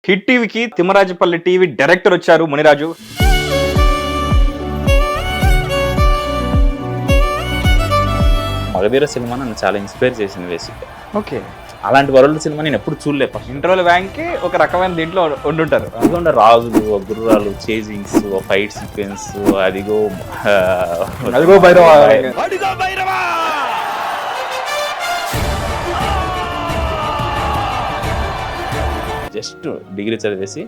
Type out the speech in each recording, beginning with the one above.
Hit టీవీకి Thimmarajapalli TV director వచ్చారు Muniraju. Magadheera cinema నన్ను చాలా ఇన్స్పైర్ చేసింది బేసిక్గా. ఓకే, అలాంటి వరల్డ్ సినిమా నేను ఎప్పుడు చూడలే. ఫస్ట్ ఇంటర్వల్ బ్యాంక్కి ఒక రకమైన దీంట్లో ఉండుంటారు. అందులో రాజులు, గుర్రాలు, చేజింగ్స్, ఫైట్ సీక్వెన్స్, అదిగో అదిగో భైరవ, జస్ట్ డిగ్రీ చదివేసి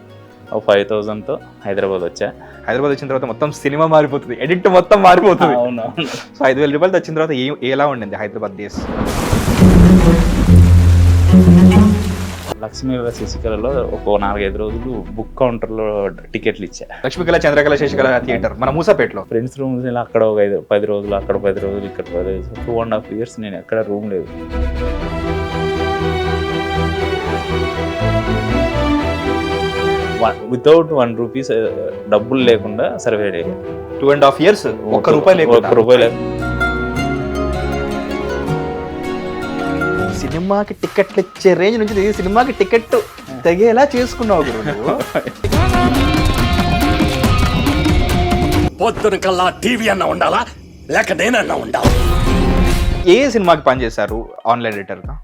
5,000తో హైదరాబాద్ వచ్చా. హైదరాబాద్ వచ్చిన తర్వాత మొత్తం సినిమా మారిపోతుంది, ఎడిట్ మొత్తం మారిపోతుంది. అవును. సో 5,000 రూపాయలు వచ్చిన తర్వాత ఎలా ఉండింది హైదరాబాద్ డేస్? లక్ష్మీకళ శశికళలో ఒక 4-5 రోజులు బుక్ కౌంటర్లో టికెట్లు ఇచ్చా. లక్ష్మీకళ, చంద్రకళ, శశికళ థియేటర్ మన మూసాపేటలో. ఫ్రెండ్స్ రూమ్స్ అక్కడ ఒక 10 రోజులు, అక్కడ 10 రోజులు, ఇక్కడ 10 రోజులు, 2.5 years నేను ఎక్కడ రూమ్ లేదు. వితౌట్ 1 రూపీ డబ్బులు లేకుండా సర్వే అయ్యాయి. 2.5 years ఒక్క రూపాయి లేకుండా. సినిమాకి టికెట్లు ఇచ్చే రేంజ్ నుంచి సినిమాకి టికెట్ తెగేలా చేసుకున్నావు గురు నువ్వు. పొద్దున కల్లా టీవీ అన్న ఉండాలా లేక నేనన్నా ఉండాలా? ఏ సినిమాకి పనిచేశారు ఆన్లైన్ ఎడిటర్గా?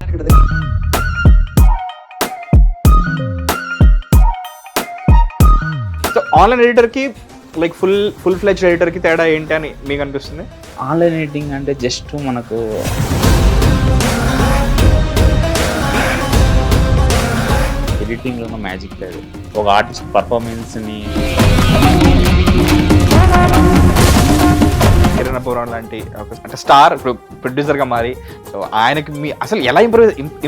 సో ఆన్లైన్ ఎడిటర్కి లైక్ ఫుల్ ఫ్లెడ్జ్డ్ ఎడిటర్కి తేడా ఏంటి అని మీకు అనిపిస్తుంది? ఆన్లైన్ ఎడిటింగ్ అంటే జస్ట్ మనకు ఎడిటింగ్లో ఉన్న మ్యాజిక్ లేదు. ఒక ఆర్టిస్ట్ పర్ఫార్మెన్స్ని కిరణ్ అపూర్వ లాంటి అంటే స్టార్ ప్రొడ్యూసర్గా మారి, సో ఆయనకి మీ అసలు ఎలా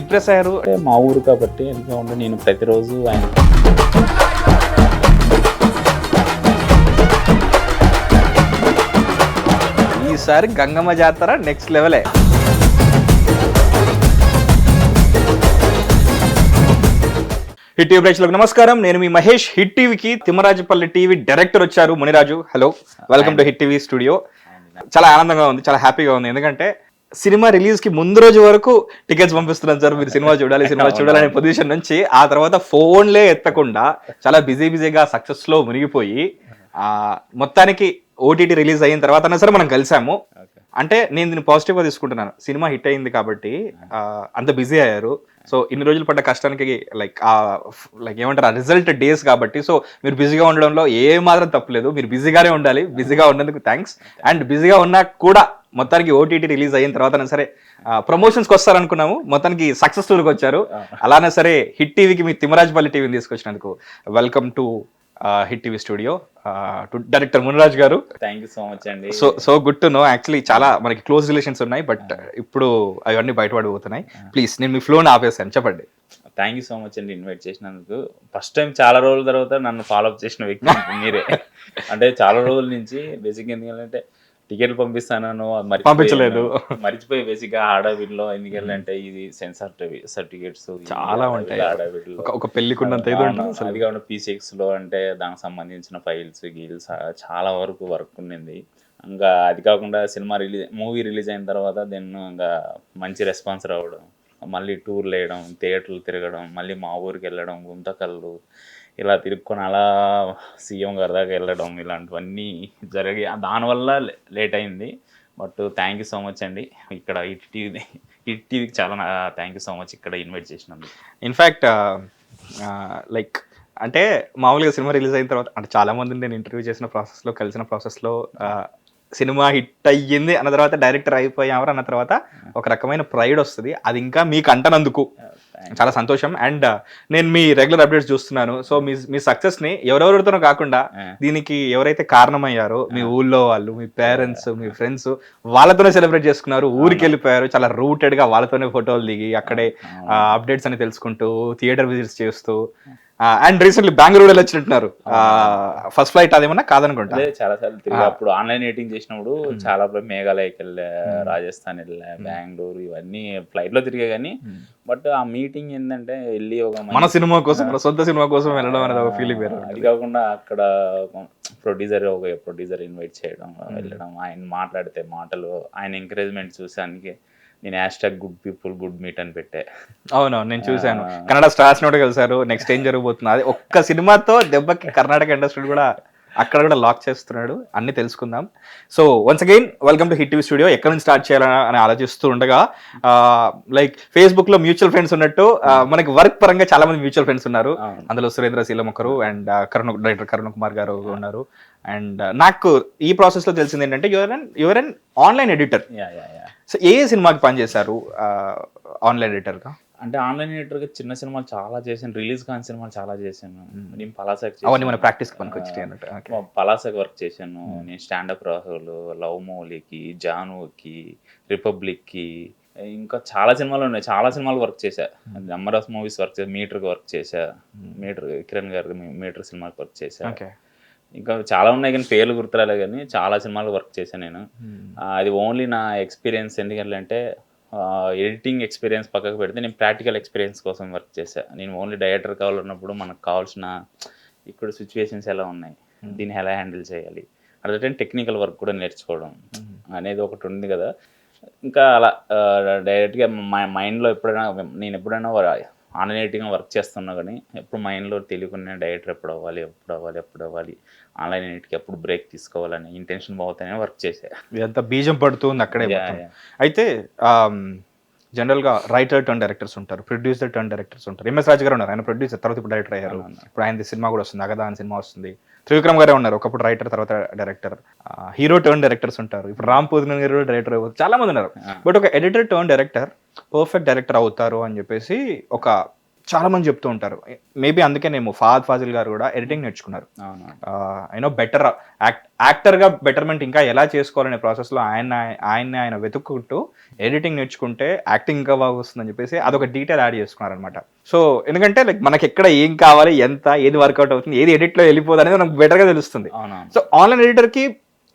ఇంప్రెస్ అయ్యారు? అంటే మా ఊరు కాబట్టి ఎందుకంటే ఉంటే నేను ప్రతిరోజు ఆయన ఈసారి గంగమ్మ జాతర నెక్స్ట్ లెవెలే. హిట్ టీవీ ప్రేక్షకులకు నమస్కారం, నేను మీ మహేష్. హిట్ టీవీకి తిమ్మరాజపల్లి టీవీ డైరెక్టర్ వచ్చారు Muniraju. Hello, welcome to Hit TV studio. చాలా ఆనందంగా ఉంది, చాలా హ్యాపీగా ఉంది, ఎందుకంటే సినిమా రిలీజ్ కి ముందు రోజు వరకు టికెట్స్ పంపిస్తున్నాను సార్, మీరు సినిమా చూడాలనే పొజిషన్ నుంచి ఆ తర్వాత ఫోన్లే ఎత్తకుండా చాలా బిజీగా సక్సెస్ లో మునిగిపోయి మొత్తానికి ఓటీటీ రిలీజ్ అయిన తర్వాత సరే మనం కలిసాము. అంటే నేను దీన్ని పాజిటివ్గా తీసుకుంటున్నాను. సినిమా హిట్ అయింది కాబట్టి అంత బిజీ అయ్యారు. సో ఇన్ని రోజులు పడ్డ కష్టానికి లైక్ ఏమంటారు, ఆ రిజల్ట్ డేస్ కాబట్టి. సో మీరు బిజీగా ఉండడంలో ఏ మాత్రం తప్పలేదు, మీరు బిజీగానే ఉండాలి. బిజీగా ఉన్నందుకు థ్యాంక్స్. అండ్ బిజీగా ఉన్నా కూడా మొత్తానికి ఓటీటీ రిలీజ్ అయిన తర్వాత సరే ప్రమోషన్స్కి వస్తారనుకున్నాము, మొత్తానికి సక్సెస్ఫుల్గా వచ్చారు. అలానే సరే హిట్ టీవీకి మీ తిమ్మరాజపల్లి టీవీని తీసుకొచ్చినందుకు welcome to Hit TV studio director Muniraj garu. Thank you so much అండి. So good to know. Actually చాలా మనకి క్లోజ్ రిలేషన్స్ ఉన్నాయి, బట్ ఇప్పుడు అవన్నీ బయటపడిపోతున్నాయి. ప్లీజ్, నేను మీ ఫ్లోని ఆపేసాను, చెప్పండి. థ్యాంక్ యూ సో మచ్ అండి ఇన్వైట్ చేసినందుకు. ఫస్ట్ టైం చాలా రోజుల తర్వాత నన్ను ఫాలోఅప్ చేసిన వ్యక్తి మీరే. అంటే చాలా రోజుల నుంచి బేసిక్ ఎందుకంటే టికెట్లు పంపిస్తాను పంపించలేదు, మర్చిపోయి బేసిక్గా హడావిడిలో. ఎందుకంటే ఇది సెన్సార్ సర్టిఫికేట్స్ చాలా ఉంటాయి హడావిడిలో. ఒక పెళ్లికున్నంత అది కాకుండా PCX లో అంటే దానికి సంబంధించిన ఫైల్స్ గీల్స్ చాలా వరకు వర్క్ ఉండింది. ఇంకా అది కాకుండా మూవీ రిలీజ్ అయిన తర్వాత దీన్ని ఇంకా మంచి రెస్పాన్స్ రావడం, మళ్ళీ టూర్లు వేయడం, థియేటర్లు తిరగడం, మళ్ళీ మా ఊరికి వెళ్ళడం, గుంతకల్లు ఇలా తిరుక్కొని అలా సీఎం గారి దాకా వెళ్ళడం, ఇలాంటివన్నీ జరిగి దానివల్ల లేట్ అయింది. But thank you so much అండి. ఇక్కడ హిట్ టీవీకి చాలా థ్యాంక్ యూ సో మచ్ ఇక్కడ ఇన్వైట్ చేసినందుకు. ఇన్ఫ్యాక్ట్ లైక్ అంటే మామూలుగా సినిమా రిలీజ్ అయిన తర్వాత అంటే చాలా మందిని నేను ఇంటర్వ్యూ చేసిన ప్రాసెస్లో, కలిసిన ప్రాసెస్లో సినిమా హిట్ అయ్యింది అన్న తర్వాత డైరెక్టర్ అయిపోయామని అన్న తర్వాత ఒక రకమైన ప్రైడ్ వస్తుంది. అది ఇంకా మీకు అంటనందుకు చాలా సంతోషం. అండ్ నేను మీ రెగ్యులర్ అప్డేట్స్ చూస్తున్నాను. సో మీ సక్సెస్ ని ఎవరెవరితోనో కాకుండా దీనికి ఎవరైతే కారణమయ్యారో మీ ఊళ్ళో వాళ్ళు, మీ పేరెంట్స్, మీ ఫ్రెండ్స్, వాళ్ళతోనే సెలబ్రేట్ చేసుకున్నారు. ఊరికి వెళ్ళిపోయారు, చాలా రూటెడ్ గా వాళ్ళతోనే ఫోటోలు దిగి అక్కడే అప్డేట్స్ అని తెలుసుకుంటూ, థియేటర్ విజిట్స్ చేస్తూ. అండ్ రీసెంట్లీ బెంగళూరు వెళ్ళొచ్చినట్టున్నారు. ఫస్ట్ ఫ్లైట్ అదేమన్నా కాదనుకుంటా. చాలా సార్లు తిరిగి అప్పుడు ఆన్లైన్ ఎడిటింగ్ చేసినప్పుడు చాలా మేఘాలయకి వెళ్ళా, రాజస్థాన్ వెళ్ళా, బెంగళూరు, ఇవన్నీ ఫ్లైట్ లో తిరిగా. కానీ బట్ ఆ మీటింగ్ ఏంటంటే వెళ్ళి ఒక మన సినిమా కోసం, సొంత సినిమా కోసం వెళ్ళడం అనేది ఒక ఫీలింగ్ వేరు. అది కాకుండా అక్కడ ప్రొడ్యూసర్ ఇన్వైట్ చేయడం, వెళ్ళడం, ఆయన మాట్లాడితే మాటలు, ఆయన ఎంకరేజ్మెంట్ చూసానికి నేను hash good people good meet అని పెట్టా. అవునవును, నేను చూశాను. కన్నడ స్టార్స్ నోట్ కలిసారు. నెక్స్ట్ ఏం జరగబోతుంది, అది ఒక్క సినిమాతో దెబ్బకి కర్ణాటక ఇండస్ట్రీ కూడా అక్కడ కూడా లాక్ చేస్తున్నాడు. అన్ని తెలుసుకుందాం. So once again welcome to Hit TV studio. ఎక్కడ నుంచి స్టార్ట్ చేయాలని ఆలోచిస్తూ ఉండగా లైక్ ఫేస్బుక్ లో మ్యూచువల్ ఫ్రెండ్స్ ఉన్నట్టు మనకి వర్క్ పరంగా చాలా మంది మ్యూచువల్ ఫ్రెండ్స్ ఉన్నారు. అందులో సురేంద్ర శీలం ఒకరు, అండ్ డైరెక్టర్ కరుణ్ కుమార్ గారు ఉన్నారు. అండ్ నాకు ఈ ప్రాసెస్ లో తెలిసింది ఏంటంటే your an online editor. So ఏ సినిమాకి పనిచేశారు ఆన్లైన్ ఎడిటర్ గా? అంటే ఆన్లైన్ ఎడిటర్గా చిన్న సినిమాలు చాలా చేశాను, రిలీజ్ కాని సినిమాలు చాలా చేశాను. నేను అవన్నీ మన ప్రాక్టీస్ పనికి అన్నట్టు. పలాసకి వర్క్ చేశాను. నేను స్టాండప్ రాహుల్, లవ్ మౌలికి, జానుకి, రిపబ్లిక్కి, ఇంకా చాలా సినిమాలు ఉన్నాయి. చాలా సినిమాలు వర్క్ చేశా. నెంబర్ ఆఫ్ మూవీస్ వర్క్ చేశా. మీటర్కి వర్క్ చేశా. మీటర్ కిరణ్ గారి మీటర్ సినిమాకి వర్క్ చేశా. ఇంకా చాలా ఉన్నాయి కానీ పేర్లు గుర్తురాలే, కానీ చాలా సినిమాలు వర్క్ చేశాను నేను. అది ఓన్లీ నా ఎక్స్పీరియన్స్. ఎందుకంటే ఎడిటింగ్ ఎక్స్పీరియన్స్ పక్కకు పెడితే నేను ప్రాక్టికల్ ఎక్స్పీరియన్స్ కోసం వర్క్ చేశాను. నేను ఓన్లీ డైరెక్టర్ కావాలన్నప్పుడు మనకు కావాల్సిన ఇక్కడ సిచ్యువేషన్స్ ఎలా ఉన్నాయి, దీన్ని ఎలా హ్యాండిల్ చేయాలి, at the time technical work కూడా నేర్చుకోవడం అనేది ఒకటి ఉంది కదా. ఇంకా అలా డైరెక్ట్గా మైండ్లో నేను ఎప్పుడైనా ఆన్లైన్ ఎడిటింగ్ వర్క్ చేస్తున్నా కానీ ఎప్పుడు మైండ్లో తెలియకుండా డైరెక్టర్ ఎప్పుడు అవ్వాలి, ఆన్లైన్ ఎడిట్కి ఎప్పుడు బ్రేక్ తీసుకోవాలని ఇంటెన్షన్ బాగుతానే వర్క్ చేసా. ఇదంతా బీజం పడుతుంది అక్కడే. అయితే జనరల్గా రైటర్ టర్న్ డైరెక్టర్స్ ఉంటారు, ప్రొడ్యూసర్ టర్న్ డైరెక్టర్స్ ఉంటారు. ఎంఎస్ రాజు గారు ఉన్నారు, ఆయన ప్రొడ్యూసర్, తర్వాత ఇప్పుడు డైరెక్టర్ అయ్యారు. ఇప్పుడు ఆయన సినిమా కూడా వస్తుంది, అగదా అని సినిమా వస్తుంది. త్రివిక్రమ్ గారే ఉన్నారు, ఒకప్పుడు రైటర్ తర్వాత డైరెక్టర్. హీరో టర్న్ డైరెక్టర్స్ ఉంటారు, ఇప్పుడు రామ్ పోతినేని గారు డైరెక్టర్ అవుతారు, చాలా మంది ఉన్నారు. బట్ ఒక editor turn director perfect director అవుతారు అని చెప్పేసి చాలా మంది చెప్తూ ఉంటారు. మేబీ అందుకేనేమో ఫహద్ ఫాజిల్ గారు కూడా ఎడిటింగ్ నేర్చుకున్నారు. యూనో బెటర్ యాక్టర్గా బెటర్మెంట్ ఇంకా ఎలా చేసుకోవాలనే ప్రాసెస్లో ఆయన వెతుక్కుంటూ ఎడిటింగ్ నేర్చుకుంటే యాక్టింగ్ ఇంకా బాగా వస్తుందని చెప్పేసి అదొక డీటెయిల్ యాడ్ చేసుకున్నారు అనమాట. సో ఎందుకంటే లైక్ మనకి ఎక్కడ ఏం కావాలి, ఎంత ఏది వర్కౌట్ అవుతుంది, ఏది ఎడిట్లో వెళ్ళిపోదు అనేది మనకు బెటర్గా తెలుస్తుంది. సో ఆన్లైన్ ఎడిటర్కి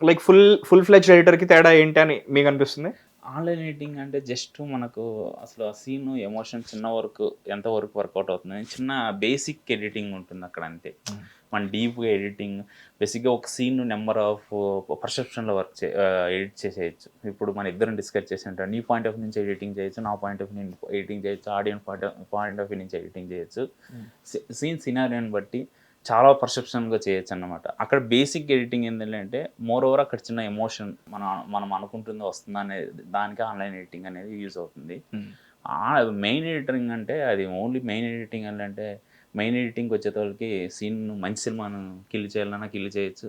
లైక్ ఫుల్ ఫ్లెడ్జ్డ్ ఎడిటర్కి తేడా ఏంటి అని మీకు అనిపిస్తుంది? ఆన్లైన్ ఎడిటింగ్ అంటే జస్ట్ మనకు అసలు ఆ సీన్ ఎమోషన్ చిన్న వరకు ఎంతవరకు వర్కౌట్ అవుతుంది, చిన్న బేసిక్ ఎడిటింగ్ ఉంటుంది అక్కడ అంతే. మన డీప్గా ఎడిటింగ్ బేసిక్గా ఒక సీన్ నెంబర్ ఆఫ్ పర్సెప్షన్లో ఎడిట్ చేసేయచ్చు. ఇప్పుడు మన ఇద్దరం డిస్కస్ చేసినట్టు నీ పాయింట్ ఆఫ్ నుంచి ఎడిటింగ్ చేయొచ్చు, నా పాయింట్ ఆఫ్ నుంచి ఎడిటింగ్ చేయొచ్చు, ఆడియన్స్ పాయింట్ ఆఫ్ నుంచి ఎడిటింగ్ చేయొచ్చు. సీన్ సినారియోని బట్టి చాలా పర్సెప్షన్గా చేయొచ్చు అన్నమాట. అక్కడ బేసిక్ ఎడిటింగ్ ఏంటంటే మోర్ ఓవర్ అక్కడ చిన్న ఎమోషన్ మనం అనుకుంటుందో వస్తుందా అనేది దానికి ఆన్లైన్ ఎడిటింగ్ అనేది యూజ్ అవుతుంది. మెయిన్ ఎడిటింగ్ అంటే అది ఓన్లీ మెయిన్ ఎడిటింగ్ అంటే మెయిన్ ఎడిటింగ్కి వచ్చేతోళ్ళకి సీన్ మంచి సినిమాను కిల్ చేయాలన్నా కిల్ చేయొచ్చు,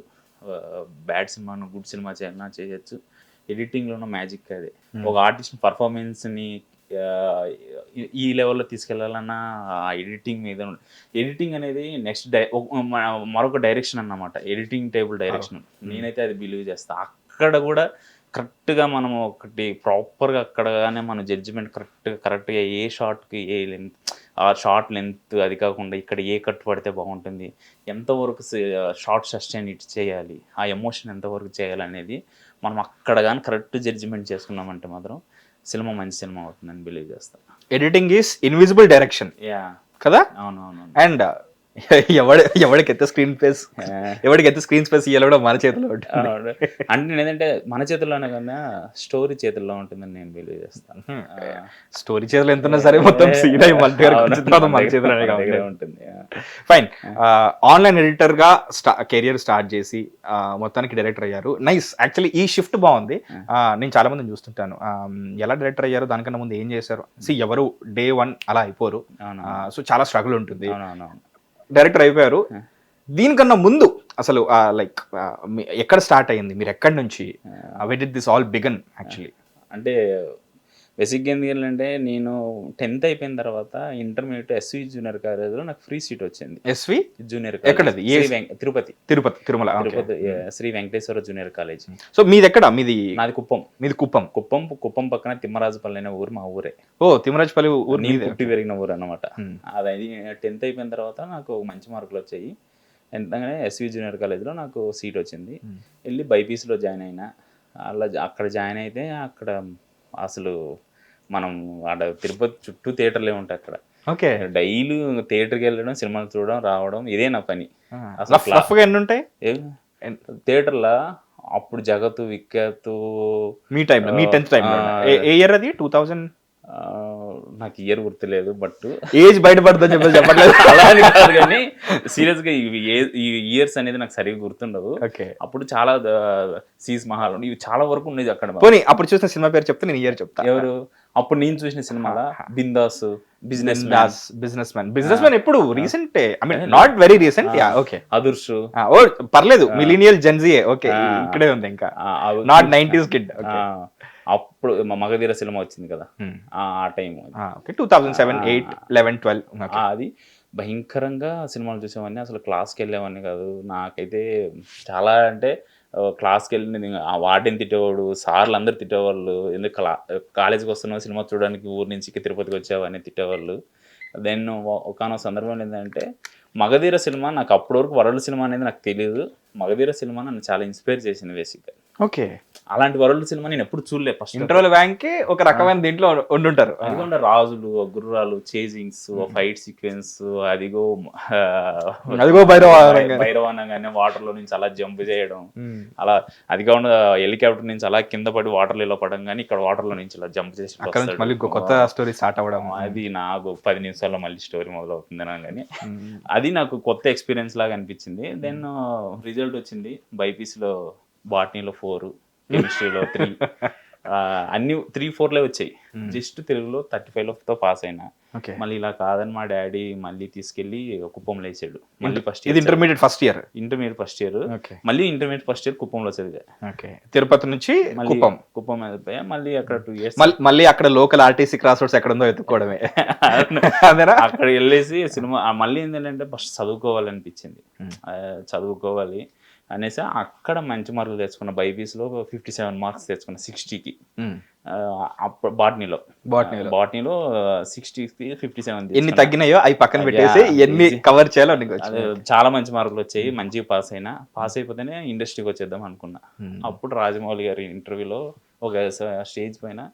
బ్యాడ్ సినిమాను గుడ్ సినిమా చేయాలన్నా చేయొచ్చు. ఎడిటింగ్లో ఉన్న మ్యాజిక్ అది. ఒక ఆర్టిస్ట్ పర్ఫార్మెన్స్ని ఈ లెవెల్లో తీసుకెళ్లాలన్నా ఆ ఎడిటింగ్ మీద ఎడిటింగ్ అనేది నెక్స్ట్ మరొక డైరెక్షన్ అన్నమాట. ఎడిటింగ్ టేబుల్ డైరెక్షన్ నేనైతే అది బిలీవ్ చేస్తా. అక్కడ కూడా కరెక్ట్గా మనం ఒకటి ప్రాపర్గా అక్కడగానే మన జడ్జిమెంట్ కరెక్ట్గా ఏ షార్ట్కి ఏ లెంత్, ఆ షార్ట్ లెంత్, అది కాకుండా ఇక్కడ ఏ కట్ పడితే బాగుంటుంది, ఎంతవరకు షార్ట్ సస్టైన్ ఇట్ చేయాలి, ఆ ఎమోషన్ ఎంతవరకు చేయాలి అనేది మనం అక్కడ కానీ కరెక్ట్ జడ్జిమెంట్ చేసుకున్నామంటే మాత్రం సినిమా మంచి సినిమా అవుతుందని బిలీవ్ చేస్తాను. ఎడిటింగ్ ఈస్ ఇన్విజిబుల్ డైరెక్షన్ కదా. అవునవును. అండ్ ఎవడికైతే స్క్రీన్ స్పేస్ ఇవ్వాలి కూడా మన చేతిలో ఉంటుంది. అంటే ఏంటంటే మన చేతిలోనే కన్నా స్టోరీ చేతుల్లో ఉంటుందని నేను బిలీవ్ చేస్తాను. స్టోరీ చేతిలో ఎంత ఉన్నా సరే మొత్తం మన చేతిలోనే ఉంటుంది. ఫైన్. ఆన్లైన్ ఎడిటర్ గా కెరియర్ స్టార్ట్ చేసి మొత్తానికి డైరెక్టర్ అయ్యారు. నైస్. యాక్చువల్లీ ఈ షిఫ్ట్ బాగుంది. నేను చాలా మందిని చూస్తుంటాను ఎలా డైరెక్టర్ అయ్యారు, దానికన్నా ముందు ఏం చేశారు. ఎవరు డే 1 అలా అయిపోరు. సో చాలా స్ట్రగుల్ ఉంటుంది. డైరెక్టర్ అయిపోయారు. దీనికన్నా ముందు అసలు లైక్ ఎక్కడ స్టార్ట్ అయ్యింది, మీరు ఎక్కడి నుంచి, where did this all begin actually? అంటే బేసిక్గా ఎందుకంటే నేను 10th అయిపోయిన తర్వాత ఇంటర్మీడియట్ ఎస్వి జూనియర్ కాలేజ్లో నాకు ఫ్రీ సీట్ వచ్చింది. ఎస్వి జూనియర్ ఎక్కడది? Tirumala Shri Venkateswara junior college. So మీది ఎక్కడ? నాది కుప్పం పక్కన తిమ్మరాజుపల్లి అనే ఊరు మా ఊరే. ఓ, తిమ్మరాజుపల్లి ఊరు పుట్టి పెరిగిన ఊరు అనమాట. అది 10th అయిపోయిన తర్వాత నాకు మంచి మార్కులు వచ్చాయి. ఎంతగానే ఎస్వి జూనియర్ కాలేజ్లో నాకు సీట్ వచ్చింది. వెళ్ళి బైపీసీలో జాయిన్ అయినా. అక్కడ జాయిన్ అయితే అక్కడ అసలు మనం తిరుపతి చుట్టూ థియేటర్లే ఉంటాయి అక్కడ. ఓకే. డైలీ థియేటర్కి వెళ్ళడం, సినిమాలు చూడడం, రావడం, ఇదే నా పని. అసలు ఎన్ని ఉంటాయి థియేటర్లో అప్పుడు జగత్తు విఖ్యాతు మీ టైంలో మీ 10th టైంలో ఏ ఇయర్ అది 2000 నాకు ఇయర్ గుర్తులేదు బట్ ఏజ్ బయటపడుతుందని చెప్పేసి చెప్పట్లేదు. అలా అని కాదు కానీ సీరియస్ గా ఈ ఇయర్స్ అనేది నాకు సరిగ్గా గుర్తుండదు. ఓకే, అప్పుడు చాలా సీజ్ మహాల్ ఇవి చాలా వరకు ఉండేది అక్కడ. పోనీ అప్పుడు చూసిన సినిమా పేరు చెప్తే నేను ఇయర్ చెప్తా. ఎవరు అప్పుడు నేను చూసిన సినిమాలో బిందాస్, బిజినెస్ బిజినెస్ మ్యాన్ ఎప్పుడు recent, I mean not very recent. Yeah okay, Adhurs, ఓ పర్లేదు, మిలీనియల్ జెన్జీఏ. ఓకే, ఇక్కడే ఉంది ఇంకా, నాట్ 90s కిడ్. అప్పుడు మా మగధీర సినిమా వచ్చింది కదా ఆ టైం. 2007, 8, 11, 12. అది భయంకరంగా సినిమాలు చూసేవాడిని. అసలు క్లాస్కి వెళ్ళేవాడిని కాదు. నాకైతే చాలా అంటే క్లాస్కి వెళ్ళి వాటిని తిట్టేవాడు, సార్లు అందరు తిట్టేవాళ్ళు. ఎందుకు కాలేజీకి వస్తున్నావు సినిమా చూడడానికి, ఊరి నుంచి తిరుపతికి వచ్చావని తిట్టేవాళ్ళు. దెన్ ఒకనొక సందర్భం ఏంటంటే మగధీర సినిమా నాకు అప్పటి వరకు వరల్డ్ సినిమా అనేది నాకు తెలియదు. మగధీర సినిమా నన్ను చాలా ఇన్స్పైర్ చేసింది బేసిక్గా. ఓకే, అలాంటి వరల్డ్ సినిమా నేను ఎప్పుడు చూడలే. ఫస్ట్ ఇంటర్వల్ బ్యాంక్ ఒక రకమైన దీంట్లో ఉండుంటారు. అదిగో రాజులు, గుర్రాలు, చేజింగ్స్, ఫైట్ సీక్వెన్స్, అదిగో భైరవానంగానే వాటర్ లో నుంచి అలా జంప్ చేయడం, అలా అది కాకుండా హెలికాప్టర్ నుంచి అలా కింద పడి వాటర్ లో పడడం, కానీ ఇక్కడ వాటర్ లో నుంచి అలా జంప్ చేసి మళ్ళీ కొత్త స్టోరీ స్టార్ట్ అవ్వడం. అది నాకు 10 నిమిషాల్లో మళ్ళీ స్టోరీ మొదలవుతుంది కానీ అది నాకు కొత్త ఎక్స్పీరియన్స్ లాగా అనిపించింది. దెన్ రిజల్ట్ వచ్చింది. బైపీసీలో బాటనీలో 4, కెమిస్ట్రీలో 3, అన్ని 3-4 వచ్చాయి. జస్ట్ తెలుగులో 35తో పాస్ అయినా. మళ్ళీ ఇలా కాదని మా డాడీ మళ్ళీ తీసుకెళ్లి కుప్పంలో వేసాడు. మళ్ళీ first year intermediate first year మళ్ళీ ఇంటర్మీడియట్ ఫస్ట్ ఇయర్ కుప్పంలో చదివా. తిరుపతి నుంచి కుప్పం వెళ్ళిపోయా. మళ్ళీ అక్కడ 2 years మళ్ళీ అక్కడ లోకల్ ఆర్టీసీ క్రాస్ రోడ్స్ ఎక్కడ ఉందో ఎత్తుకోవడమే. అక్కడ వెళ్ళేసి సినిమా మళ్ళీ ఏంటంటే ఫస్ట్ చదువుకోవాలనిపించింది. చదువుకోవాలి అనేసి అక్కడ మంచి మార్కులు తెచ్చుకున్న. బైపీసీలో 57 మార్క్స్ తెచ్చుకున్న 60కి. బాటనీలో 60కి 57. ఎన్ని తగ్గినాయో అవి పక్కన పెట్టేసి ఎన్ని కవర్ చేయాలో చాలా మంచి మార్కులు వచ్చాయి. మంచిగా పాస్ అయిపోతేనే ఇండస్ట్రీకి వచ్చేద్దాం అనుకున్నా. అప్పుడు రాజమౌళి గారి ఇంటర్వ్యూలో ఒక స్టేజ్ పైన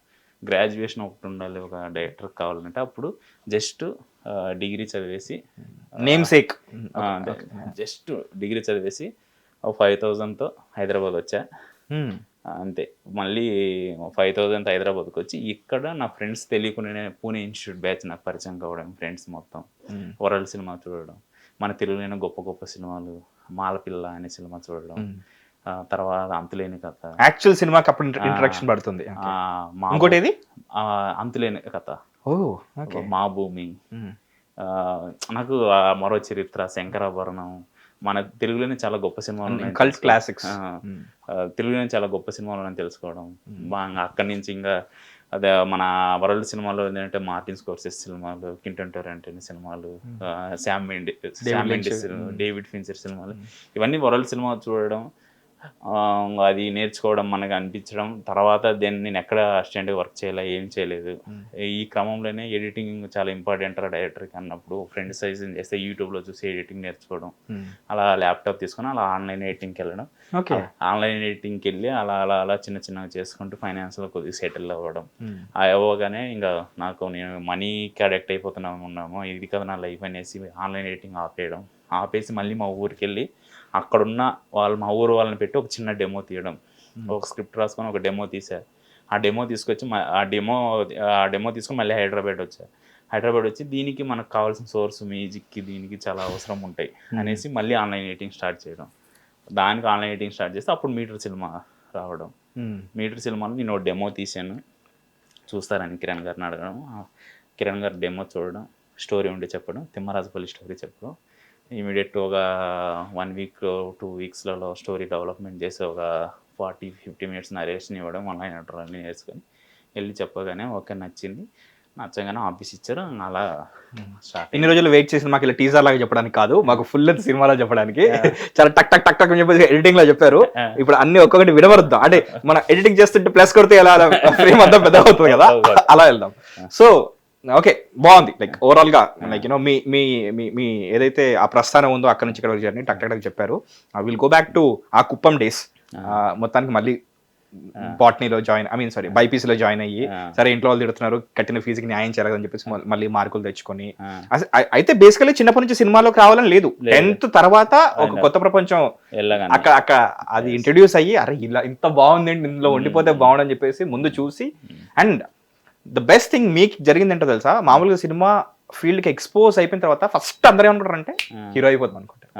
గ్రాడ్యుయేషన్ ఒకటి ఉండాలి ఒక డైరెక్టర్ కావాలంటే, అప్పుడు జస్ట్ డిగ్రీ చదివేసి జస్ట్ డిగ్రీ చదివేసి 5,000తో హైదరాబాద్ వచ్చా అంతే. మళ్ళీ 5,000 హైదరాబాద్కి వచ్చి ఇక్కడ నా ఫ్రెండ్స్ తెలియకుండా పూణే ఇన్స్టిట్యూట్ బ్యాచ్ నాకు పరిచయం కావడం, ఫ్రెండ్స్ మొత్తం వరల్డ్ సినిమా చూడడం, మన తెలుగులోనే గొప్ప గొప్ప సినిమాలు, మాలపిల్ల అనే సినిమా చూడడం, తర్వాత అంతులేని కథ. యాక్చువల్ సినిమాకి అప్పుడు ఇంట్రడక్షన్ పడుతుంది. ఇంకోటి ఏది అంతులేని కథ, మా భూమి, నాకు మరో చరిత్ర, శంకరాభరణం, మన తెలుగులోనే చాలా గొప్ప సినిమాలు ఉన్నాయి, కల్ట్ క్లాసిక్స్. తెలుగులోనే చాలా గొప్ప సినిమాలు అని తెలుసుకోవడం. బాగా అక్కడి నుంచి ఇంకా అదే మన వరల్డ్ సినిమాలో ఏంటంటే మార్టిన్ స్కోర్సెస్ సినిమాలు, క్వింటన్ టారంటినో సినిమాలు, శామ్ మెండిస్, డేవిడ్ ఫించర్ సినిమాలు, ఇవన్నీ వరల్డ్ సినిమా చూడడం, అది నేర్చుకోవడం, మనకు అనిపించడం. తర్వాత దెన్ నేను ఎక్కడ అసిస్టెంట్గా వర్క్ చేయాలా, ఏం చేయలేదు. ఈ క్రమంలోనే ఎడిటింగ్ చాలా ఇంపార్టెంట్ డైరెక్టర్కి అన్నప్పుడు ఫ్రెండ్ సజెషన్ చేస్తే యూట్యూబ్లో చూసి ఎడిటింగ్ నేర్చుకోవడం, అలా ల్యాప్టాప్ తీసుకొని అలా ఆన్లైన్ ఎడిటింగ్కి వెళ్ళడం. ఆన్లైన్ ఎడిటింగ్కి వెళ్ళి అలా అలా అలా చిన్న చిన్నగా చేసుకుంటూ ఫైనాన్స్లో కొద్దిగా సెటిల్ అవ్వడం. అవ్వగానే ఇంకా నాకు నేను మనీకి అడిక్ట్ అయిపోతున్నాము, ఇది కదా నా లైఫ్ అనేసి ఆన్లైన్ ఎడిటింగ్ ఆపేసి మళ్ళీ మా ఊరికి వెళ్ళి అక్కడున్న మా ఊరు వాళ్ళని పెట్టి ఒక చిన్న డెమో తీయడం. ఒక స్క్రిప్ట్ రాసుకొని ఒక డెమో తీసా. ఆ డెమో తీసుకొచ్చి ఆ డెమో తీసుకొని మళ్ళీ హైదరాబాద్ వచ్చి దీనికి మనకు కావాల్సిన సోర్స్, మ్యూజిక్కి దీనికి చాలా అవసరం ఉంటాయి అనేసి మళ్ళీ ఆన్లైన్ ఎడిటింగ్ స్టార్ట్ చేయడం. దానికి ఆన్లైన్ ఎడిటింగ్ స్టార్ట్ చేస్తే అప్పుడు మీటర్ సినిమా రావడం. మీటర్ సినిమాలో నేను ఒక డెమో తీసాను, చూస్తారని కిరణ్ గారిని అడగడం. కిరణ్ గారు డెమో చూడడం, స్టోరీ ఉండి చెప్పడం, తిమ్మరాజపల్లి స్టోరీ చెప్పడం. ఇమీడియట్ ఒక 1 week 2 weeksలలో స్టోరీ డెవలప్మెంట్ చేసి ఒక 40-50 minutes నరేషన్ ఇవ్వడం, ఆన్లైన్ ఆర్డర్ అన్నీ నేర్చుకొని వెళ్ళి చెప్పగానే ఓకే నచ్చగానే ఆఫీస్ ఇచ్చారు. అలా స్టార్ట్. ఇన్ని రోజులు వెయిట్ చేసి మాకు ఇలా టీజర్ లాగా చెప్పడానికి కాదు, మాకు ఫుల్ లెంత్ సినిమాలో చెప్పడానికి చాలా టక్ టక్ టక్ టక్ అని చెప్పేసి ఎడిటింగ్ లో చెప్పారు. ఇప్పుడు అన్ని ఒక్కొక్కటి విడవరుద్దాం, అంటే మనం ఎడిటింగ్ చేస్తుంటే ప్లస్ కొడితే ఎలా ఫ్రేమ్ అంతా పెద్ద అవుతుంది కదా, అలా వెళ్దాం. సో ఓకే, బాగుంది. లైక్ ఓవరాల్ గా లైక్ యూనో మీ ఏదైతే ఆ ప్రస్థానం ఉందో అక్కడ నుంచి ఇక్కడ జర్నీ టక్ టక్ చెప్పారు. విల్ గో బ్యాక్ టు ఆ కుప్పం డేస్. మొత్తానికి మళ్ళీ బాటనీలో జాయిన్ బైపీసీలో జాయిన్ అయ్యి సరే ఇంట్లో వాళ్ళు తిడుతున్నారు కట్టిన ఫీజుకి న్యాయం చేయాలని చెప్పేసి మళ్ళీ మార్కులు తెచ్చుకొని అయితే బేసికలీ చిన్నప్పటి నుంచి సినిమాలోకి రావాలని లేదు, 10th తర్వాత ఒక కొత్త ప్రపంచం అక్కడ అది ఇంట్రడ్యూస్ అయ్యి అరే ఇలా ఇంత బాగుంది ఇందులో ఉండిపోతే బాగుండని చెప్పేసి ముందు చూసి. అండ్ ద బెస్ట్ థింగ్ మీకు జరిగింది ఏంటో తెలుసా, మామూలుగా సినిమా ఫీల్డ్ కి ఎక్స్పోజ్ అయిపోయిన తర్వాత ఫస్ట్ అందరూ ఏమనుకుంటారు అంటే హీరో అయిపోతాం అనుకుంటారు,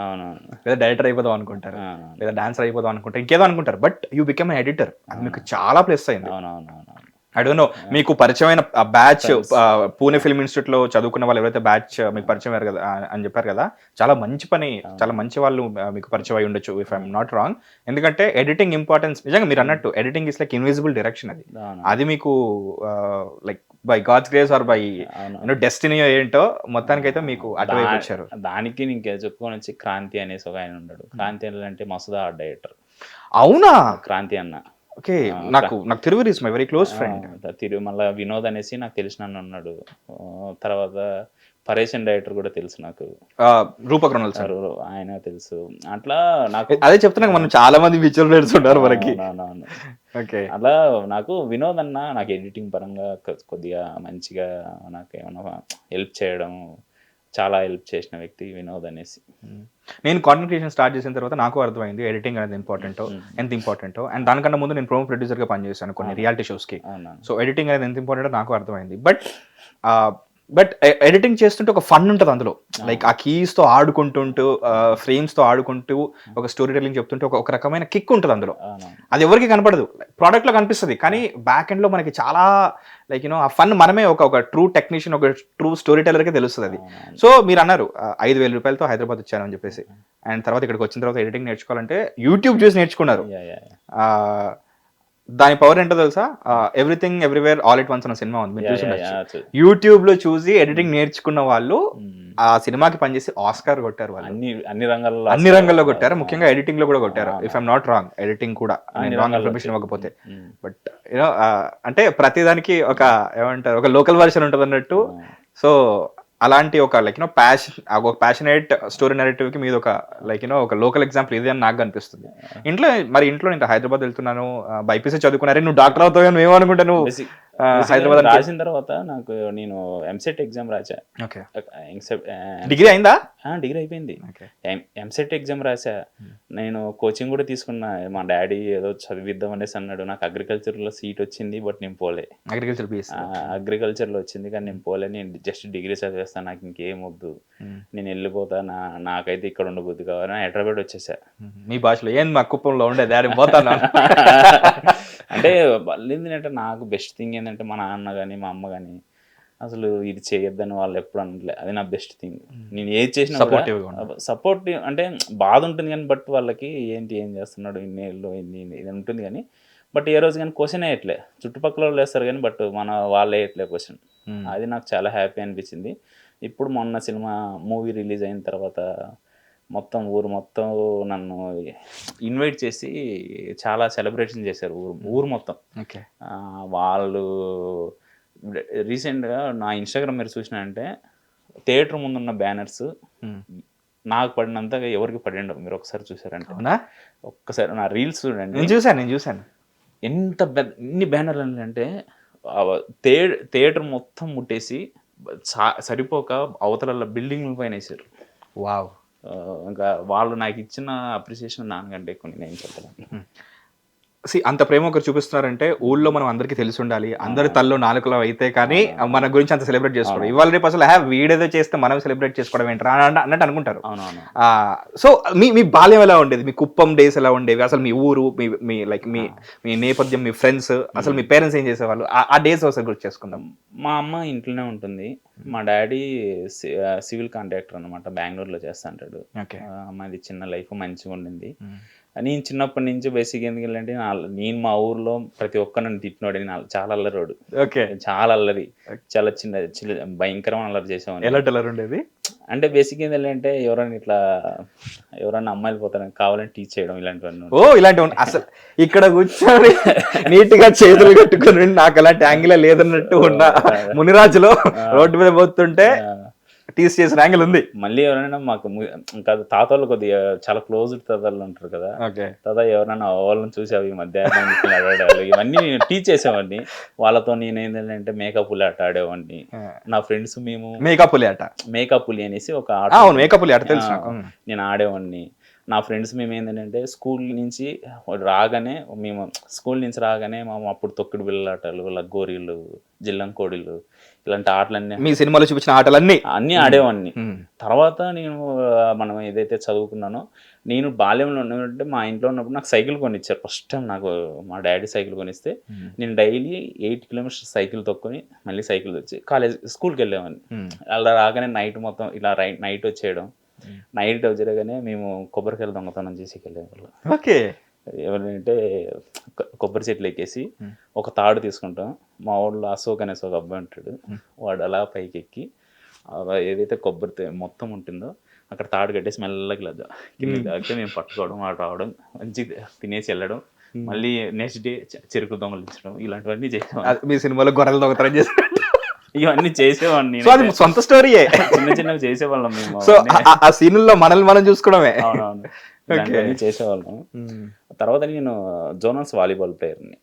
లేదా డైరెక్టర్ అయిపోదాం అనుకుంటారు, లేదా డాన్సర్ అయిపోదాం అనుకుంటారు, ఇంకేదో అనుకుంటారు. But you become an editor, అది మీకు చాలా ప్లస్ అయింది. ఐ డోంట్ నో మీకు పరిచయమైన బ్యాచ్ పూణే ఫిల్మ్ ఇన్స్టిట్యూట్ లో చదువుకున్న వాళ్ళు ఎవరైతే బ్యాచ్ మీకు పరిచయం అయ్యారు కదా అని చెప్పారు కదా, చాలా మంచి పని, చాలా మంచి వాళ్ళు మీకు పరిచయం అయి ఉండొచ్చు ఇఫ్ ఐఎమ్ నాట్ రాంగ్. ఎందుకంటే ఎడిటింగ్ ఇంపార్టెన్స్ నిజంగా మీరు అన్నట్టు editing is like invisible direction, అది మీకు like by God's grace or by destiny ఏంటో మొత్తానికైతే మీకు అటువైపు వచ్చారు. దానికి నీకు చెప్పుకొని వచ్చి క్రాంతి అనేసి ఒక ఆయన ఉన్నాడు. క్రాంతి అంటే మసూదా ఆర్ట్ డైరెక్టర్. అవునా? క్రాంతి అన్న ఓకే, నాకు Thiruveer is my very close friend. మళ్ళీ వినోద్ అనేసి నాకు తెలిసిన ఉన్నాడు. తర్వాత పరేషన్ డైరెక్టర్ కూడా తెలుసు నాకు, రూపక్ రొనాల్డ్ సార్ ఆయన తెలుసు. అట్లా నాకు అదే చెప్తున్నా, మనం చాలా మంది విజువల్ రైటర్స్ ఉన్నారు మనకి. ఓకే, అలా నాకు వినోద్ అన్న నాకు ఎడిటింగ్ పరంగా కొద్దిగా మంచిగా నాకు ఏమైనా హెల్ప్ చేయడం, చాలా హెల్ప్ చేసిన వ్యక్తి వినోద్ అనేసి. నేను కాంటెంట్ క్రియేషన్ స్టార్ట్ చేసిన తర్వాత నాకు అర్థమైంది ఎడిటింగ్ అనేది ఎంత ఇంపార్టెంటో. అండ్ దానికన్నా ముందు నేను ప్రోమో ప్రొడ్యూసర్ గా పనిచేశాను కొన్ని రియాలిటీ షోస్ కి. సో ఎడిటింగ్ అనేది ఎంత ఇంపార్టెంటో నాకు అర్థమైంది. బట్ ఎడిటింగ్ చేస్తుంటే ఒక ఫన్ ఉంటుంది అందులో, లైక్ ఆ కీస్ తో ఆడుకుంటుంటూ ఫ్రేమ్స్ తో ఆడుకుంటూ ఒక స్టోరీ టెల్లింగ్ చెప్తుంటే ఒక రకమైన కిక్ ఉంటుంది అందులో. అది ఎవరికి కనపడదు, ప్రోడక్ట్ లో కనిపిస్తుంది, కానీ బ్యాక్ ఎండ్ లో మనకి చాలా లైక్ యూనో ఆ ఫన్ మనమే ఒక ట్రూ టెక్నీషియన్, ఒక ట్రూ స్టోరీ టెల్లర్కే తెలుస్తుంది అది. సో మీరు అన్నారు 5,000 రూపాయలతో హైదరాబాద్ వచ్చాను అని చెప్పేసి, అండ్ తర్వాత ఇక్కడికి వచ్చిన తర్వాత ఎడిటింగ్ నేర్చుకోవాలంటే యూట్యూబ్ చూసి నేర్చుకున్నారు. దాని పవర్ ఏంటో తెలుసా, everything everywhere all at once అన్న సినిమా ఉంది, మీరు చూసి యూట్యూబ్ లో చూసి ఎడిటింగ్ నేర్చుకున్న వాళ్ళు ఆ సినిమాకి పనిచేసి ఆస్కార్ కొట్టారు. వాళ్ళు అన్ని రంగాల్లో కొట్టారు, ముఖ్యంగా ఎడిటింగ్ లో కూడా కొట్టారు. If I'm not wrong, editing కూడా రాంగ్ ఇన్ఫర్మేషన్ ఇవ్వకపోతే. బట్ యూనో అంటే ప్రతిదానికి ఒక ఏమంటారు, ఒక లోకల్ వర్షన్ ఉంటుంది అన్నట్టు. సో అలాంటి ఒక లైక్ యూనో ఒక ప్యాషనేట్ స్టోరీ నెరేటివ్ కి మీద ఒక లైక్ యూనో ఒక లోకల్ ఎగ్జాంపుల్ ఇది అని నాకు అనిపిస్తుంది. ఇంట్లో నేను హైదరాబాద్ వెళ్తున్నాను, బైపీసీ చదువుకున్నారే నువ్వు డాక్టర్ అవుతావు అని ఏమనుకుంటా, నువ్వు హైదరాబాద్ రాసిన తర్వాత నాకు నేను ఎంసెట్ ఎగ్జామ్ రాసా. డిగ్రీ అయిందా? డిగ్రీ అయిపోయింది. ఎంసెట్ ఎగ్జామ్ రాసా. నేను కోచింగ్ కూడా తీసుకున్నా. మా డాడీ ఏదో చదివిద్దాం అనేసి అన్నాడు. నాకు అగ్రికల్చర్ లో సీట్ వచ్చింది, బట్ నేను పోలే. అగ్రికల్చర్ లో వచ్చింది కానీ నేను పోలే. నేను జస్ట్ డిగ్రీ చదివేస్తాను, నాకు ఇంకేం వద్దు, నేను వెళ్ళిపోతా, నాకైతే ఇక్కడ ఉండబుద్ది కావాలని హైదరాబాద్ వచ్చేసా. మీ భాషలో ఏం మా కుప్పంలో ఉండే డాడీ పోతాను అంటే ఏంటంటే నాకు బెస్ట్ థింగ్ ఏంటంటే మా నాన్న కానీ మా అమ్మ కానీ అసలు ఇది చేయొద్దని వాళ్ళు ఎప్పుడు అనట్లే. అది నా బెస్ట్ థింగ్. నేను ఏది చేసినా సపోర్టివ్ అంటే బాధ ఉంటుంది కానీ, బట్ వాళ్ళకి ఏం చేస్తున్నాడు ఇన్నేళ్ళు ఇది ఉంటుంది కానీ, బట్ ఏ రోజు కానీ క్వశ్చన్ వేయట్లే. చుట్టుపక్కల వాళ్ళు వేస్తారు కానీ బట్ వాళ్ళు వేయట్లే క్వశ్చన్. అది నాకు చాలా హ్యాపీ అనిపించింది. ఇప్పుడు మొన్న మూవీ రిలీజ్ అయిన తర్వాత ఊరు మొత్తం నన్ను ఇన్వైట్ చేసి చాలా సెలబ్రేషన్ చేశారు ఊరు మొత్తం. వాళ్ళు రీసెంట్గా నా ఇన్స్టాగ్రామ్ మీరు చూసినారంటే థియేటర్ ముందున్న బ్యానర్స్ నాకు పడినంతగా ఎవరికి పడిండవు. మీరు ఒకసారి చూసారంటే, ఒక్కసారి నా రీల్స్ చూడండి. నేను చూసాను ఎన్ని బ్యానర్లు అంటే థియేటర్ మొత్తం ముట్టేసి సరిపోక అవతల బిల్డింగ్ల పైన వేసారు. వావ్. ఇంకా వాళ్ళు నాకు ఇచ్చిన అప్రిసియేషన్ దానికంటే కొన్ని నేను చెప్పలేను. అంత ప్రేమ ఒకరు చూపిస్తున్నారంటే ఊళ్ళో మనం అందరికీ తెలిసి ఉండాలి, అందరి తల్లో నాలుకలో అయితే కానీ మన గురించి అంత సెలబ్రేట్ చేసుకోవడం. ఇవాళ రేపు అసలు వీడేదో చేస్తే మనం సెలబ్రేట్ చేసుకోవడం ఏంట్రా అన్నట్టు అనుకుంటారు. సో మీ బాల్యం ఎలా ఉండేది, మీ కుప్పం డేస్ ఎలా ఉండేవి, అసలు మీ ఊరు, మీ లైక్ మీ నేపథ్యం, మీ ఫ్రెండ్స్, అసలు మీ పేరెంట్స్ ఏం చేసేవాళ్ళు, ఆ డేస్ ఒకసారి గుర్తు చేసుకుందాం. మా అమ్మ ఇంట్లోనే ఉంటుంది, మా డాడీ సివిల్ కాంట్రాక్టర్ అనమాట, బెంగళూరులో చేస్తా అంటాడు. మాది చిన్న లైఫ్ మంచిగా ఉండింది. నేను చిన్నప్పటి నుంచి బేసిక్ ఎందుకంటే నేను మా ఊర్లో ప్రతి ఒక్క నన్ను తిట్టినోడు, చాలా అల్లరోడు. చాలా అల్లరి, చాలా చిన్న భయంకరమైన అల్లరి చేసేవాడు. ఎలాంటి అల్లరి ఉండేది అంటే బేసిక్ ఏంటంటే ఎవరైనా అమ్మాయిలు పోతారని కావాలని టీచ్ చేయడం, ఇలాంటివన్నీ. ఇలాంటివి అసలు ఇక్కడ కూర్చొని నీట్ గా చేతులు కట్టుకుని నాకు అలాంటి యాంగిల్ లేదన్నట్టు ఉన్న మునిరాజులో రోడ్డు మీద పోతుంటే టీస్ చేసిన యాంగిల్ ఉంది. మళ్ళీ ఎవరైనా మాకు ఇంకా తాతలు కొద్దిగా చాలా క్లోజ్ తాతలు ఉంటారు కదా, ఓకే. తాత ఎవరైనా వాళ్ళని చూసి అవి మధ్యాహ్నం అడగడాలు ఇవన్నీ నేను టీచ్ చేసేవాడిని. వాళ్ళతో నేను ఏంటంటే మేకప్ ఆట ఆడేవాడిని. నా ఫ్రెండ్స్ మేము మేకప్ ఆట, మేకప్ అనేసి ఒక ఆట, అవును మేకప్ ఆట తెలుసు నాకు. నేను ఆడేవాడిని. నా ఫ్రెండ్స్ మేము ఏంటంటే స్కూల్ నుంచి రాగానే అప్పుడు తొక్కుడు బిళ్ళాటలు, లగ్గోరీలు, జిల్లంకోడిలు ఇలాంటి ఆటలన్నీ మీ సినిమాలో చూపించిన ఆటలన్నీ అన్నీ ఆడేవాడిని. తర్వాత నేను మనం ఏదైతే చదువుకున్నానో, నేను బాల్యంలో ఉన్నంటే మా ఇంట్లో ఉన్నప్పుడు నాకు సైకిల్ కొనిచ్చారు. ఫస్ట్ టైం నాకు మా డాడీ సైకిల్ కొనిస్తే నేను డైలీ 8 కిలోమీటర్స్ సైకిల్ తొక్కుని మళ్ళీ సైకిల్ వచ్చి స్కూల్కి వెళ్ళేవాడిని. అలా రాగానే నైట్ మొత్తం ఇలా నైట్ వచ్చేయడం, నైట్ వచ్చేయగానే మేము కొబ్బరికాయలు దొంగతనం చేసి వెళ్ళేవాళ్ళం. ఓకే. ఎవరంటే కొబ్బరి చెట్లు ఎక్కేసి ఒక తాడు తీసుకుంటాం. మా ఊళ్ళో అశోక్ అనేసి ఒక అబ్బాయి ఉంటాడు, వాడు అలా పైకి ఎక్కి ఏదైతే కొబ్బరి మొత్తం ఉంటుందో అక్కడ తాడు కట్టేసి మెల్లకి లేదు కింద తాగితే మేము పట్టుకోవడం, వాడు రావడం, మంచి తినేసి వెళ్ళడం, మళ్ళీ నెక్స్ట్ డే చెరుకు దొంగలించడం, ఇలాంటివన్నీ చేసేవాడిని. మీ సినిమాలో గొర్రెలు దొంగతనం చేసి ఇవన్నీ చేసేవాడిని. సొంత స్టోరీయే, చిన్న చిన్నవి చేసేవాళ్ళం మేము. సో ఆ సీన్లో మనల్ని మనం చూసుకోవడమే. అవునవును, ఇలాంటివన్నీ చేసేవాళ్ళం. తర్వాత నేను జోనల్స్ వాలీబాల్ ప్లేయర్ని.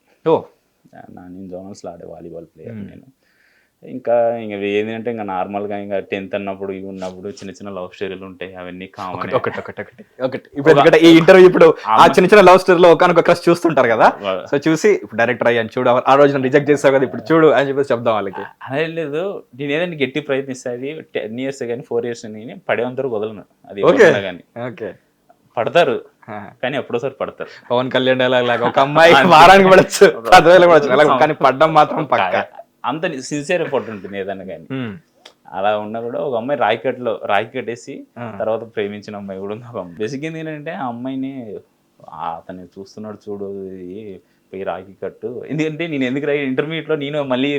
నేను జోనల్స్లో ఆడే వాలీబాల్ ప్లేయర్ నేను. ఇంకా ఏంటంటే ఇంకా నార్మల్గా ఇంకా 10th అన్నప్పుడు ఇవి ఉన్నప్పుడు చిన్న చిన్న లవ్ స్టోరీలు ఉంటాయి, అవన్నీ కామన్. ఇప్పుడు ఈ ఇంటర్వ్యూ ఇప్పుడు ఆ చిన్న చిన్న లవ్ స్టోరీలో ఒకనొక క్రష్ చూస్తుంటారు కదా, సో చూసి డైరెక్టర్ అయ్యాను చూడు, ఆ రోజు రిజెక్ట్ చేస్తావు కదా ఇప్పుడు చూడు అని చెప్పేసి చెప్దాం వాళ్ళకి. అదే లేదు, నేను ఏదైనా గట్టి ప్రయత్నిస్తుంది 10 years కానీ 4 years నేను పడేంతరకు వదలను. అది కానీ పడతారు కానీ ఎప్పుడోసారి పడతారు. పవన్ కళ్యాణ్ లాగా ఒక అమ్మాయి వారానికి పడచ్చు, 10,000 పడచ్చు, కానీ పడ్డం మాత్రం పక్కా. అంత సిన్సియర్ ఎఫర్ట్ ఉంటుంది ఏదన్నా కానీ. అలా ఉన్నా కూడా ఒక అమ్మాయి రాయి కట్టేసి తర్వాత ప్రేమించిన అమ్మాయి కూడా ఉంది. ఒక అమ్మాయి బేసిక్ ఏంటంటే ఆ అమ్మాయిని అతన్ని చూస్తున్నాడు చూడు పోయి రాఖీ కట్టు. ఎందుకంటే నేను ఇంటర్మీడియట్లో నేను మళ్ళీ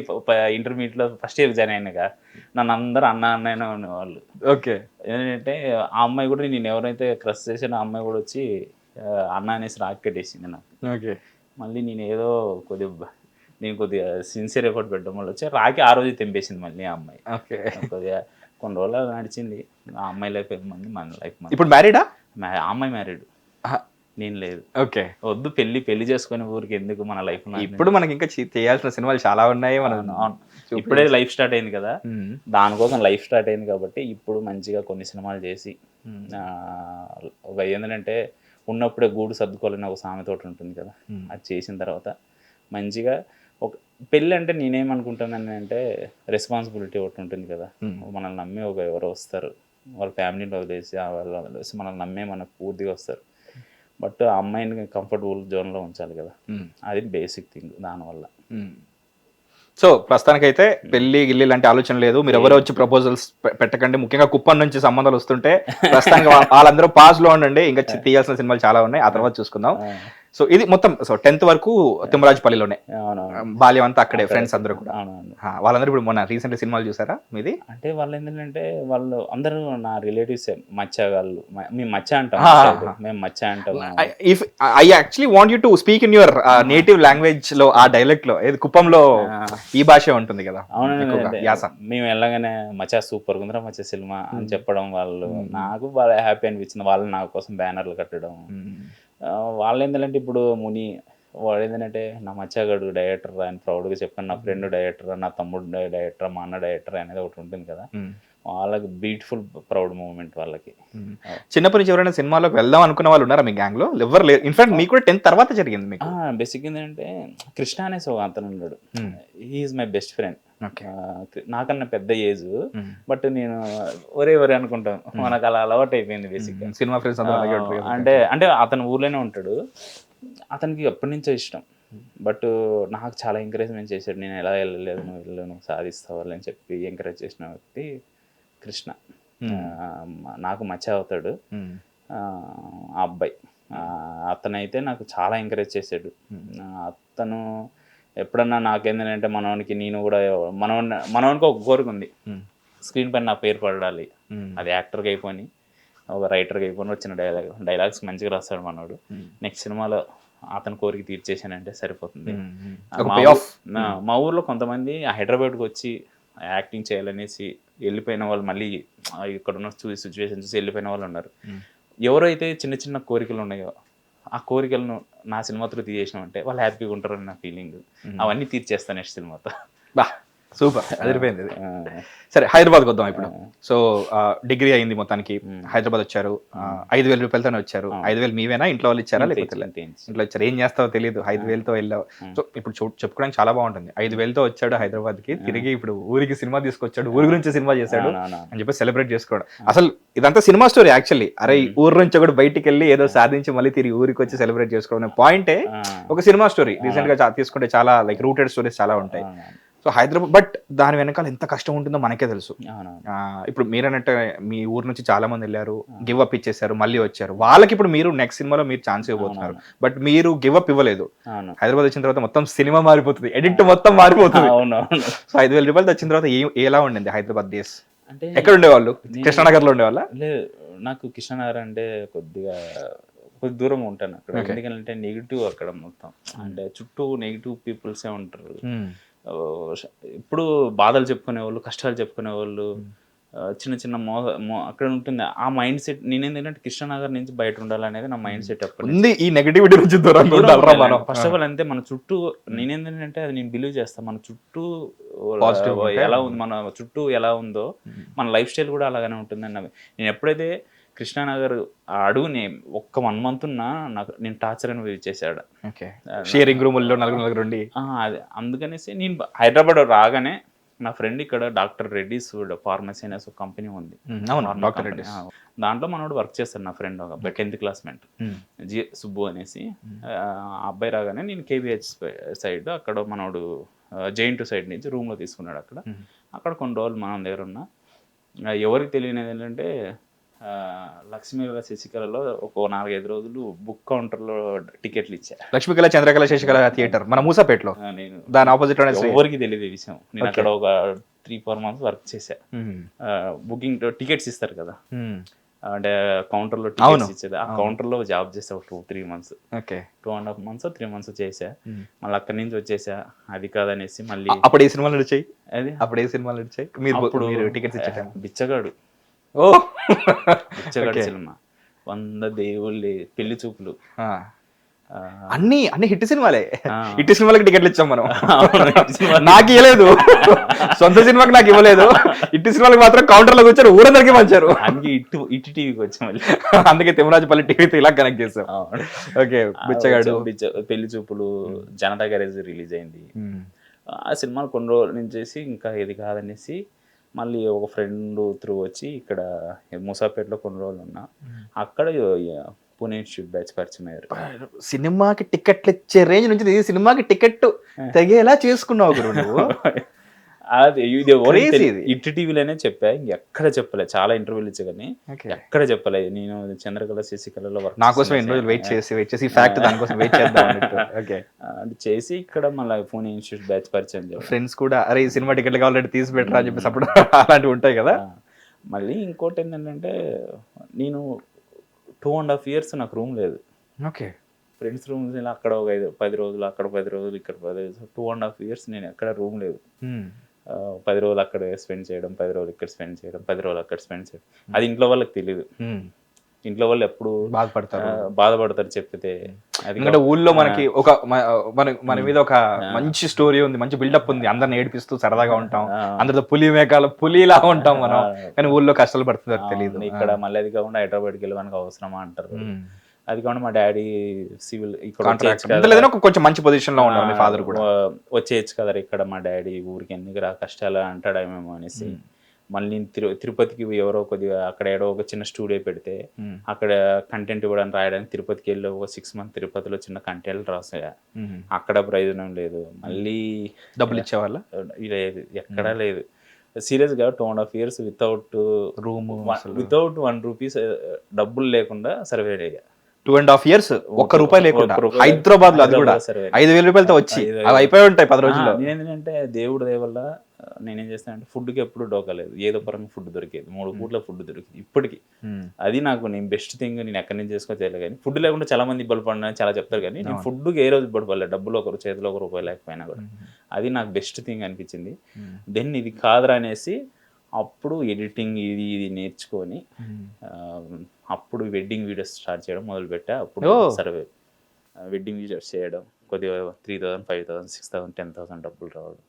ఇంటర్మీడియట్లో ఫస్ట్ ఇయర్ జాయిన్ అయినాక నన్ను అందరూ అన్న అనేవాళ్ళు. ఓకే. ఏంటంటే ఆ అమ్మాయి కూడా నేను ఎవరైతే క్రష్ చేసానో ఆ అమ్మాయి కూడా వచ్చి అన్న అనేసి రాఖీ కట్టేసింది నాకు. ఓకే. మళ్ళీ నేను కొద్దిగా సిన్సియర్ ఎఫర్ట్ పెట్టడం వల్ల వచ్చి రాకి ఆ రోజు తెంపేసింది మళ్ళీ ఆ అమ్మాయి. కొద్దిగా కొన్ని రోజులు నడిచింది. ఆ అమ్మాయి లైఫ్ మంది, మన లైఫ్ మంది. ఇప్పుడు మ్యారీడా? ఆ అమ్మాయి మ్యారీడ్, నేను లేదు. ఓకే. వద్దు పెళ్లి చేసుకునే ఊరికి ఎందుకు మన లైఫ్. ఇప్పుడు మనకి ఇంకా చేయాల్సిన సినిమాలు చాలా ఉన్నాయి. ఇప్పుడే లైఫ్ స్టార్ట్ అయింది కదా, దానికోసం లైఫ్ స్టార్ట్ అయింది కాబట్టి ఇప్పుడు మంచిగా కొన్ని సినిమాలు చేసి ఒక ఏంటంటే ఉన్నప్పుడే గూడు సర్దుకోవాలని ఒక సామెత ఒకటి ఉంటుంది కదా, అది చేసిన తర్వాత మంచిగా ఒక పెళ్ళి అంటే నేనేమనుకుంటానని అంటే రెస్పాన్సిబిలిటీ ఒకటి ఉంటుంది కదా. మనల్ని నమ్మి ఎవరో వస్తారు, వాళ్ళ ఫ్యామిలీలో వదిలేసి మనల్ని నమ్మే మనకు పూర్తిగా వస్తారు. బట్ ఆ అమ్మాయిని కంఫర్టబుల్ జోన్లో ఉంచాలి కదా, అది బేసిక్ థింగ్. దానివల్ల సో ప్రస్తుతానికైతే పెళ్లి గిల్లి లాంటి ఆలోచన లేదు. మీరు ఎవరో వచ్చి ప్రపోజల్స్ పెట్టకండి. ముఖ్యంగా కుప్పం నుంచి సంబంధాలు వస్తుంటే ప్రస్తుతానికి వాళ్ళందరూ పాస్ లో ఉండండి. ఇంకా తీయాల్సిన సినిమాలు చాలా ఉన్నాయి, ఆ తర్వాత చూసుకుందాం. సో ఇది మొత్తం 10th వరకు తిమ్మరాజుపల్లిలోనే, బాల్యం అంతా అక్కడే, ఫ్రెండ్స్ అందరూ కూడా. వాళ్ళందరూ ఇప్పుడు మొన్న రీసెంట్ సినిమాలు చూసారా మీది? అంటే వాళ్ళు ఏంటంటే వాళ్ళు అందరూ నా రిలేటివ్స్, మచ్చగాళ్ళు. మేము మచ్చ అంటాం, మేము మచ్చ అంటాం. I actually want you to speak in your native language లో, ఆ డైలెక్ట్ లో. ఏది కుప్పంలో ఈ భాష ఉంటుంది కదా. అవునండి, మేము వెళ్ళగానే మచ్చా సూపర్ ఉందిరా మచ్చా సినిమా అని చెప్పడం, వాళ్ళు నాకు బాగా హ్యాపీ అనిపించింది. వాళ్ళు నా కోసం బ్యానర్లు కట్టడం. వాళ్ళు ఏంటంటే ఇప్పుడు వాడు ఏంటంటే నా మచ్చగాడు డైరెక్టర్ అని ప్రౌడ్గా చెప్పాను, నా ఫ్రెండ్ డైరెక్టర్, నా తమ్ముడు డైరెక్టర్, మా అన్న డైరెక్టర్ అనేది ఒకటి ఉంటుంది కదా. వాళ్ళకి బ్యూటిఫుల్ ప్రౌడ్ మూమెంట్ వాళ్ళకి. చిన్నప్పటి నుంచి ఎవరైనా సినిమాలోకి వెళ్దాం అనుకున్న వాళ్ళు ఉన్నారా మీ గ్యాంగ్ లో? ఎవరు లేరు. ఇన్ఫాక్ట్ మీకు కూడా 10th తర్వాత జరిగింది. మీకు బేసిక్ ఏంటంటే కృష్ణ అనేసి ఒక అతను ఉన్నాడు, హీఈస్ మై బెస్ట్ ఫ్రెండ్. నాకన్నా పెద్ద ఏజ్, బట్ నేను ఒరే అనుకుంటాం, మనకు అలా అలవాటు అయిపోయింది బేసిక్ గా. సినిమా ఫ్రెండ్స్ అంటే అతను ఊర్లోనే ఉంటాడు, అతనికి ఎప్పటి నుంచో ఇష్టం. బట్ నాకు చాలా ఎంకరేజ్మెంట్ చేశాడు, నేను ఎలా వెళ్ళలేదు, నువ్వు సాధిస్తావు అని చెప్పి ఎంకరేజ్ చేసిన వ్యక్తి కృష్ణ. నాకు మచ్చ అవుతాడు ఆ అబ్బాయి. అతనైతే నాకు చాలా ఎంకరేజ్ చేశాడు. అతను ఎప్పుడన్నా నాకేంటంటే మనవానికి నేను కూడా మనవానికి ఒక కోరిక ఉంది, స్క్రీన్ పైన నా పేరు పడాలి. అది యాక్టర్కి అయిపోయి ఒక రైటర్కి అయిపోయి వచ్చిన డైలాగ్స్ మంచిగా రాస్తాడు మనవాడు. నెక్స్ట్ సినిమాలో అతని కోరిక తీర్చేసానంటే సరిపోతుంది. మా ఊర్లో కొంతమంది హైదరాబాద్కి వచ్చి యాక్టింగ్ చేయాలనేసి వెళ్ళిపోయిన వాళ్ళు మళ్ళీ ఇక్కడ ఉన్న సిచ్యువేషన్ చూసి వెళ్ళిపోయిన వాళ్ళు ఉన్నారు. ఎవరైతే చిన్న చిన్న కోరికలు ఉన్నాయో ఆ కోరికలను నా సినిమా త్రూ తీసేసినామంటే వాళ్ళు హ్యాపీగా ఉంటారని నా ఫీలింగ్. అవన్నీ తీర్చేస్తాను నెక్స్ట్ సినిమాతో. బా సూపర్, అదిరిపోయింది ఇది. సరే హైదరాబాద్కి వద్దాం ఇప్పుడు. సో డిగ్రీ అయింది మొత్తానికి, హైదరాబాద్ వచ్చారు, 5,000 రూపాయలతోనే వచ్చారు. 5,000 మీవేనా, ఇంట్లో వాళ్ళు ఇచ్చారా లేకపోతే ఇంట్లో ఇచ్చారు? ఏం చేస్తావో తెలియదు, 5,000తో వెళ్ళావు. సో ఇప్పుడు చెప్పుకోవడానికి చాలా బాగుంటుంది. 5,000తో వచ్చాడు హైదరాబాద్కి, తిరిగి ఇప్పుడు ఊరికి సినిమా తీసుకొచ్చాడు, ఊరి గురించి సినిమా చేశాడు అని చెప్పి సెలబ్రేట్ చేసుకోవడం. అసలు ఇదంతా సినిమా స్టోరీ యాక్చువల్లీ. అరే ఊరు నుంచి ఒకటి బయటికి వెళ్ళి ఏదో సాధించి మళ్ళీ తిరిగి ఊరికి వచ్చి సెలబ్రేట్ చేసుకోవడం పాయింటే ఒక సినిమా స్టోరీ. రీసెంట్ గా తీసుకుంటే చాలా లైక్ రూటెడ్ స్టోరీస్ చాలా ఉంటాయి. సో హైదరాబాద్, బట్ దాని వెనకాల ఎంత కష్టం ఉంటుందో మనకే తెలుసు. ఇప్పుడు మీరన్నట్టు మీ ఊరు నుంచి చాలా మంది వెళ్ళారు, గివ్ అప్ ఇచ్చేసారు, మళ్ళీ వచ్చారు. వాళ్ళకి ఇప్పుడు మీరు నెక్స్ట్ సినిమాలో మీరు ఛాన్స్ ఇవ్వబోతున్నారు, బట్ మీరు గివ్ అప్ ఇవ్వలేదు. హైదరాబాద్ వచ్చిన తర్వాత మొత్తం సినిమా మారిపోతుంది, ఎడిట్ మొత్తం మారిపోతుంది. సో 5,000 రూపాయలు వచ్చిన తర్వాత ఎలా ఉండింది హైదరాబాద్ డేస్? అంటే ఎక్కడ ఉండేవాళ్ళు? కృష్ణానగర్ లో ఉండేవాళ్ళ? లేదు, నాకు కృష్ణానగర్ అంటే కొద్ది దూరం ఉంటాను అక్కడ. ఎందుకంటే నెగిటివ్ అక్కడ మొత్తం, అంటే చుట్టూ నెగిటివ్ పీపుల్సే ఉంటారు. ఇప్పుడు బాధలు చెప్పుకునే వాళ్ళు, కష్టాలు చెప్పుకునే వాళ్ళు, చిన్న చిన్న అక్కడ ఉంటుంది ఆ మైండ్ సెట్. నేనేంటంటే కృష్ణానగర్ నుంచి బయట ఉండాలనేది నా మైండ్ సెట్. అప్పుడు ఈ నెగటివిటీ నుంచి ఫస్ట్ ఆఫ్ ఆల్ అంతే. మన చుట్టూ నేనేంటంటే అది నేను బిలీవ్ చేస్తాను, మన చుట్టూ ఎలా ఉంది, మన చుట్టూ ఎలా ఉందో మన లైఫ్ స్టైల్ కూడా అలాగనే ఉంటుంది అన్నది. నేను ఎప్పుడైతే కృష్ణానగర్ ఆ అడుగుని ఒక్క 1 month ఉన్నా నాకు నేను టార్చర్ అని చేశాడు. షేరింగ్ రూముల్లో నలుగురు ఉండి. అదే అందుకనేసి నేను హైదరాబాద్ రాగానే నా ఫ్రెండ్ ఇక్కడ డాక్టర్ రెడ్డిస్ ఫార్మసీ అనేసి ఒక కంపెనీ ఉంది. దాంట్లో మనోడు వర్క్ చేస్తాడు నా ఫ్రెండ్, ఒక 10th classmate జి సుబ్బు అనేసి. ఆ అబ్బాయి రాగానే నేను కేబిహెచ్ సైడ్ అక్కడ మనోడు జైంట్ సైడ్ నుంచి రూమ్లో తీసుకున్నాడు. అక్కడ కొన్ని రోజులు మనం దగ్గర ఉన్నా. ఎవరికి తెలియనిది ఏంటంటే లక్ష్మీకళ శశికళలో ఒక 4-5 రోజులు బుక్ కౌంటర్లో టికెట్లు ఇచ్చా. లక్ష్మీకళ, చంద్రకళ, శశికళ థియేటర్ మన మూసాపేటలో, నేను దాని ఆపోజిట్. ఎవరికి తెలియదు ఈ విషయం. నేను అక్కడ ఒక 3-4 months వర్క్ చేశా. బుకింగ్ టికెట్స్ ఇస్తారు కదా, అంటే కౌంటర్లో టికెట్స్ ఇచ్చేది. ఆ కౌంటర్లో జాబ్ చేసా ఒక 2-3 months, 2.5 months 3 months చేసా. మళ్ళీ అక్కడి నుంచి వచ్చేసా. అది కాదనేసి మళ్ళీ అప్పుడు ఏ సినిమాలు నడిచాయి? అప్పుడు ఏ సినిమాలు నడిచాయి మీరు టికెట్స్ ఇచ్చా? బిచ్చగాడు, బిచ్చగాడు సినిమా, 100 దేవుళ్ళి, పెళ్లి చూపులు, అన్ని హిట్ సినిమాలే. హిట్ సినిమాలకి టికెట్లు ఇచ్చాం మనం. నాకు ఇవ్వలేదు, సొంత సినిమాకి నాకు ఇవ్వలేదు. హిట్ సినిమాలకు మాత్రం కౌంటర్ లో కూర్చొని ఊరందరికీ పంచారు. ఇటు టీవీకి వచ్చాం మళ్ళీ. అందుకే తిమ్మరాజుపల్లి టీవీతో ఇలా కనెక్ట్ చేస్తాం. ఓకే, బిచ్చగాడు, పెళ్లి చూపులు, జనతా గ్యారేజ్ రిలీజ్ అయింది. ఆ సినిమాలు కొన్ని రోజుల నుంచి ఇంకా ఇది కాదనేసి మళ్ళీ ఒక ఫ్రెండ్ త్రూ వచ్చి ఇక్కడ మూసాపేటలో కొన్ని రోజులు ఉన్నా. అక్కడ పుణే ఇన్స్టిట్యూట్ బ్యాచ్ పరిచయం అయ్యారు. సినిమాకి టికెట్లు ఇచ్చే రేంజ్ నుంచి సినిమాకి టికెట్ తెగేలా చేసుకున్నావు గురు నువ్వు. అది ఇటు టీవీలోనే చెప్పా, ఇంకెక్కడ చెప్పలే. చాలా ఇంటర్వ్యూలు ఇచ్చా కానీ ఎక్కడ చెప్పలే. నేను చంద్రకళ శశికళలో వర్క్ నా కోసం ఎన్ని రోజులు వెయిట్ చేసి ఫ్యాక్ట్ దానికోసం వెయిట్ చేద్దాం అది చేసి ఇక్కడ మళ్ళీ పుణే ఇన్స్టిట్యూట్ బ్యాచ్ పరిచయం. ఫ్రెండ్స్ కూడా అరే ఈ సినిమా టికెట్లు కావాలంటే తీసి పెట్టరా అని చెప్పేసి అప్పుడు అలాంటివి ఉంటాయి కదా. మళ్ళీ ఇంకోటి ఏంటంటే నేను 2.5 years నాకు రూమ్ లేదు. ఓకే, ఫ్రెండ్స్ రూమ్ అక్కడ ఒక 10 రోజులు, అక్కడ 10 రోజులు, ఇక్కడ 10 రోజులు, 2.5 years నేను ఎక్కడ రూమ్ లేదు. 10 రోజులు అక్కడ స్పెండ్ చేయడం, 10 రోజులు ఇక్కడ స్పెండ్ చేయడం, 10 రోజులు అక్కడ స్పెండ్ చేయడం. అది ఇంట్లో వాళ్ళకి తెలియదు. ఇంట్లో వాళ్ళు ఎప్పుడు బాధపడతారు చెప్తే. ఎందుకంటే ఊళ్ళో మనకి ఒక మన మీద ఒక మంచి స్టోరీ ఉంది, మంచి బిల్డప్ ఉంది, అందరిని ఏడిపిస్తూ సరదాగా ఉంటాం, అందరితో పులి మేకాల పులిలా ఉంటాం మనం. కానీ ఊళ్ళో కష్టాలు పడుతుందో తెలియదు. ఇక్కడ మళ్ళీ అది కాకుండా హైదరాబాద్కి వెళ్ళి మనకు అవసరమా అంటారు. అది కాకుండా మా డాడీ సివిల్ ఇక్కడ కొంచెం మంచి పొజిషన్ లో ఉన్నారు, మీ ఫాదర్ కూడా వచ్చేయచ్చు కదా ఇక్కడ. మా డాడీ ఊరికి ఎందుకు రా కష్టాలు అంటాడేమేమో అనేసి మళ్ళీ తిరుపతికి ఎవరో కొద్దిగా అక్కడ ఏడో ఒక చిన్న స్టూడియో పెడితే అక్కడ కంటెంట్ ఇవ్వడానికి రాయడానికి తిరుపతికి వెళ్ళి ఒక 6 months తిరుపతిలో చిన్న కంటెంట్ రాసా. అక్కడ ప్రయోజనం లేదు, మళ్ళీ డబ్బులు ఇచ్చేవాళ్ళ లేదు, ఎక్కడా లేదు. సీరియస్గా 2.5 years without room, without 1 rupee డబ్బులు లేకుండా సర్వే అయ్యా. 2.5 years ₹1 లేకుండా హైదరాబాద్ లో, అది కూడా 5,000 రూపాయలతో వచ్చి అవి అయిపోయి ఉంటాయి 10 రోజుల్లో. నేనేంటంటే దేవుడి దయ వల్ల నేనేం చేస్తానంటే ఫుడ్కి ఎప్పుడు డోకలేదు. ఏదో పరంగా ఫుడ్ దొరికేది, 3 పూట్ల ఫుడ్ దొరికింది ఇప్పటికి. అది నాకు నేను బెస్ట్ థింగ్. నేను ఎక్కడి నుంచి చేసుకోవచ్చు తెలియదు కానీ ఫుడ్ లేకుండా చాలా మంది ఇబ్బంది పడినా చాలా చెప్తారు కానీ నేను ఫుడ్కి ఏ రోజు ఇబ్బంది పడలేదు. డబ్బులు ఒకరు చేతిలో ₹1 లేకపోయినా కూడా అది నాకు బెస్ట్ థింగ్ అనిపించింది. దెన్ ఇది కాదురా అనేసి అప్పుడు ఎడిటింగ్ ఇది నేర్చుకొని అప్పుడు వెడ్డింగ్ వీడియోస్ స్టార్ట్ చేయడం మొదలుపెట్టా. అప్పుడు సర్వే వెడ్డింగ్ వీడియోస్ చేయడం, కొద్దిగా 3,000, 5,000, 6,000, 10,000 డబ్బులు రావడం,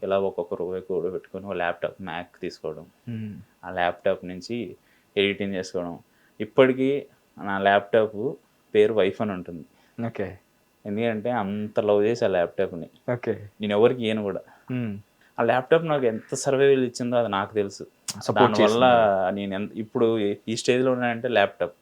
ఇలా ఒక్కొక్క రూపాయి కూడా పెట్టుకొని ఒక ల్యాప్టాప్ మ్యాక్ తీసుకోవడం, ఆ ల్యాప్టాప్ నుంచి ఎడిటింగ్ చేసుకోవడం. ఇప్పటికీ నా ల్యాప్టాప్ పేరు వైఫ్ అని ఉంటుంది. ఓకే. ఎందుకంటే అంత లవ్ చేసి ఆ ల్యాప్టాప్ని ఓకే. నేను ఎవరికి ఇయ్యను కూడా. ఆ ల్యాప్టాప్ నాకు ఎంత సర్వైవల్ ఇచ్చిందో అది నాకు తెలుసు. దానివల్ల నేను ఇప్పుడు ఈ స్టేజ్లో ఉన్నానంటే ల్యాప్టాప్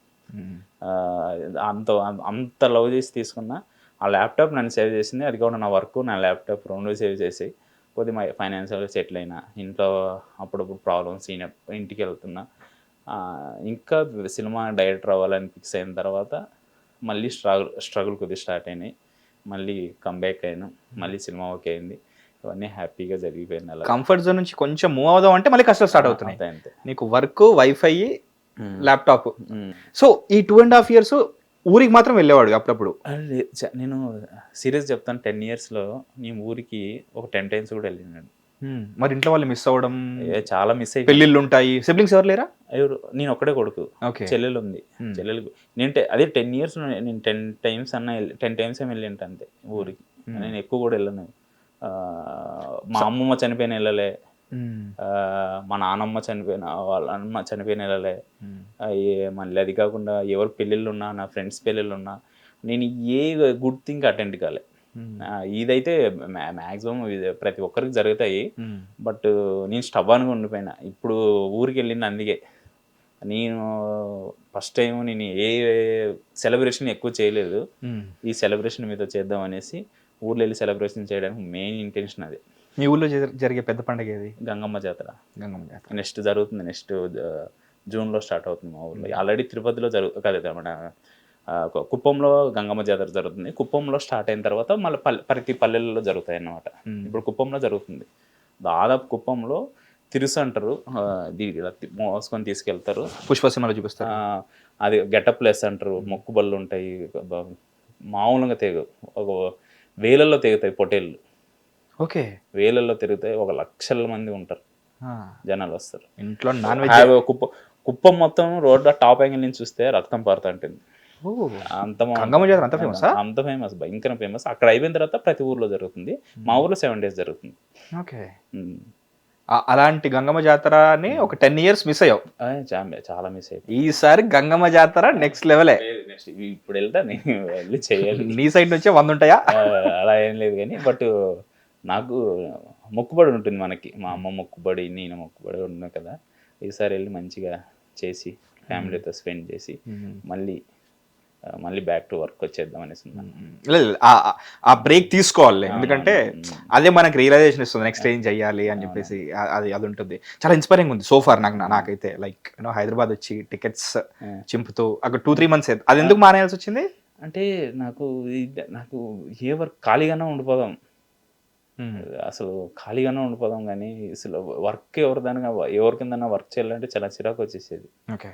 అంత అంత లవ్ చేసి తీసుకున్నా. ఆ ల్యాప్టాప్ నన్ను సేవ్ చేసింది. అది కూడా నా వర్క్, నా ల్యాప్టాప్ రెండు సేవ్ చేసి కొద్దిగా ఫైనాన్షియల్గా సెటిల్ అయినా. ఇంట్లో అప్పుడప్పుడు ప్రాబ్లమ్స్ ఇంటికి వెళ్తున్నా. ఇంకా సినిమా డైరెక్టర్ అవ్వాలని ఫిక్స్ అయిన తర్వాత మళ్ళీ స్ట్రగుల్ కొద్దిగా స్టార్ట్ అయినాయి. మళ్ళీ కంబ్యాక్ అయినా, మళ్ళీ సినిమా ఓకే అయింది. ఇవన్నీ హ్యాపీగా జరిగిపోయింది. అలా కంఫర్ట్ జోన్ నుంచి కొంచెం మూవ్ అవుదాం అంటే మళ్ళీ కష్టాలు స్టార్ట్ అవుతున్నాయి. అంతే. నీకు వర్క్, వైఫై, ల్యాప్టాప్. సో ఈ 2.5 years ఊరికి మాత్రం వెళ్ళేవాడు అప్పుడప్పుడు? నేను సీరియస్ చెప్తాను, 10 yearsలో నేను ఊరికి ఒక 10 times కూడా వెళ్ళినాను. మరి ఇంట్లో వాళ్ళు మిస్ అవ్వడం, చాలా మిస్ అయ్యి. పెళ్ళిళ్ళు ఉంటాయి, సిబ్లింగ్స్ ఎవరు లేరా? నేను ఒక్కడే కొడుకు, చెల్లెలు ఉంది. చెల్లెలు నేను అదే 10 years నేను 10 times అన్న 10 times ఏమి వెళ్ళింట అంతే ఊరికి. నేను ఎక్కువ కూడా వెళ్ళను. మా అమ్మమ్మ చనిపోయిన వెళ్ళలే, మా నాన్నమ్మ వాళ్ళ అమ్మ చనిపోయిన వెళ్ళలే. మళ్ళీ అది కాకుండా ఎవరు పెళ్ళిళ్ళు ఉన్నా, నా ఫ్రెండ్స్ పెళ్ళిళ్ళు ఉన్నా నేను ఏ గుడ్ థింగ్ అటెండ్ కాలే. ఇదైతే మ్యాక్సిమం ప్రతి ఒక్కరికి జరుగుతాయి. బట్ నేను స్టబ్బాన్గా ఉండిపోయినా. ఇప్పుడు ఊరికి వెళ్ళింది అందుకే. నేను ఫస్ట్ టైం నేను ఏ సెలబ్రేషన్ ఎక్కువ చేయలేదు. ఈ సెలబ్రేషన్ మీతో చేద్దాం అనేసి ఊర్లో వెళ్ళి సెలబ్రేషన్ చేయడానికి మెయిన్ ఇంటెన్షన్ అది. మీ ఊళ్ళో జరిగే పెద్ద పండుగ ఏది? గంగమ్మ జాతర. గంగమ్మ జాతర నెక్స్ట్ జరుగుతుంది. నెక్స్ట్ జూన్లో స్టార్ట్ అవుతుంది మా ఊర్లో. ఆల్రెడీ తిరుపతిలో కదా మన కుప్పంలో గంగమ్మ జాతర జరుగుతుంది. కుప్పంలో స్టార్ట్ అయిన తర్వాత మళ్ళీ ప్రతి పల్లెల్లో జరుగుతాయి అన్నమాట. ఇప్పుడు కుప్పంలో జరుగుతుంది. దాదాపు కుప్పంలో తిరుసు అంటారు, ఇలా మోసుకొని తీసుకెళ్తారు, పుష్పసిమలో చూపిస్తారు. అది గెటప్ ప్లేస్ అంటారు. మొక్కుబళ్ళు ఉంటాయి, మామూలుగా తెగ ఒక వేలల్లో తెగుతాయి పొటేళ్ళు. ఓకే. వేలల్లో తిరుగుతాయి, 1,00,000 మంది ఉంటారు, జనాలు వస్తారు. ఇంట్లో నాన్ వెజ్. కుప్పం మొత్తం రోడ్డు టాప్ యాంగిల్ నుంచి చూస్తే రక్తం పారుతుంటుంది. అంత అంత ఫేమస్, భయంకర ఫేమస్. అక్కడ అయిపోయిన తర్వాత ప్రతి ఊర్లో జరుగుతుంది. మా ఊర్లో 7 days జరుగుతుంది. ఓకే. అలాంటి గంగమ్మ జాతరని ఒక 10 years మిస్ అయ్యావు? చాలా మిస్ అయ్యాయి. ఈసారి గంగమ్మ జాతర నెక్స్ట్ లెవెలే. ఇప్పుడు వెళ్తా నేను, వెళ్ళి చేయాలి. నీ సైడ్ నుంచే 100 ఉంటాయా? అలా ఏం లేదు కానీ, బట్ నాకు మొక్కుబడి ఉంటుంది మనకి. మా అమ్మ మొక్కుబడి, నేను మొక్కుబడి ఉన్నాయి కదా. ఈసారి వెళ్ళి మంచిగా చేసి ఫ్యామిలీతో స్పెండ్ చేసి మళ్ళీ బ్యాక్ టు వర్క్ వచ్చేద్దాం అనేసి. ఆ బ్రేక్ తీసుకోవాలి, ఎందుకంటే అదే మనకి రియలైజేషన్ ఇస్తుంది నెక్స్ట్ ఏం చెయ్యాలి అని చెప్పేసి. అది ఉంటుంది. చాలా ఇన్స్పైరింగ్ ఉంది సో ఫార్ నాకైతే. లైక్ హైదరాబాద్ వచ్చి టికెట్స్ చింపుతూ అక్కడ 2-3 months అది ఎందుకు మానేయాల్సి వచ్చింది అంటే, నాకు ఏ వర్క్ ఖాళీగానే ఉండిపోదాం, అసలు ఖాళీగానే ఉండిపోదాం. కానీ అసలు వర్క్ ఎవరి కింద వర్క్ చేయాలంటే చాలా చిరాకు వచ్చేసేది. ఓకే.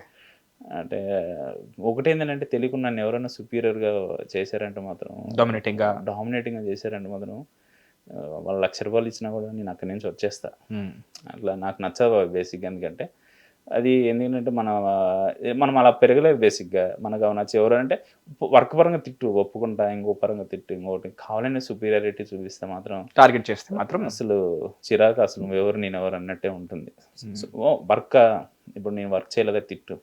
అంటే ఒకటేంటంటే తెలియకుండా నన్ను ఎవరైనా సుపీరియర్గా చేశారంటే మాత్రం, డామినేటింగ్గా చేశారంటే మాత్రం వాళ్ళు 1,00,000 రూపాయలు ఇచ్చినా కూడా నేను అక్కడి నుంచి వచ్చేస్తా. అట్లా నాకు నచ్చదు బేసిక్గా. ఎందుకంటే అది ఎందుకంటే మనం అలా పెరగలేదు బేసిక్గా. మనకు నచ్చి ఎవరంటే వర్క్ పరంగా తిట్టు ఒప్పుకుంటా, ఇంకో పరంగా తిట్టు, ఇంకోటి కావాలనే సుపీరియారిటీ చూపిస్తే మాత్రం, టార్గెట్ చేస్తే మాత్రం అసలు చిరాకు. అసలు నువ్వెవరు నేను ఎవరు అన్నట్టే ఉంటుంది. వర్క్ ఇప్పుడు నేను వర్క్ చేయలేదా తిట్టు,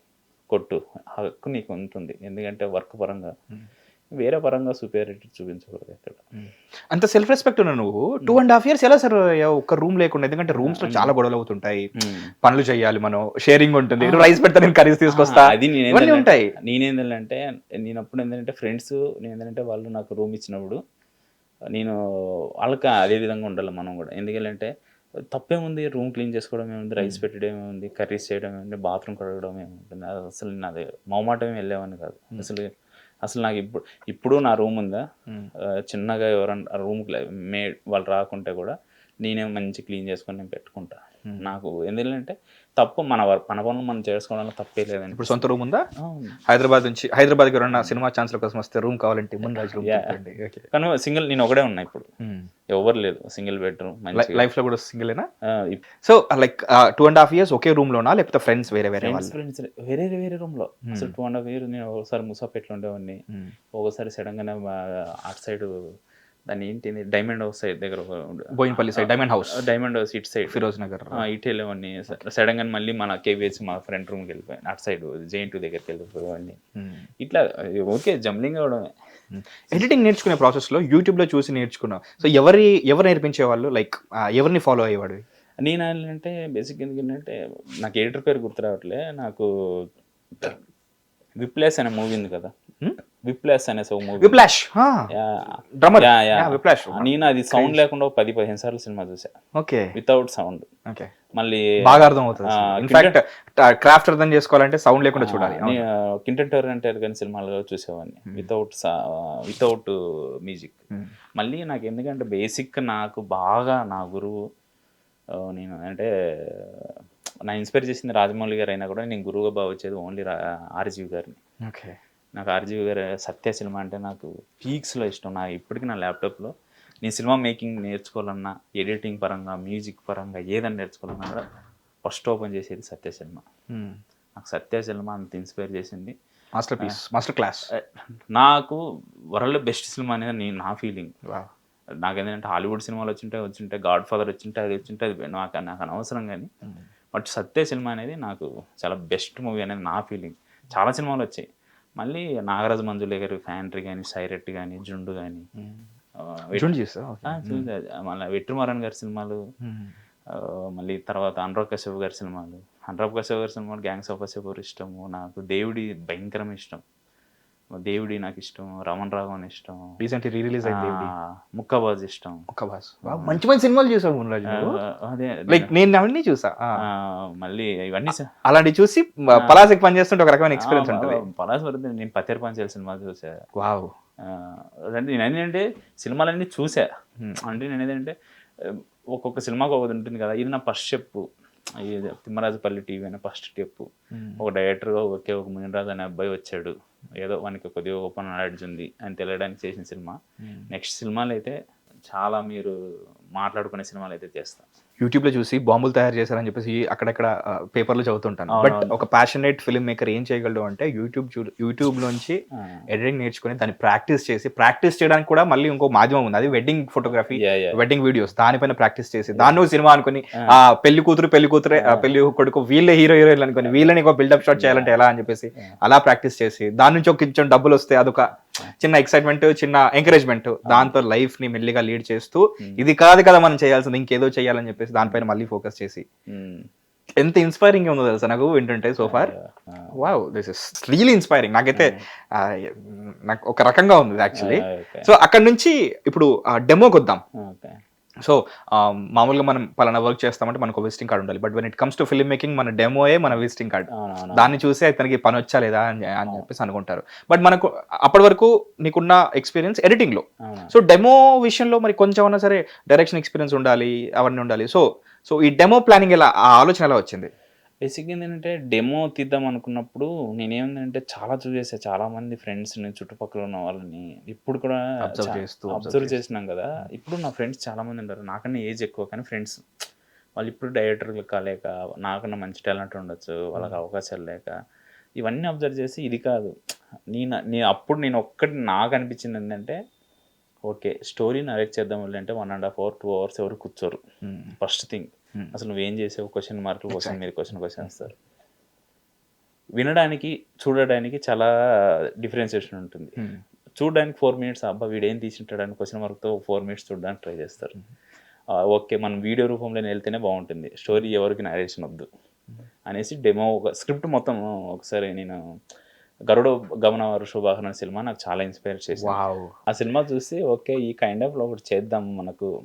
కొట్టు, హక్కు నీకు ఉంటుంది. ఎందుకంటే వర్క్ పరంగా, వేరే పరంగా సుపీరియారిటీ చూపించకూడదు ఎక్కడ. అంత సెల్ఫ్ రెస్పెక్ట్ ఉన్నా నువ్వు 2.5 years ఎలా సార్ ఒక్క రూమ్ లేకుండా? ఎందుకంటే రూమ్స్ లో చాలా గొడవలు అవుతుంటాయి, పనులు చేయాలి, మనం షేరింగ్ ఉంటుంది, రైస్ పెడతా, నేను కర్రీస్ తీసుకొస్తా, అది ఉంటాయి. నేనేంటంటే అప్పుడు ఏంటంటే ఫ్రెండ్స్ నేనేంటంటే వాళ్ళు నాకు రూమ్ ఇచ్చినప్పుడు నేను వాళ్ళకి అదే విధంగా ఉండాలి మనం కూడా. ఎందుకంటే తప్పేముంది, రూమ్ క్లీన్ చేసుకోవడం ఏముంది, రైస్ పెట్టడం ఏముంది, కర్రీస్ చేయడం ఏముంది, బాత్రూమ్ కడగడం ఏముంటుంది. అది అసలు నాది మొహమాటమే వెళ్ళేవాడిని కాదు అసలు నాకు ఇప్పుడు నా రూమ్ ఉందా, చిన్నగా ఎవరన్నా రూమ్ వాళ్ళు రాకుంటే కూడా నేనే మంచి క్లీన్ చేసుకొని నేను పెట్టుకుంటా. నాకు ఎందుకంటే తప్పు మన పనులు మనం చేసుకోవడంలో తప్పే లేదండి. ఇప్పుడు సొంత రూమ్ ఉందా? అవును. హైదరాబాద్కి ఎవరన్నా సినిమా ఛాన్స్ల కోసం వస్తే రూమ్ కావాలంటే మునిరాజ్ రూమ్ చెప్పండి. ఓకే. కానీ సింగిల్ నేను ఒకడే ఉన్నా ఇప్పుడు, ఎవరు లేదు, సింగిల్ బెడ్రూమ్ మంచిగా. లైఫ్ లో కూడా సింగిలేనా? సో లైక్ 2.5 years ఒకే రూమ్ లోనా లేకపోతే ఫ్రెండ్స్ వేరే వేరే వాళ్ళు? ఫ్రెండ్స్ వేరే వేరే రూమ్ లో. అసలు 2.5 years నేను ఒకసారి ముసాపేట్లో ఉండేవాడిని, ఒకసారి సడన్ గానే అటు సైడ్ దాన్ని ఏంటి డైమండ్ హౌస్ సైడ్ దగ్గర, బోయినపల్లి సైడ్ డైమండ్ హౌస్ ఇటు సైడ్ ఫిరోజ్ నగర్ ఇటు వెళ్ళేవాడిని. సడన్ గా మళ్ళీ మన కేవీహెచ్ మా ఫ్రెండ్ రూమ్కి వెళ్ళిపోయాను, అటు సైడ్ JN2 దగ్గరికి వెళ్ళిపోయేవాడిని. ఇట్లా ఓకే జంబ్లింగ్ అవడమే. ఎడిటింగ్ నేర్చుకునే ప్రాసెస్ లో యూట్యూబ్ లో చూసి నేర్చుకున్నావు. సో ఎవరు నేర్పించే వాళ్ళు, లైక్ ఎవరిని ఫాలో అయ్యేవాడు? నేను అంటే బేసిక్ ఎందుకంటే నాకు ఎడిటర్ పేరు గుర్తు రావట్లే, నాకు విప్లాష్ అనే మూవీ ఉంది కదా, విప్లాష్ అనే మూవీ. Whiplash drummer. విప్లాష్ నేను అది సౌండ్ లేకుండా 10-15 సార్లు సినిమా చూసా. ఓకే. Without sound. ఓకే. మళ్ళీ బాగా అర్థం అవుతుంది. ఇన్ఫాక్ట్ క్రాఫ్ట్ అర్థం చేసుకోవాలంటే సౌండ్ లేకుండా చూడాలి. కింటన్ టోరెంట్ కానీ సినిమాలు చూసేవాడిని వితౌట్ మ్యూజిక్. మళ్ళీ నాకు ఎందుకంటే బేసిక్ నాకు బాగా నా గురువు, నేను అంటే నా ఇన్స్పైర్ చేసింది రాజమౌళి గారు అయినా కూడా నేను గురువుగా భావించేది ఓన్లీ ఆర్జీవి గారిని. ఓకే. నాకు ఆర్జీవి గారు సత్య సినిమా అంటే నాకు పీక్స్లో ఇష్టం. నాకు ఇప్పటికీ నా ల్యాప్టాప్లో నేను సినిమా మేకింగ్ నేర్చుకోవాలన్నా, ఎడిటింగ్ పరంగా, మ్యూజిక్ పరంగా ఏదైనా నేర్చుకోవాలన్నా కూడా ఫస్ట్ ఓపెన్ చేసేది సత్య సినిమా. నాకు సత్య సినిమా అంత ఇన్స్పైర్ చేసింది. Masterpiece, master class. నాకు వరల్డ్ బెస్ట్ సినిమా అనేది నా ఫీలింగ్. నాకు ఏంటంటే హాలీవుడ్ సినిమాలు వచ్చింటే గాడ్ ఫాదర్ వచ్చింటే అది నాకు అనవసరం. కానీ బట్ సత్య సినిమా అనేది నాకు చాలా బెస్ట్ మూవీ అనేది నా ఫీలింగ్. చాలా సినిమాలు వచ్చాయి, మళ్ళీ నాగరాజు మంజులే గారి ఫ్యాంట్రీ కానీ, సైరెట్ కానీ, జుండు కానీ, మళ్ళీ వెట్రిమారన్ గారి సినిమాలు, మళ్ళీ తర్వాత అనురాగ్ కశ్యప్ గారి సినిమాలు, గ్యాంగ్స్ ఆఫ్ వసేపూర్ ఇష్టము. నాకు దేవుడి భయంకరం ఇష్టం, దేవుడి నాకు ఇష్టం, రమణ్ రాఘవన్ ఇష్టం, రీసెంట్లీ రిలీజ్ అయింది ముక్కాబాజ్ ఇష్టం. మంచి మంచి సినిమాలు చూసావు మున్రాజు. అదే లైక్ నేను అవన్నీ చూసా. మళ్ళీ ఇవన్నీ అలాంటి చూసి పలాసకి పని చేస్తుంటే ఒక రకమైన ఎక్స్పీరియన్స్ ఉంటుంది. పలాస్ వరకు నేను పత్తేరు పంచాలి సినిమా చూసా. వావ్. నేను ఏంటంటే సినిమాలన్నీ చూసా. అంటే నేను ఏంటంటే ఒక్కొక్క సినిమాకి ఒకటి ఉంటుంది కదా, ఇది నా ఫస్ట్ స్టెప్. తిమ్మరాజుపల్లి టీవీ అనే ఫస్ట్ స్టెప్. ఒక డైరెక్టర్గా ఒక మునిరాజు అనే అబ్బాయి వచ్చాడు, ఏదో మనకి కొద్దిగా ఓపెన్ నాలెడ్జ్ ఉంది అని తెలియడానికి చేసిన సినిమా. నెక్స్ట్ సినిమాలు అయితే చాలా మీరు మాట్లాడుకునే సినిమాలు అయితే చేస్తాం. యూట్యూబ్ లో చూసి బాంబులు తయారు చేశారని చెప్పేసి అక్కడక్కడ పేపర్లు చదువుతుంటాను. బట్ ఒక ప్యాషనేట్ ఫిల్మ్ మేకర్ ఏం చేయగలడు అంటే యూట్యూబ్ నుంచి ఎడిటింగ్ నేర్చుకుని దాన్ని ప్రాక్టీస్ చేయడానికి కూడా మళ్ళీ ఇంకో మాధ్యమం ఉంది, అది వెడ్డింగ్ ఫోటోగ్రఫీ, వెడ్డింగ్ వీడియోస్. దానిపైన ప్రాక్టీస్ చేసి దాన్ని సినిమా అనుకుని పెళ్లి పెళ్లి కొడుకు వీళ్ళే హీరోయిన్లు అనుకుని వీళ్ళని ఒక బిల్డప్ షాట్ చేయాలంటే ఎలా అని చెప్పేసి అలా ప్రాక్టీస్ చేసి దాని నుంచి ఒక కొంచెం డబ్బులు వస్తే అదొక చిన్న ఎక్సైట్మెంట్, చిన్న ఎంకరేజ్మెంట్. దాంతో లైఫ్ ని మెల్లిగా లీడ్ చేస్తూ ఇది కాదు కదా మనం చేయాల్సింది, ఇంకేదో చేయాలని చెప్పేసి దానిపైన మళ్ళీ ఫోకస్ చేసి ఎంత ఇన్స్పైరింగ్ ఉందో తెలుసా నాకు వింటుంటే so far. Wow, this is really inspiring. నాకైతే నాకు ఒక రకంగా ఉంది యాక్చువల్లీ. సో అక్కడ నుంచి ఇప్పుడు డెమోకి వద్దాం. సో మామూలుగా మనం పలానా వర్క్ చేస్తామంటే మనకు విజిటింగ్ కార్డ్ ఉండాలి. But when it comes to film making మన డెమోయే మన విజిటింగ్ కార్డ్. దాన్ని చూసి అతనికి పని వచ్చా లేదా అని చెప్పేసి అనుకుంటారు. బట్ మనకు అప్పటి వరకు నీకున్న ఎక్స్పీరియన్స్ ఎడిటింగ్ లో. సో డెమో విషయంలో మరి కొంచెం అన్నా సరే డైరెక్షన్ ఎక్స్పీరియన్స్ ఉండాలి, అవన్నీ ఉండాలి. సో ఈ డెమో ప్లానింగ్ ఎలా, ఆ ఆలోచన ఎలా వచ్చింది? బేసిక్గా ఏంటంటే డెమో తీద్దాం అనుకున్నప్పుడు నేనేంటంటే చాలా చూసేసా, చాలా మంది ఫ్రెండ్స్ని, చుట్టుపక్కల ఉన్న వాళ్ళని ఇప్పుడు కూడా అబ్జర్వ్ చేసినాం కదా. ఇప్పుడు నా ఫ్రెండ్స్ చాలా మంది ఉంటారు, నాకన్నా ఏజ్ ఎక్కువ కానీ ఫ్రెండ్స్, వాళ్ళు ఇప్పుడు డైరెక్టర్లు కాలేక, నాకన్నా మంచి టాలెంట్ ఉండొచ్చు, వాళ్ళకి అవకాశాలు లేక, ఇవన్నీ అబ్జర్వ్ చేసి ఇది కాదు నేను ఒక్కటి నాకు అనిపించింది ఏంటంటే, ఓకే స్టోరీ నరేట్ చేద్దాం అంటే 1.5 hours 2 hours ఎవరు కూర్చోరు. ఫస్ట్ థింగ్ అసలు నువ్వేం చేసావు, క్వశ్చన్ మార్కులు, క్వశ్చన్ మీద క్వశ్చన్ వస్తారు. వినడానికి చూడడానికి చాలా డిఫరెన్సియేషన్ ఉంటుంది. చూడడానికి 4 minutes అబ్బా వీడేం తీసింటాడని క్వశ్చన్ మార్క్తో 4 minutes చూడడానికి ట్రై చేస్తారు. ఓకే మనం వీడియో రూపంలో వెళ్తేనే బాగుంటుంది, స్టోరీ ఎవరికి నరేషన్ వద్దు అనేసి డెమో ఒక స్క్రిప్ట్ మొత్తం ఒకసారి నేను గరుడ గమన శుభాహరణ సినిమా నాకు చాలా ఇన్స్పైర్ చేసింది. ఆ సినిమా చూసి ఓకే ఈ కైండ్ ఆఫ్ లో ఒకటి చేద్దాం,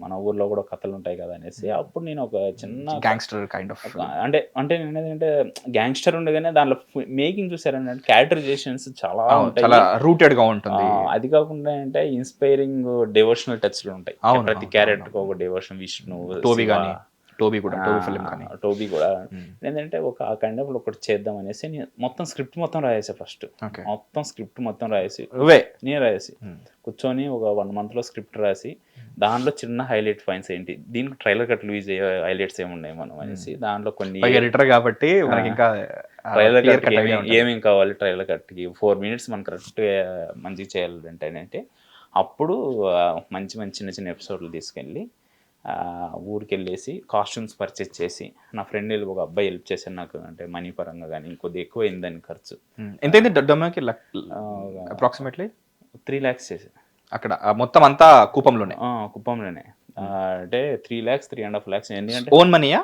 మన ఊర్లో కూడా కథలు ఉంటాయి కదా అనేసి అప్పుడు నేను ఒక చిన్న గ్యాంగ్స్టర్ కైండ్ ఆఫ్ అంటే నేను ఏంటంటే గ్యాంగ్స్టర్ ఉండగానే దాంట్లో మేకింగ్ చూసారంటే క్యారెక్టరైజేషన్స్ చాలా రూటెడ్ గా ఉంటుంది. అది కాకుండా అంటే ఇన్స్పైరింగ్ డివోషనల్ టచ్లు ఉంటాయి, ప్రతి క్యారెక్టర్ ఒక డివోషన్. విష్ణు, టోబీ కూడా, టోబీ ఫిల్మ్ కానీ. టోబీ కూడా ఏంటంటే ఆ కైండ్ ఆఫ్ ఒకటి చేద్దాం అనేసి నేను మొత్తం స్క్రిప్ట్ మొత్తం రాయేసా ఫస్ట్. మొత్తం స్క్రిప్ట్ మొత్తం రాయేసి నేను రాయేసి కూర్చొని ఒక 1 monthలో స్క్రిప్ట్ రాసి దాంట్లో చిన్న హైలైట్ పాయింట్స్ ఏంటి, దీనికి ట్రైలర్ కట్ యూజ్ అయ్యే హైలైట్స్ ఏమున్నాయి మనం అనేసి దాంట్లో కొన్ని ఎడిటర్ కాబట్టి మనకి ఇంకా ట్రైలర్ కట్ ఏమేమి కావాలి, ట్రైలర్ కట్కి 4 minutes మనం కరెక్ట్ మంచిగా చేయాలంటే అంటే అప్పుడు మంచి మంచి చిన్న చిన్న ఎపిసోడ్లు తీసుకెళ్ళి ఊరికి వెళ్ళేసి కాస్ట్యూమ్స్ పర్చేస్ చేసి నా ఫ్రెండ్ ఒక అబ్బాయి హెల్ప్ చేశాను నాకు, అంటే మనీ పరంగా కానీ కొద్దిగా ఎక్కువ అయిందని ఖర్చు. ఎంతైంది డొమ్మాకి అప్రాక్సిమేట్లీ 3 lakhs చేసి అక్కడ మొత్తం అంతా కుప్పంలోనే అంటే 3 lakhs 3.5 lakhs. ఎందుకంటే ఓన్ మనీయా?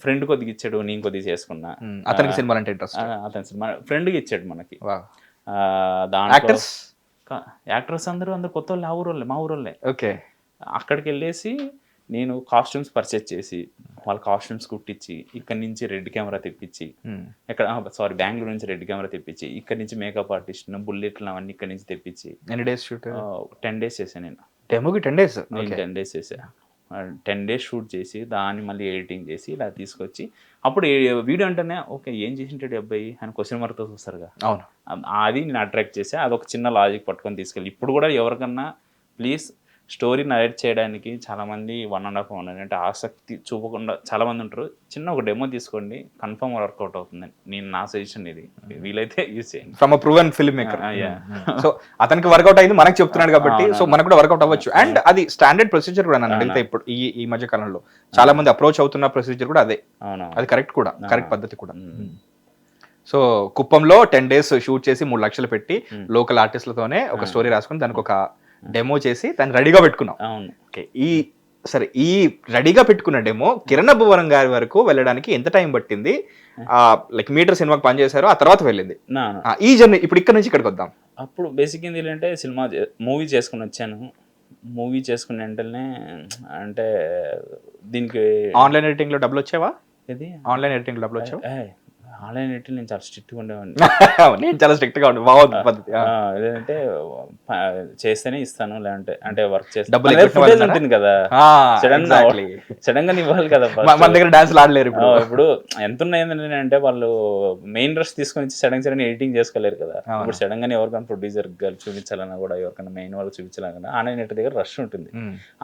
ఫ్రెండ్ కొద్దిగా ఇచ్చాడు, నేను కొద్దిగా చేసుకున్నా. అతనికి సినిమా అంటే ఇంట్రెస్ట్? అతని సినిమా ఫ్రెండ్కి ఇచ్చాడు మనకి. యాక్టర్స్ అందరూ కొత్త వాళ్ళు, మా ఊరోళ్ళే. ఓకే. అక్కడికి వెళ్ళేసి నేను కాస్ట్యూమ్స్ పర్చేస్ చేసి వాళ్ళ కాస్ట్యూమ్స్ కుట్టించి ఇక్కడ నుంచి రెడ్ కెమెరా తెప్పించి బెంగళూరు నుంచి రెడ్ కెమెరా తెప్పించి ఇక్కడ నుంచి మేకప్ ఆర్టిస్ట్ బుల్లెట్లు అవన్నీ ఇక్కడ నుంచి తెప్పించి. ఎన్ని డేస్ షూట్? 10 days చేశాను నేను. డెమోకి 10 days? నేను 10 days చేసా. 10 days షూట్ చేసి దాన్ని మళ్ళీ ఎడిటింగ్ చేసి ఇలా తీసుకొచ్చి అప్పుడు వీడియో అంటేనే ఓకే ఏం చేసింటాడు అబ్బాయి అని క్వశ్చన్ మార్క్తో చూస్తారుగా. అవును. అది నేను అట్రాక్ట్ చేసా. అదొక చిన్న లాజిక్ పట్టుకొని తీసుకెళ్ళి ఇప్పుడు కూడా ఎవరికన్నా ప్లీజ్ స్టోరీ నరేట్ చేయడానికి చాలామంది 1.5 hour అంటే ఆసక్తి చూపకుండా చాలామంది ఉంటారు. చిన్న ఒక డెమో తీసుకోండి, కన్ఫర్మ్ వర్కౌట్ అవుతుంది. నేను నా సజెషన్ ఇది, వీలైతే యూజ్ చేయండి. From a proven film maker. So అతనికి వర్కౌట్ అయింది, మనకు చెప్తున్నాడు కాబట్టి సో మనకు కూడా వర్కౌట్ అవ్వచ్చు. అండ్ అది స్టాండర్డ్ ప్రొసీజర్ కూడా నన్ను అడిగితే ఇప్పుడు ఈ మధ్య కాలంలో చాలా మంది అప్రోచ్ అవుతున్న ప్రొసీజర్ కూడా అదే. అది కరెక్ట్ కూడా, కరెక్ట్ పద్ధతి కూడా. సో కుప్పంలో 10 days షూట్ చేసి 3 lakhs పెట్టి లోకల్ ఆర్టిస్టులతోనే ఒక స్టోరీ రాసుకుని దానికి ఒక డెమో చేసి దాన్ని రెడీగా పెట్టుకున్నాం. ఓకే. ఈ రెడీగా పెట్టుకున్న డెమో కిరణ్ అబ్బవరం గారి వరకు వెళ్ళడానికి ఎంత టైం పట్టింది? లైక్ మీటర్ సినిమాకి పనిచేశారు, ఆ తర్వాత వెళ్ళింది ఈ జర్నీ. ఇప్పుడు ఇక్కడ నుంచి ఇక్కడికి వద్దాం. అప్పుడు బేసిక్ ఏంటంటే మూవీ చేసుకుని వచ్చాను. మూవీ చేసుకున్న వెంటనే అంటే దీనికి ఆన్లైన్ ఎడిటింగ్ లో డబ్బులు వచ్చావా? ఇది ఆన్లైన్ ఎడిటింగ్ లో డబ్బులు వచ్చావా? ఆన్లైన్ ఎడిటింగ్ నేను చాలా స్ట్రిక్ట్గా ఉండేవాడిని. నేను చాలా స్ట్రిక్ట్గా ఉండే బాగుంది పద్ధతి. లేదంటే చేస్తేనే ఇస్తాను, లేదంటే అంటే వర్క్ చేస్తే ఫుటేజ్ ఉంటుంది కదా, సడన్ గా ఇవ్వాలి కదా. మన దగ్గర డాన్స్ ఆడలేరు ఇప్పుడు ఎంత ఉన్నాయి అంటే వాళ్ళు మెయిన్ రష్ తీసుకొని సడన్ ఎడిటింగ్ చేసుకోలేరు కదా. ఇప్పుడు సడన్ గా ఎవరికైనా ప్రొడ్యూసర్ చూపించాలన్నా కూడా ఎవరికైనా మెయిన్ వాళ్ళు చూపించాలన్నా ఆన్లైన్ నెట్ దగ్గర రష్ ఉంటుంది,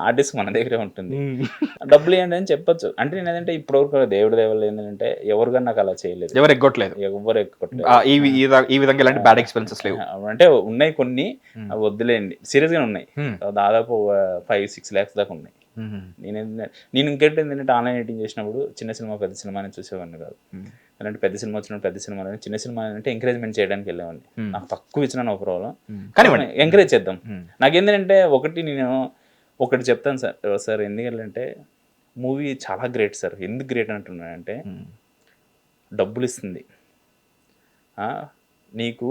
ఆర్టిస్ట్ మన దగ్గరే ఉంటుంది. డబ్బులు ఏంటి అని చెప్పొచ్చు. అంటే నేను ఏంటంటే ఇప్పుడు దేవుడి దేవాలు ఏంటంటే ఎవరికన్నా నాకు అలా చేయలేదు, ఎవరు ఎగ్గొట్టలేదు. ఈ విధంగా ఎలాంటి బ్యాడ్ ఎక్స్పీరియన్సెస్ లేవు. అంటే ఉన్నాయి కొన్ని, వద్దులేండి, సీరియస్ గా ఉన్నాయి. దాదాపు 5-6 lakhs దాకా ఉన్నాయి. నేను ఇంకేంటి ఏంటంటే ఆన్లైన్ ఎడిటింగ్ చేసినప్పుడు చిన్న సినిమా పెద్ద సినిమా అని చూసేవాడిని కాదు. అలాంటి పెద్ద సినిమా వచ్చినప్పుడు పెద్ద సినిమా చిన్న సినిమా అంటే ఎంకరేజ్మెంట్ చేయడానికి వెళ్ళేవాడిని. నాకు తక్కువ ఇచ్చినా నో ప్రాబ్లం, కానీ ఎంకరేజ్ చేద్దాం. నాకేంటంటే నేను ఒకటి చెప్తాను సార్ ఎందుకంటే మూవీ చాలా గ్రేట్ సార్. ఎందుకు గ్రేట్ అంటున్నానంటే డబ్బులు ఇస్తుంది, నీకు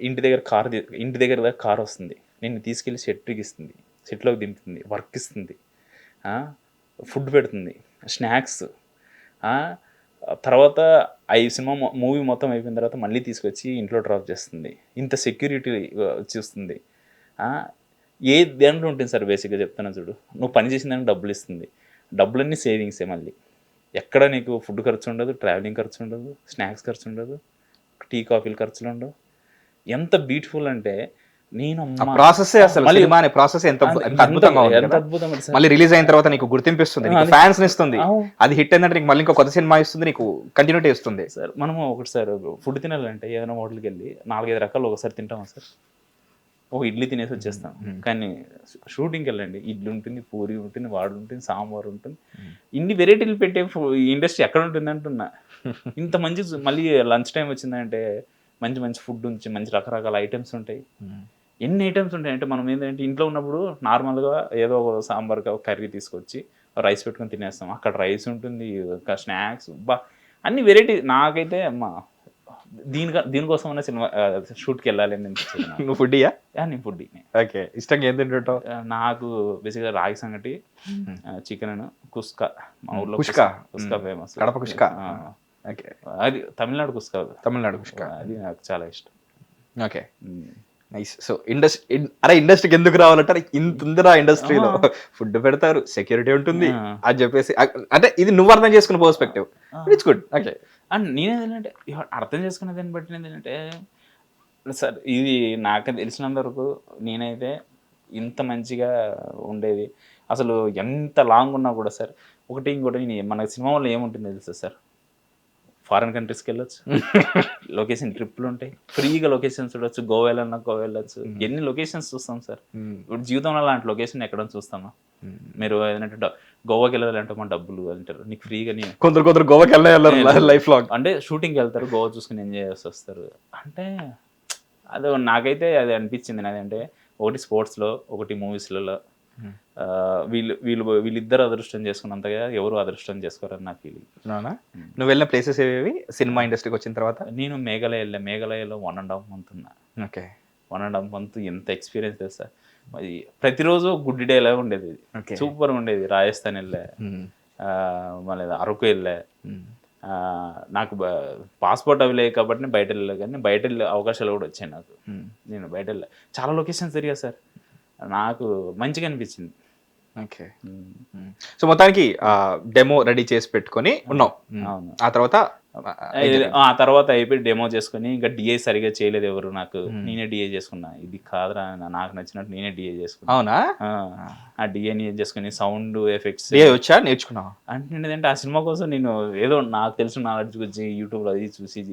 ఇంటి దగ్గర కార్ వస్తుంది, నిన్ను తీసుకెళ్ళి సెట్కి ఇస్తుంది, సెట్లోకి దింపుతుంది, వర్క్ ఇస్తుంది, ఫుడ్ పెడుతుంది, స్నాక్స్, తర్వాత మూవీ మొత్తం అయిపోయిన తర్వాత మళ్ళీ తీసుకొచ్చి ఇంట్లో డ్రాప్ చేస్తుంది, ఇంత సెక్యూరిటీ చూస్తుంది. ఏ దాంట్లో ఉంటుంది సార్ బేసిక్గా చెప్తాను చూడు, నువ్వు పని చేసిన దానికి డబ్బులు ఇస్తుంది, డబ్బులన్నీ సేవింగ్సే. మళ్ళీ ఎక్కడ నీకు ఫుడ్ ఖర్చు ఉండదు, ట్రావెలింగ్ ఖర్చు ఉండదు, స్నాక్స్ ఖర్చు ఉండదు, టీ కాఫీలు ఖర్చులు ఉండవు. ఎంత బ్యూటిఫుల్ అంటే నేను ప్రాసెస్ ఎంత అద్భుతంగా ఉంది. మళ్ళీ రిలీజ్ అయిన తర్వాత నీకు గుర్తింపిస్తుంది, ఫ్యాన్స్ ఇస్తుంది. అది హిట్ అయిందంటే నీకు మళ్ళీ ఇంకో కొత్త సినిమా ఇస్తుంది, నీకు కంటిన్యూటీ ఇస్తుంది. సార్ మనము ఒకటి సార్ ఫుడ్ తినాలంటే ఏదైనా హోటల్కి వెళ్ళి 4-5 రకాలు ఒకసారి తింటామా సార్? ఒక ఇడ్లీ తినేసి వచ్చేస్తాం. కానీ షూటింగ్కి వెళ్ళండి, ఇడ్లీ ఉంటుంది, పూరి ఉంటుంది, వాడు ఉంటుంది, సాంబార్ ఉంటుంది, ఇన్ని వెరైటీలు పెట్టే ఇండస్ట్రీ ఎక్కడ ఉంటుంది అంటున్నా. ఇంత మంచి మళ్ళీ లంచ్ టైం వచ్చిందంటే మంచి మంచి ఫుడ్ నుంచి మంచి రకరకాల ఐటమ్స్ ఉంటాయి. ఎన్ని ఐటమ్స్ ఉంటాయి అంటే మనం ఏంటంటే ఇంట్లో ఉన్నప్పుడు నార్మల్గా ఏదో ఒక సాంబార్ కర్రీ తీసుకొచ్చి రైస్ పెట్టుకొని తినేస్తాం. అక్కడ రైస్ ఉంటుంది, స్నాక్స్, అన్ని వెరైటీ. నాకైతే దీనికోసం ఉన్న సినిమా షూట్కి వెళ్ళాలి అని అనిపించింది. నువ్వు ఫుడ్డీయా? నేను ఫుడ్డీ. ఓకే. ఇష్టంగా ఏం తింటుంటావు? నాకు బేసిక్గా రాగి సంగటి, చికెన్, కుస్కా. మా ఊర్లో కుస్కా ఫేమస్, కడప కుస్కా. అది తమిళనాడు కుస్కా. తమిళనాడు కుస్కా అది నాకు చాలా ఇష్టం. ఓకే. నైస్. సో ఇండస్ట్రీకి ఎందుకు రావాలంటారు? ఇంత ఉందిరా ఇండస్ట్రీలో, ఫుడ్ పెడతారు, సెక్యూరిటీ ఉంటుంది అని చెప్పేసి. అంటే ఇది నువ్వు అర్థం చేసుకున్న perspective, it's good. Okay. And నేనేంటంటే అర్థం చేసుకునే దాన్ని బట్టి ఏంటంటే సార్, ఇది నాకు తెలిసినంత వరకు నేనైతే ఇంత మంచిగా ఉండేది అసలు ఎంత లాంగ్ ఉన్నా కూడా సార్. ఇంకోటి మన సినిమా వల్ల ఏముంటుంది తెలుసా సార్, ఫారెన్ కంట్రీస్కి వెళ్ళొచ్చు, లొకేషన్ ట్రిప్లు ఉంటాయి, ఫ్రీగా లొకేషన్స్ చూడొచ్చు, గోవా వెళ్ళాలన్నా గోవా వెళ్ళొచ్చు, ఎన్ని లొకేషన్స్ చూస్తాం సార్. ఇప్పుడు జీవితంలో అలాంటి లొకేషన్ ఎక్కడ చూస్తామా? మీరు ఏదంటే గోవాకి వెళ్ళాలంటే మా డబ్బులు అంటారు, నీకు ఫ్రీగా కొందరు గోవాకి వెళ్ళారు లైఫ్ లాంగ్, అంటే షూటింగ్కి వెళ్తారు, గోవా చూసుకుని ఎంజాయ్ చేసి వస్తారు. అంటే అది నాకైతే అది అనిపించింది. అదంటే ఒకటి స్పోర్ట్స్లో, ఒకటి మూవీస్లలో వీళ్ళిద్దరు అదృష్టం చేసుకున్నంతగా ఎవరు అదృష్టం చేసుకోరని నా ఫీలింగ్. నువ్వు వెళ్ళిన ప్లేసెస్ ఏవి సినిమా ఇండస్ట్రీకి వచ్చిన తర్వాత? నేను మేఘాలయలో 1.5 month ఉన్నా. ఓకే. 1.5 month ఎంత ఎక్స్పీరియన్స్ తెలుసా? అది ప్రతిరోజు గుడ్ డే లాగా ఉండేది, సూపర్ ఉండేది. రాజస్థాన్ వెళ్ళా, మళ్ళీ అరకు వెళ్ళా. నాకు పాస్పోర్ట్ అవి లేవు కాబట్టి నేను బయట వెళ్ళలేదు, కానీ బయట వెళ్ళే అవకాశాలు కూడా వచ్చాయి నాకు. నేను బయట వెళ్ళా, చాలా లొకేషన్స్ తిరిగా సార్, నాకు మంచిగా అనిపించింది. ఓకే. సో మొత్తానికి డెమో రెడీ చేసి పెట్టుకొని ఉన్నావు. అవును. ఆ తర్వాత అయిపోయి డెమో చేసుకుని, ఇంకా డిఏ సరిగా చేయలేదు ఎవరు, నాకు నేనే డిఏ చేసుకున్నా. ఇది కాదురా, నాకు నచ్చినట్టు నేనే డిఏ చేసుకున్నా. అవునా? ఆ డిఏని చేసుకుని సౌండ్ ఎఫెక్ట్స్ వచ్చా, నేర్చుకున్నావు? అంటే ఏంటంటే ఆ సినిమా కోసం నేను ఏదో నాకు తెలిసిన నాలెడ్జ్ గురించి యూట్యూబ్లో అది చూసి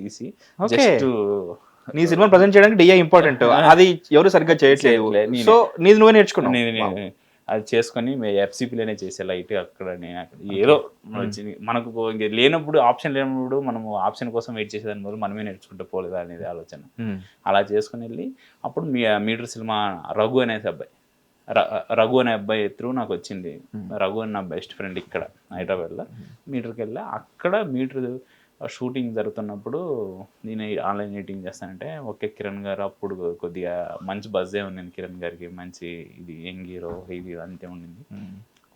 జస్ట్ నీ సినిమా ప్రజెంట్ చేయడానికి డిఏ ఇంపార్టెంట్, అది ఎవరు సరిగ్గా చేయట్లేదు. సో నీది నువ్వే నేర్చుకున్నావు. నేను అది చేసుకొని ఎఫ్సిపిలోనే చేసే లైట్ అక్కడ ఏదో మనకు లేనప్పుడు, ఆప్షన్ లేనప్పుడు మనము ఆప్షన్ కోసం వెయిట్ చేసేదాని బదులు మనమే నేర్చుకుంటూ పోలేదా అనేది ఆలోచన. అలా చేసుకుని వెళ్ళి అప్పుడు మీటర్ సినిమా రఘు అనే అబ్బాయి త్రూ నాకు వచ్చింది. రఘు అని నా బెస్ట్ ఫ్రెండ్ ఇక్కడ హైదరాబాద్లో. మీటర్కి వెళ్ళా, అక్కడ మీటర్ షూటింగ్ జరుగుతున్నప్పుడు నేను ఆన్లైన్ మీటింగ్ చేస్తానంటే, ఓకే కిరణ్ గారు అప్పుడు కొద్దిగా మంచి బజ్జే ఉంది కిరణ్ గారికి, మంచి ఇది యంగ్ హీరో ఇది అంతే ఉండింది.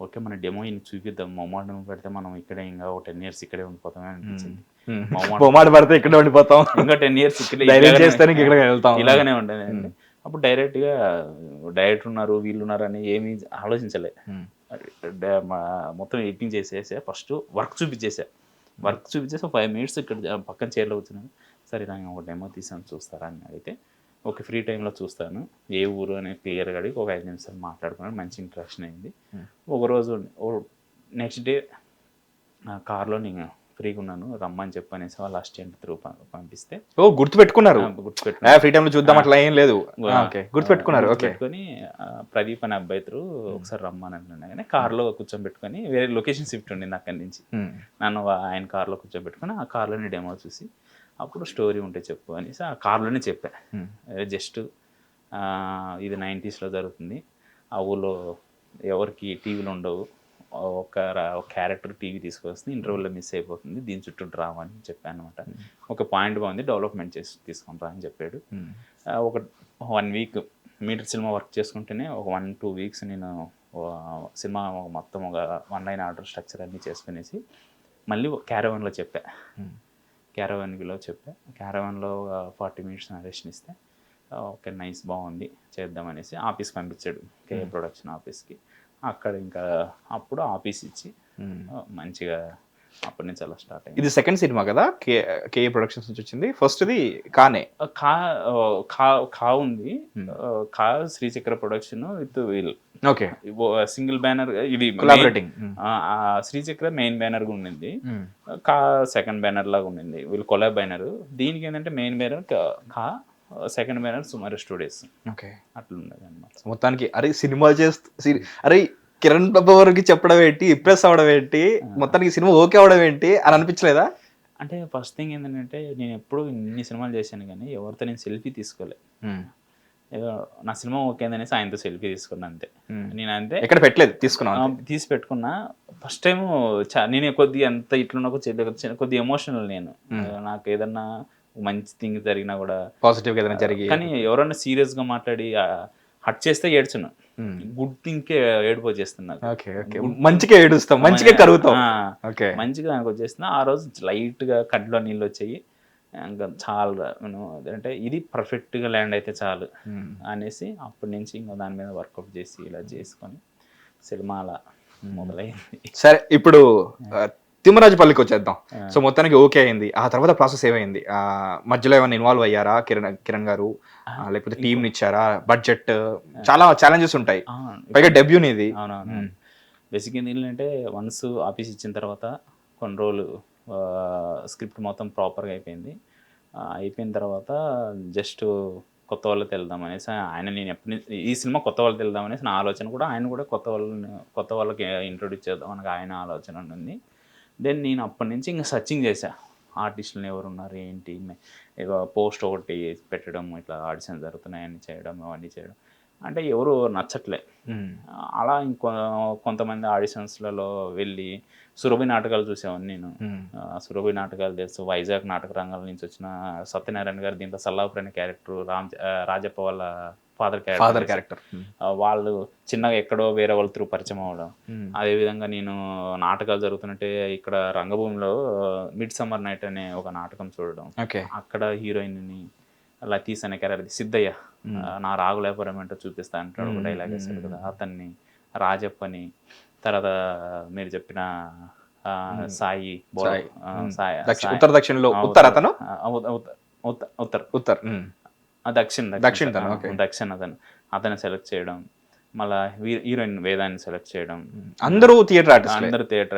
ఓకే మన డెమో ఇన్ని చూపిద్దాం, మొమ్మాటం పెడితే మనం ఇక్కడే ఇంకా 10 years ఇక్కడే ఉండిపోతామే అనిపించింది. మొమ్మాట పడితే ఇక్కడే ఉండిపోతాం, ఇంకా 10 years ఇలాగనే ఉండేది. అప్పుడు డైరెక్టర్ ఉన్నారు, వీళ్ళు ఉన్నారు అని ఏమీ ఆలోచించలే, మొత్తం ఎడిటింగ్ చేసేసా. ఫస్ట్ వర్క్ చూపించేసి 5 minutes ఇక్కడ పక్కన చైర్లో కూర్చున్నాను. సరే నాకు ఒక డెమో తీసాను చూస్తారా అని అడిగితే, ఓకే ఫ్రీ టైంలో చూస్తాను, ఏ ఊరు అనేది క్లియర్గా అడిగి ఒక 5 నిమిషాలు మాట్లాడుకున్నాను. మంచి ఇంట్రాక్షన్ అయింది. ఒకరోజు నెక్స్ట్ డే కార్లో నేను ఫ్రీగా ఉన్నాను, రమ్మని చెప్పనేసి వాళ్ళ అసిస్టెంట్ త్రూ పంపిస్తే, గుర్తుపెట్టుకున్నారు, ఫ్రీ టైంలో చూద్దాం అట్లా ఏం లేదు, గుర్తుపెట్టుకున్నారు. పెట్టుకొని ప్రదీప్ అనే అబ్బాయి త్రూ ఒకసారి రమ్మని అంటున్నా, కానీ కార్లో కూర్చోబెట్టుకొని వేరే లొకేషన్ షిఫ్ట్ ఉండింది అక్కడి నుంచి. నన్ను ఆయన కార్లో కూర్చోబెట్టుకొని ఆ కార్లోనే డెమో చూసి, అప్పుడు స్టోరీ ఉంటే చెప్పు అనేసి ఆ కార్లోనే చెప్పా. జస్ట్ ఇది 90s జరుగుతుంది, ఆ ఊళ్ళో ఎవరికి టీవీలు ఉండవు, ఒక క్యారెక్టర్ టీవీ తీసుకొస్తుంది, ఇంటర్వ్యూలో మిస్ అయిపోతుంది, దీని చుట్టూ డ్రామా అని చెప్పాను అనమాట. ఒక పాయింట్ బాగుంది, డెవలప్మెంట్ చేసి తీసుకుంటా అని చెప్పాడు. ఒక 1 week మీటర్ సినిమా వర్క్ చేసుకుంటేనే ఒక 1-2 weeks నేను సినిమా మొత్తం ఒక 1 line ఆర్డర్ స్ట్రక్చర్ అన్నీ చేసుకునేసి మళ్ళీ క్యారవాన్లో చెప్పా. క్యారవాన్లో 40 minutes నరేషన్ ఇస్తే, ఓకే నైస్ బాగుంది చేద్దామనేసి ఆఫీస్కి పంపించాడు, కేఏ ప్రొడక్షన్ ఆఫీస్కి. అక్కడ ఇంకా అప్పుడు ఆఫీస్ ఇచ్చి మంచిగా అప్పటి నుంచి అలా స్టార్ట్ అయింది. ఇది సెకండ్ సినిమా కదా కేఏ ప్రొడక్షన్స్ నుంచి వచ్చింది? ఫస్ట్ది కానే కా ఉంది, కా Sri Chakra production with wheel. Okay, single banner, ఇది శ్రీచక్ర మెయిన్ బ్యానర్ గా ఉండింది, కా సెకండ్ బ్యానర్ లాగా ఉండింది, వీళ్ళు కొలాబ్ బ్యానర్. దీనికి ఏంటంటే మెయిన్ బ్యానర్ కా, సెకండ్ బ్యానర్ సుమారు స్టూడియోస్. ఓకే, అట్లా ఉండదు అనమాట. మొత్తానికి అరే సినిమా అరే కిరణ్ బాబు వారికి చెప్పడం ఏంటి, ఇంప్రెస్ అవ్వడం ఏంటి, మొత్తానికి సినిమా ఓకే అవడం ఏంటి అని అనిపించలేదా? అంటే ఫస్ట్ థింగ్ ఏంటంటే, నేను ఎప్పుడు ఇన్ని సినిమాలు చేశాను కానీ ఎవరితో నేను సెల్ఫీ తీసుకోలే. ఏదో నా సినిమా ఓకే అనేసి ఆయనతో సెల్ఫీ తీసుకున్నా అంతే. నేను అంతే ఎక్కడ పెట్టలేదు, తీసి పెట్టుకున్నా. ఫస్ట్ టైం నేను కొద్దిగా ఎంత ఇట్లున్నా కొద్దిగా ఎమోషనల్. నేను నాకు ఏదన్నా మంచి థింగ్ జరిగినా కూడా, పాజిటివ్గా ఏదైనా జరిగి, కానీ ఎవరన్నా సీరియస్గా మాట్లాడి హట్ చేస్తే ఏడ్చున్నా, గుడ్ థింగ్కే ఏడుపు వచ్చేస్తున్నా. మంచిగా ఏడుస్తాం, మంచిగా కరుగుతాం, మంచిగా నాకు వచ్చేస్తున్నా. ఆ రోజు లైట్గా కడ్లో నీళ్ళు వచ్చాయి, ఇంకా చాలా అంటే ఇది పర్ఫెక్ట్గా ల్యాండ్ అయితే చాలు అనేసి అప్పటి నుంచి ఇంకా దాని మీద వర్కౌట్ చేసి ఇలా చేసుకొని సినిమా అలా మొదలైంది. సరే, ఇప్పుడు తిమ్మరాజుపల్లికి వచ్చేద్దాం. సో మొత్తానికి ఓకే అయింది. ఆ తర్వాత ప్రాసెస్ ఏమైంది? మధ్యలో ఏమైనా ఇన్వాల్వ్ అయ్యారా కిరణ్ గారు? లేకపోతే టీమ్ ఇచ్చారా? బడ్జెట్ చాలా ఛాలెంజెస్ ఉంటాయి, పైగా డెబ్యూ ఇది. అవునవును. బేసిక్ ఏంటంటే వన్స్ ఆఫీస్ ఇచ్చిన తర్వాత కొన్ని రోజులు స్క్రిప్ట్ మొత్తం ప్రాపర్గా అయిపోయిన తర్వాత జస్ట్ కొత్త వాళ్ళకి వెళ్దాం అనేసి నేను ఈ సినిమా కొత్త వాళ్ళకి వెళ్దాం అనేసి నా ఆలోచన కూడా. ఆయన కూడా కొత్త వాళ్ళకి ఇంట్రొడ్యూస్ చేద్దాం అనగా ఆయన ఆలోచన ఉంది. దెన్ నేను అప్పటి నుంచి ఇంకా సర్చింగ్ చేశా, ఆర్టిస్టులు ఎవరు ఉన్నారు ఏంటి, ఇక పోస్ట్ ఒకటి పెట్టడం, ఇట్లా ఆడిషన్ జరుగుతున్నాయని చేయడం, అవన్నీ చేయడం అంటే ఎవరు నచ్చట్లే. అలా కొంతమంది ఆడిషన్స్లలో వెళ్ళి సురభి నాటకాలు చూసేవాడిని నేను. సురభి నాటకాలు తెలుసు, వైజాగ్ నాటక రంగాల నుంచి వచ్చిన సత్యనారాయణ గారు దీంట్లో సల్లాపురి అనే క్యారెక్టర్, రాజప్ప వాళ్ళ ఫాదర్ క్యారెక్టర్. వాళ్ళు చిన్నగా ఎక్కడో వేరే వాళ్ళ త్రూ పరిచయం అవ్వడం. అదేవిధంగా నేను నాటకాలు జరుగుతున్నట్టే ఇక్కడ రంగభూమిలో మిడ్ సమ్మర్ నైట్ అనే ఒక నాటకం చూడడం. అక్కడ హీరోయిన్ని లతీస్ అనే క్యారెక్టర్ సిద్ధయ్య నా రాగులేపురం ఏంటో చూపిస్తా అంటాడు, ఒక డైలాగ్ వేస్తాడు కదా, అతన్ని రాజప్పని, తర్వాత మీరు చెప్పిన సాయి ఉత్తర దక్షిణలో దక్షిణ అతను సెలెక్ట్ చేయడం, మళ్ళా హీరోయిన్ వేదాన్ని సెలెక్ట్ చేయడం. అందరూ థియేటర్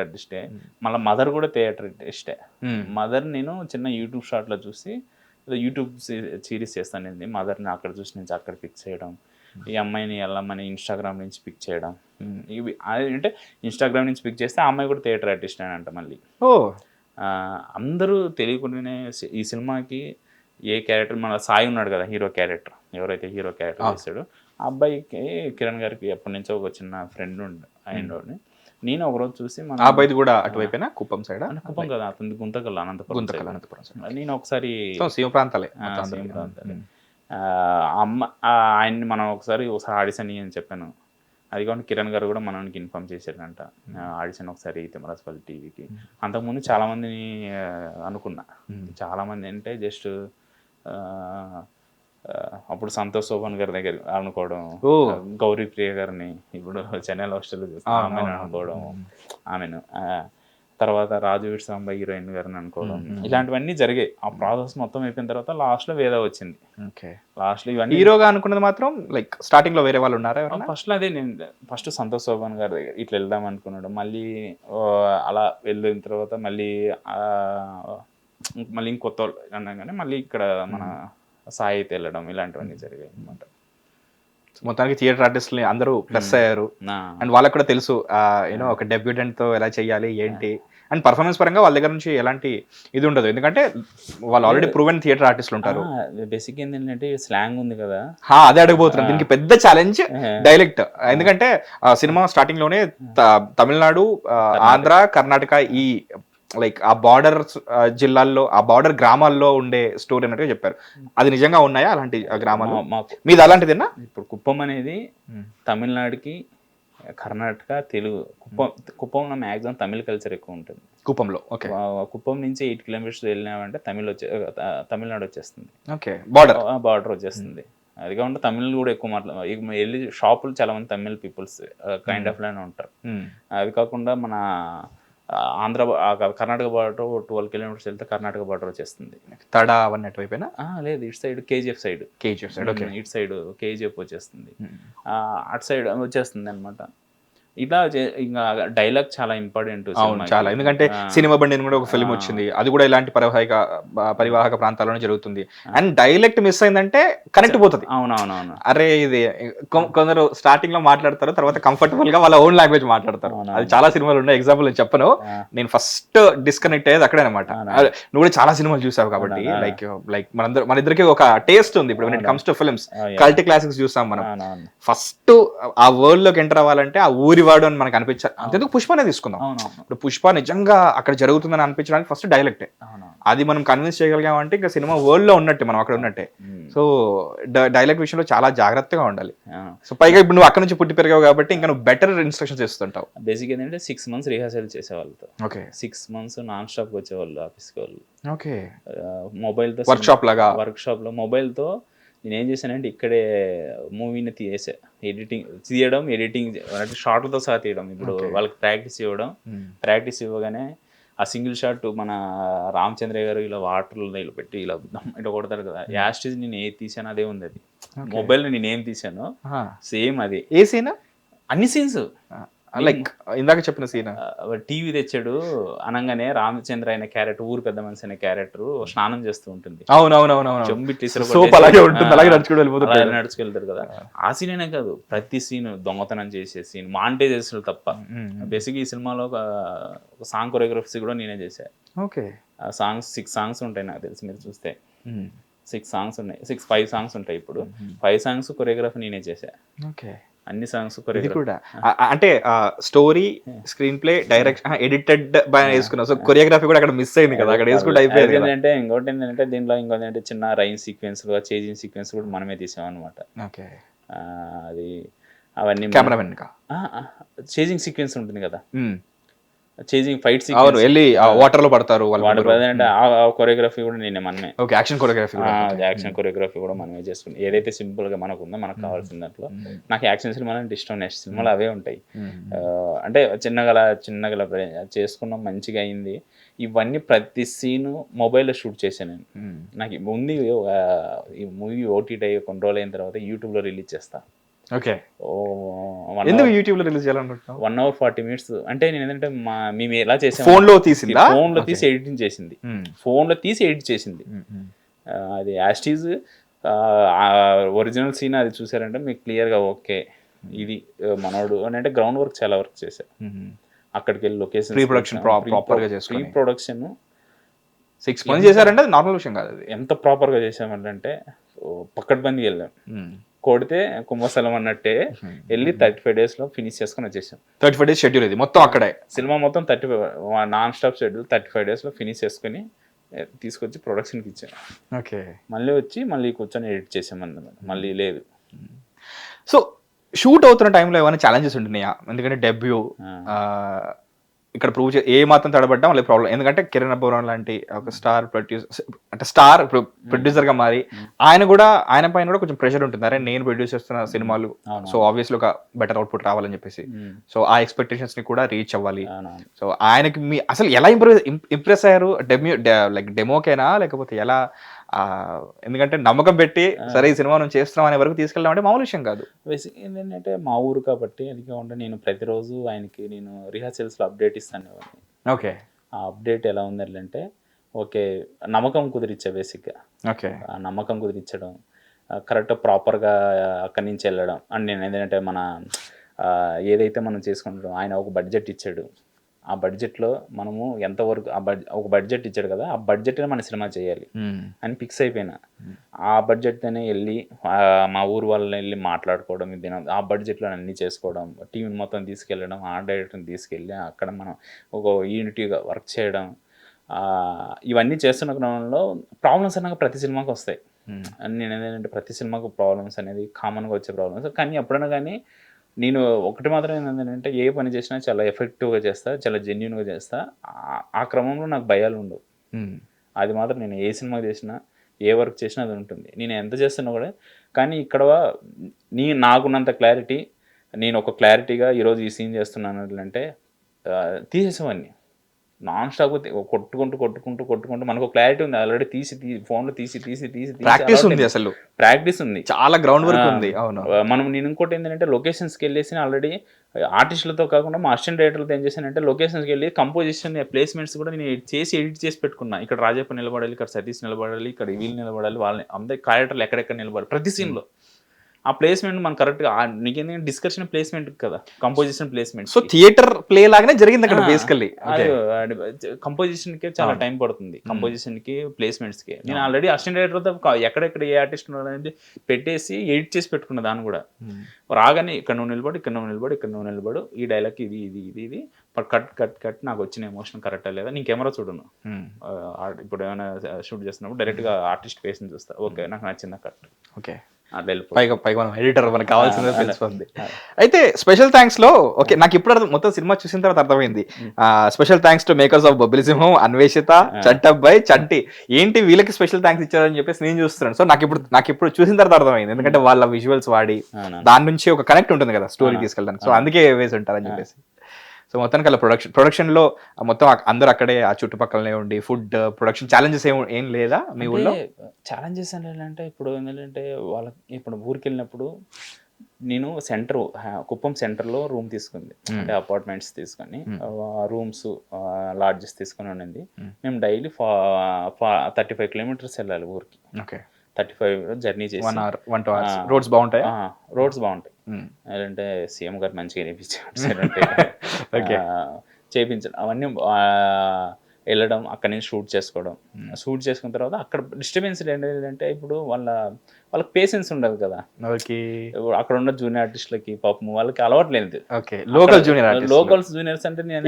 ఆర్టిస్టే. మళ్ళీ మదర్ కూడా థియేటర్ ఆర్టిస్టే. మదర్ నేను చిన్న యూట్యూబ్ షార్ట్లో చూసి యూట్యూబ్ సిరీస్ చేస్తాను, మదర్ని అక్కడ చూసి నుంచి అక్కడ పిక్ చేయడం, ఈ అమ్మాయిని వెళ్ళమని ఇన్స్టాగ్రామ్ నుంచి పిక్ చేయడం. ఇవి అంటే ఇన్స్టాగ్రామ్ నుంచి పిక్ చేస్తే ఆ అమ్మాయి కూడా థియేటర్ ఆర్టిస్ట్ అని అంట. మళ్ళీ అందరూ తెలియకుండానే ఈ సినిమాకి ఏ క్యారెక్టర్, మన సాయి ఉన్నాడు కదా హీరో క్యారెక్టర్, ఎవరైతే హీరో క్యారెక్టర్ చేశాడో ఆ అబ్బాయికి కిరణ్ గారికి ఎప్పటి నుంచో ఒక చిన్న ఫ్రెండ్ అయినోడిని నేను ఒకరోజు చూసి మన అబ్బాయిది కూడా అటువైపునా కుప్పం సైడ్, కుప్పం కదా అతని గుంతకల్ అనంతపురం. నేను ఒకసారి సీమ ప్రాంతాలే అమ్మ ఆయన్ని మనం ఒకసారి ఆడిషన్ అని చెప్పాను. అది కాకుండా కిరణ్ గారు కూడా మనకి ఇన్ఫార్మ్ చేశారంట ఆడిషన్ ఒకసారి తిమ్మరాజుపల్లి టీవీకి. అంతకుముందు చాలామందిని అనుకున్నా, చాలామంది అంటే జస్ట్ అప్పుడు సంతోష్ శోభన్ గారి దగ్గర అనుకోవడం, గౌరీ ప్రియ గారిని ఇప్పుడు చెన్నైలో హాస్టల్లో చూస్తాను ఆమెను అనుకోవడం, ఆమెను తర్వాత రాజువీర్ సాంబ హీరోయిన్ గారిని అనుకోవడం, ఇలాంటివన్నీ జరిగాయి. ఆ ప్రాసెస్ మొత్తం అయిపోయిన తర్వాత లాస్ట్లో వేద వచ్చింది. లాస్ట్లో ఇవన్నీ హీరోగా అనుకున్నది మాత్రం లైక్ స్టార్టింగ్ లో వేరే వాళ్ళు ఉన్నారా? ఫస్ట్లో అదే నేను ఫస్ట్ సంతోష్ శోభన్ గారి దగ్గర ఇట్లా వెళ్దాం అనుకున్నాడు. మళ్ళీ అలా వెళ్ళిన తర్వాత మళ్ళీ ఇంకొత్త వాళ్ళు అనగానే మళ్ళీ ఇక్కడ మన సాయి అయితే వెళ్ళడం, ఇలాంటివన్నీ జరిగాయి అనమాట. మొత్తానికి థియేటర్ ఆర్టిస్ట్ని అందరూ ప్లస్ అయ్యారు. అండ్ వాళ్ళకి కూడా తెలుసు యూనో ఒక డెబ్యూటెంట్ తో ఎలా చేయాలి ఏంటి, అండ్ పర్ఫార్మెన్స్ పరంగా వాళ్ళ దగ్గర నుంచి ఎలాంటి ఇది ఉండదు, ఎందుకంటే వాళ్ళు ఆల్రెడీ ప్రూవెన్ థియేటర్ ఆర్టిస్టులు ఉంటారు. బేసిక్ ఏంటంటే స్లాంగ్ ఉంది కదా, అదే అడగబోతున్నాను. దీనికి పెద్ద ఛాలెంజ్ డైలెక్ట్, ఎందుకంటే సినిమా స్టార్టింగ్ లోనే తమిళనాడు, ఆంధ్ర, కర్ణాటక ఈ లైక్ ఆ బార్డర్ జిల్లాల్లో, ఆ బార్డర్ గ్రామాల్లో ఉండే స్టోరీ అన్నట్టుగా చెప్పారు. అది నిజంగా ఉన్నాయా అలాంటి గ్రామాలు? మీది అలాంటిదేనా? ఇప్పుడు కుప్పం అనేది తమిళనాడుకి, కర్ణాటక, తెలుగు. కుప్పంలో మ్యాక్సిమం తమిళ కల్చర్ ఎక్కువ ఉంటుంది. కుప్పంలో కుప్పం నుంచి 8 కిలోమీటర్స్ వెళ్ళినామంటే తమిళనాడు వచ్చేస్తుంది. బార్డర్ వచ్చేస్తుంది. అది కాకుండా తమిళ్ కూడా ఎక్కువ వెళ్ళి షాపులు చాలా మంది తమిళ్ పీపుల్స్ కైండ్ ఆఫ్ లానే ఉంటారు. అది కాకుండా మన ఆంధ్ర కర్ణాటక బార్డర్ 12 కిలోమీటర్స్ వెళ్తే కర్ణాటక బార్డర్ వచ్చేస్తుంది. తడా అవన్నీ అటువైపోయినా లేదు, ఇటు సైడ్ కేజీఎఫ్ సైడ్ ఇటు సైడ్ కేజీఎఫ్ వచ్చేస్తుంది, అటు సైడ్ వచ్చేస్తుంది అనమాట. ఇలా ఇంకా డైలాగ్ చాలా ఇంపార్టెంట్ చాలా, ఎందుకంటే సినిమా బండి కూడా ఒక ఫిల్మ్ వచ్చింది, అది కూడా ఇలాంటి పరివాహక ప్రాంతాల్లోనే జరుగుతుంది. అండ్ డైలెక్ట్ మిస్ అయిందంటే కనెక్ట్ పోతుంది. అవునవునవును. అరే ఇది కొందరు స్టార్టింగ్ లో మాట్లాడతారు, తర్వాత కంఫర్టబుల్ గా వాళ్ళ ఓన్ లాంగ్వేజ్ మాట్లాడతారు. అది చాలా సినిమాలు ఉన్నాయి. ఎగ్జాంపుల్ నేను చెప్పను, నేను ఫస్ట్ డిస్కనెక్ట్ అయ్యేది అక్కడే అనమాట. నువ్వు కూడా చాలా సినిమాలు చూసావు కాబట్టి లైక్ మన ఇద్దరికి ఒక టేస్ట్ ఉంది. ఇప్పుడు when it comes to films, cult classics చూసాం మనం. ఫస్ట్ ఆ వరల్డ్ లోకి ఎంటర్ అవ్వాలంటే ఆ ఊరి పిచ్చివాడు అని మనకు అనిపించాలి. అంతేందుకు పుష్పనే తీసుకుందాం. అవునవును ఇప్పుడు పుష్ప నిజంగా అక్కడ జరుగుతుందని అనిపించడానికి ఫస్ట్ డైలెక్టే. అవునవును అది మనం కన్విన్స్ చేయగలిగామంటే ఇంకా సినిమా వరల్డ్ లో ఉన్నట్టే, మనం అక్కడ ఉన్నట్టే. సో డైలెక్ట్ విషయంలో చాలా జాగ్రత్తగా ఉండాలి. సో పైగా ఇప్పుడు నువ్వు అక్కడ నుంచి పుట్టి పెరిగావు కాబట్టి ఇంకా నువ్వు బెటర్ ఇన్స్ట్రక్షన్స్ ఇస్తుంటావు. బేసిక్ ఏంటంటే 6 months రిహార్సల్ చేసేవాళ్ళతో. ఓకే 6 months నాన్ స్టాప్ వచ్చేవాళ్ళు ఆఫీస్కి వాళ్ళు. ఓకే మొబైల్తో వర్క్షాప్ లాగా. వర్క్షాప్లో మొబైల్తో నేను ఏం చేశానంటే ఇక్కడే మూవీని తీసే ఎడిటింగ్ తీయడం, ఎడిటింగ్ అంటే షార్ట్లతో సహా తీయడం. ఇప్పుడు వాళ్ళకి ప్రాక్టీస్ ఇవ్వడం, ప్రాక్టీస్ ఇవ్వగానే ఆ సింగిల్ షాట్ మన రామచంద్ర గారు ఇలా వాటర్లో ఇలా పెట్టి ఇలా ఇట్లా కొడతారు కదా, యాస్టేజ్ నేను ఏది తీసాను అదే ఉంది. అది మొబైల్లో నేను ఏం తీసాను సేమ్ అది. ఏ సీన్? అన్ని సీన్స్ లైక్ ఇందాక చెప్పిన సీన్. టీవీ తెచ్చాడు అనగానే రామచంద్ర అయిన క్యారెక్టర్, ఊరు పెద్ద మనిషి అనే క్యారెక్టర్ స్నానం చేస్తూ ఉంటుంది. అవునవునవును. చెంబిట్టి అలాగే ఉంటుంది, అలాగే నడుచుకెళ్తారు కదా. ఆ సీన్ అనే కాదు, ప్రతి సీన్ దొంగతనం చేసే సీన్, మాంటేజెస్ తప్ప. బేసిక్ ఈ సినిమాలో ఒక సాంగ్ కొరియోగ్రఫీ కూడా నేనే చేశా. ఓకే ఆ సాంగ్స్ 6 songs ఉంటాయి నాకు తెలిసి, మీరు చూస్తే 6 songs ఉన్నాయి. 5 songs ఉంటాయి. ఇప్పుడు 5 songs కొరియోగ్రఫీ నేనే చేశా. ఓకే అన్ని సాంగ్స్ కూడా అంటే story, screen play, direction, edited వేసుకున్నావు. సో కొరియోగ్రఫీ కూడా అక్కడ మిస్ అయింది కదా, అక్కడ వేసుకుంటే అయిపోయింది. ఏంటంటే ఇంకోటి ఏంటంటే దీంట్లో ఇంకోటి ఏంటంటే చిన్న రైన్ సీక్వెన్స్, చేజింగ్ సీక్వెన్స్ కూడా మనమే తీసాం అనమాట. ఓకే అది అవన్నీ కెమెరామెన్ చేజింగ్ సీక్వెన్స్ ఉంటుంది కదా, చేజింగ్ ఫైట్ సీక్వెన్స్ వెళ్ళి వాటర్ లో పడతారు వాళ్ళు. అంటే ఆ కొరియోగ్రఫీ కూడా నేనే మనమే. Okay action choreography. Action choreography కూడా మనమే చేసుకుని ఏదైతే సింపుల్ గా మనకు ఉందో మనకు కావాల్సిన దాంట్లో. నాకు యాక్షన్ సినిమాలు అంటే ఇష్టం, నెక్స్ట్ సినిమాలు అవే ఉంటాయి. అంటే చిన్నగా చేసుకున్నాం, మంచిగా అయింది. ఇవన్నీ ప్రతి సీను మొబైల్లో షూట్ చేశాను నేను. నాకు ఉంది ఈ మూవీ ఓటీటీ అయ్యి కొన్ని రోజులు అయిన తర్వాత యూట్యూబ్లో రిలీజ్ చేస్తా. ఓకే ఎందుకు యూట్యూబ్ లో రిలీజ్ చేయాలనుకుంటున్నావు? 1 hour 40 minutes. అంటే నేను ఏంటంటే మేము ఎలా చేసాం, ఫోన్ లో తీసిందా? ఫోన్ లో తీసి ఎడిటింగ్ చేసింది, ఫోన్ లో తీసి ఎడిట్ చేసింది. అది యాస్టీజ్ ఒరిజినల్ సీన్ అది చూసారంటే మీకు క్లియర్ గా ఓకే ఇది మనోడు అని. అంటే గ్రౌండ్ వర్క్ చాలా వర్క్ చేశారు. అక్కడికి వెళ్ళి లొకేషన్, ప్రీ ప్రొడక్షన్ ప్రాపర్ గా చేశారు. ప్రీ ప్రొడక్షన్ 6 months చేశారంటే నార్మల్ విషయం కాదు. అది ఎంత ప్రాపర్ గా చేసామంటే పక్కడ్బందీ వెళ్ళాం, కొడితే కుంభస్థలం అన్నట్టే వెళ్ళి 35 days లో ఫినిష్ చేసుకుని వచ్చేసాం. 35 days షెడ్యూల్ ఇది మొత్తం అక్కడే. సినిమా మొత్తం 35 నాన్ స్టాప్ షెడ్యూల్ 35 days లో ఫినిష్ చేసుకుని తీసుకొచ్చి ప్రొడక్షన్కి ఇచ్చాం. ఓకే మళ్ళీ వచ్చి మళ్ళీ కూర్చొని ఎడిట్ చేసామన్నమాట. మళ్ళీ లేదు. సో షూట్ అవుతున్న టైంలో ఏమైనా ఛాలెంజెస్ ఉంటున్నాయా? ఎందుకంటే డెబ్యూ ఇక్కడ ప్రూవ్ ఏ మాత్రం తడబడ్డా మళ్ళీ ప్రాబ్లం. ఎందుకంటే కిరణ్ అబ్బవరం లాంటి ఒక స్టార్ ప్రొడ్యూసర్, అంటే స్టార్ ప్రొడ్యూసర్ గా మారి ఆయన పైన కూడా కొంచెం ప్రెషర్ ఉంటుంది. అరే నేను ప్రొడ్యూస్ చేస్తున్న సినిమాలు, సో ఆబ్వియస్లీ ఒక బెటర్ అవుట్పుట్ రావాలని చెప్పేసి, సో ఆ ఎక్స్పెక్టేషన్స్ ని కూడా రీచ్ అవ్వాలి. సో ఆయనకి మీ అసలు ఎలా ఇంప్రెస్ అయ్యారు? డెమోకేనా లేకపోతే ఎలా? ఎందుకంటే నమ్మకం పెట్టి సరే ఈ సినిమా నుంచి చేస్తున్నాం అనే వరకు తీసుకెళ్ళడం అంటే మామూలు విషయం కాదు. బేసిక్ ఏంటంటే మా ఊరు కాబట్టి అది కాకుండా నేను ప్రతిరోజు ఆయనకి నేను రిహార్సల్స్లో అప్డేట్ ఇస్తాను. ఓకే ఆ అప్డేట్ ఎలా ఉందంటే ఓకే నమ్మకం కుదిరిచ్చా బేసిక్గా. ఓకే ఆ నమ్మకం కుదిరించడం, కరెక్ట్ ప్రాపర్గా అక్కడి నుంచి వెళ్ళడం. అండ్ నేను ఏంటంటే మన ఏదైతే మనం చేసుకుంటాం, ఆయన ఒక బడ్జెట్ ఇచ్చాడు. ఆ బడ్జెట్లో మనము ఎంతవరకు ఒక బడ్జెట్ ఇచ్చాడు కదా, ఆ బడ్జెట్నే మన సినిమా చేయాలి అని ఫిక్స్ అయిపోయినా. ఆ బడ్జెట్తోనే వెళ్ళి మా ఊరు వాళ్ళని వెళ్ళి మాట్లాడుకోవడం, ఆ బడ్జెట్లో అన్నీ చేసుకోవడం, టీంని మొత్తం తీసుకెళ్ళడం, ఆ డైరెక్టర్ని తీసుకెళ్ళి అక్కడ మనం ఒక యూనిటీగా వర్క్ చేయడం, ఇవన్నీ చేస్తున్న క్రమంలో ప్రాబ్లమ్స్ అన్నాక ప్రతి సినిమాకి వస్తాయి. నేను ఏంటంటే ప్రతి సినిమాకు ప్రాబ్లమ్స్ అనేది కామన్గా వచ్చే ప్రాబ్లమ్స్. కానీ ఎప్పుడైనా కానీ నేను ఒకటి మాత్రం ఏంటంటే ఏ పని చేసినా చాలా ఎఫెక్టివ్గా చేస్తా, చాలా జెన్యున్గా చేస్తా. ఆ క్రమంలో నాకు భయాలు ఉండవు. అది మాత్రం నేను ఏ సినిమా చేసినా, ఏ వర్క్ చేసినా అది ఉంటుంది. నేను ఎంత చేస్తున్నా కూడా. కానీ ఇక్కడ నాకున్నంత క్లారిటీ, నేను ఒక క్లారిటీగా ఈరోజు ఈ సీన్ చేస్తున్నాను అంటే తీసేసేవాడిని. నాన్ స్టాప్ కొట్టుకుంటూ మనకు క్లారిటీ ఉంది. ఆల్రెడీ ఫోన్లో తీసి ప్రాక్టీస్ ఉంది, అసలు ప్రాక్టీస్ ఉంది, చాలా గ్రౌండ్ వర్క్ ఉంది. అవును. నేను ఇంకోటి ఏంటంటే లొకేషన్స్కి వెళ్ళేసి ఆల్రెడీ ఆర్టిస్టులతో కాకుండా మా అసిస్టెంట్ డైరెక్టర్తో ఏం చేశానంటే లొకేషన్స్కి వెళ్ళి కంపోజిషన్ ప్లేస్మెంట్స్ కూడా నేను ఎడిట్ చేసి పెట్టుకున్నా. ఇక్కడ రాజప్ప నిలబడాలి, ఇక్కడ సతీష్ నిలబడాలి, ఇక్కడ వీళ్ళు నిలబడాలి, వాళ్ళని అందరి క్యారెక్టర్లు ఎక్కడెక్కడ నిలబడాలి ప్రతి సీన్లో. ఆ ప్లేస్మెంట్ మనం కరెక్ట్గా నీకేందుకంటే డిస్కషన్ ప్లేస్మెంట్ కదా, composition placement. So theatre play లాగానే జరిగింది అక్కడ బేసికల్లీ. కంపోజిషన్ కి చాలా టైం పడుతుంది, కంపోజిషన్ కి ప్లేస్మెంట్స్ కి. నేను ఆల్రెడీ అసిస్టెంట్ డైరెక్టర్ ఎక్కడెక్కడ ఏ ఆర్టిస్ట్ అనేది పెట్టేసి ఎడిట్ చేసి పెట్టుకున్న దాన్ని కూడా. రాగానే ఇక్కడ నువ్వు నిలబడు, ఇక్కడ నువ్వు నిలబడు, ఇక్కడ నువ్వు నిలబడు, ఈ డైలాగ్ ఇది ఇది ఇది ఇది కట్ కట్ కట్ నాకు వచ్చిన ఎమోషన్ కరెక్టా లేదా, నేను కెమెరా చూడను. ఇప్పుడు ఏమైనా షూట్ చేస్తున్నప్పుడు డైరెక్ట్ గా ఆర్టిస్ట్ ఫేస్ ని చూస్తా, ఓకే నాకు నచ్చిందా కట్, ఓకే పైగా మనం ఎడిటర్ మనకు కావాల్సిందే తెలిసిపోతుంది. అయితే స్పెషల్ థ్యాంక్స్ లో ఓకే నాకు ఇప్పుడు మొత్తం సినిమా చూసిన తర్వాత అర్థమైంది. Special thanks to makers of Bobbili సింహం, అన్వేషిత, చంటబ్బాయ్, చంటి ఏంటి వీళ్ళకి స్పెషల్ థ్యాంక్స్ ఇచ్చారని చెప్పేసి నేను చూస్తున్నాను. సో నాకు ఇప్పుడు చూసిన తర్వాత అర్థమైంది, ఎందుకంటే వాళ్ళ విజువల్స్ వాడి దాని నుంచి ఒక కనెక్ట్ ఉంటుంది కదా స్టోరీ తీసుకెళ్ళడానికి. సో అందుకే వేసి ఉంటారని చెప్పేసి. సో మొత్తానికి అలా ప్రొడక్షన్ లో మొత్తం అందరూ అక్కడే ఆ చుట్టుపక్కలనే ఉండి ఫుడ్ ప్రొడక్షన్ ఛాలెంజెస్ ఏం లేదా మీ ఊళ్ళో? ఛాలెంజెస్ ఏంటంటే ఇప్పుడు ఏంటంటే వాళ్ళకి ఇప్పుడు ఊరికి వెళ్ళినప్పుడు నేను కుప్పం సెంటర్లో రూమ్ తీసుకుంది, అంటే అపార్ట్మెంట్స్ తీసుకొని రూమ్స్ లాడ్జెస్ తీసుకొని ఉండింది. మేము డైలీ 35 kilometers వెళ్ళాలి ఊరికి. ఓకే, 35 జర్నీ చేసి 1 hour 1 2 hours. రోడ్స్ బాగుంటాయి, రోడ్స్ బాగుంటాయి. లేదంటే సీఎం గారు మంచిగా చేయించడం అవన్నీ వెళ్ళడం, అక్కడి నుంచి షూట్ చేసుకున్న తర్వాత అక్కడ డిస్టర్బెన్స్ ఏంటంటే ఇప్పుడు వాళ్ళకి పేషెన్స్ ఉండదు కదా. అక్కడ ఉన్న జూనియర్ ఆర్టిస్టులకి పాపం వాళ్ళకి అలవాటు లేదు. లోకల్స్ జూనియర్స్ అంటే నేను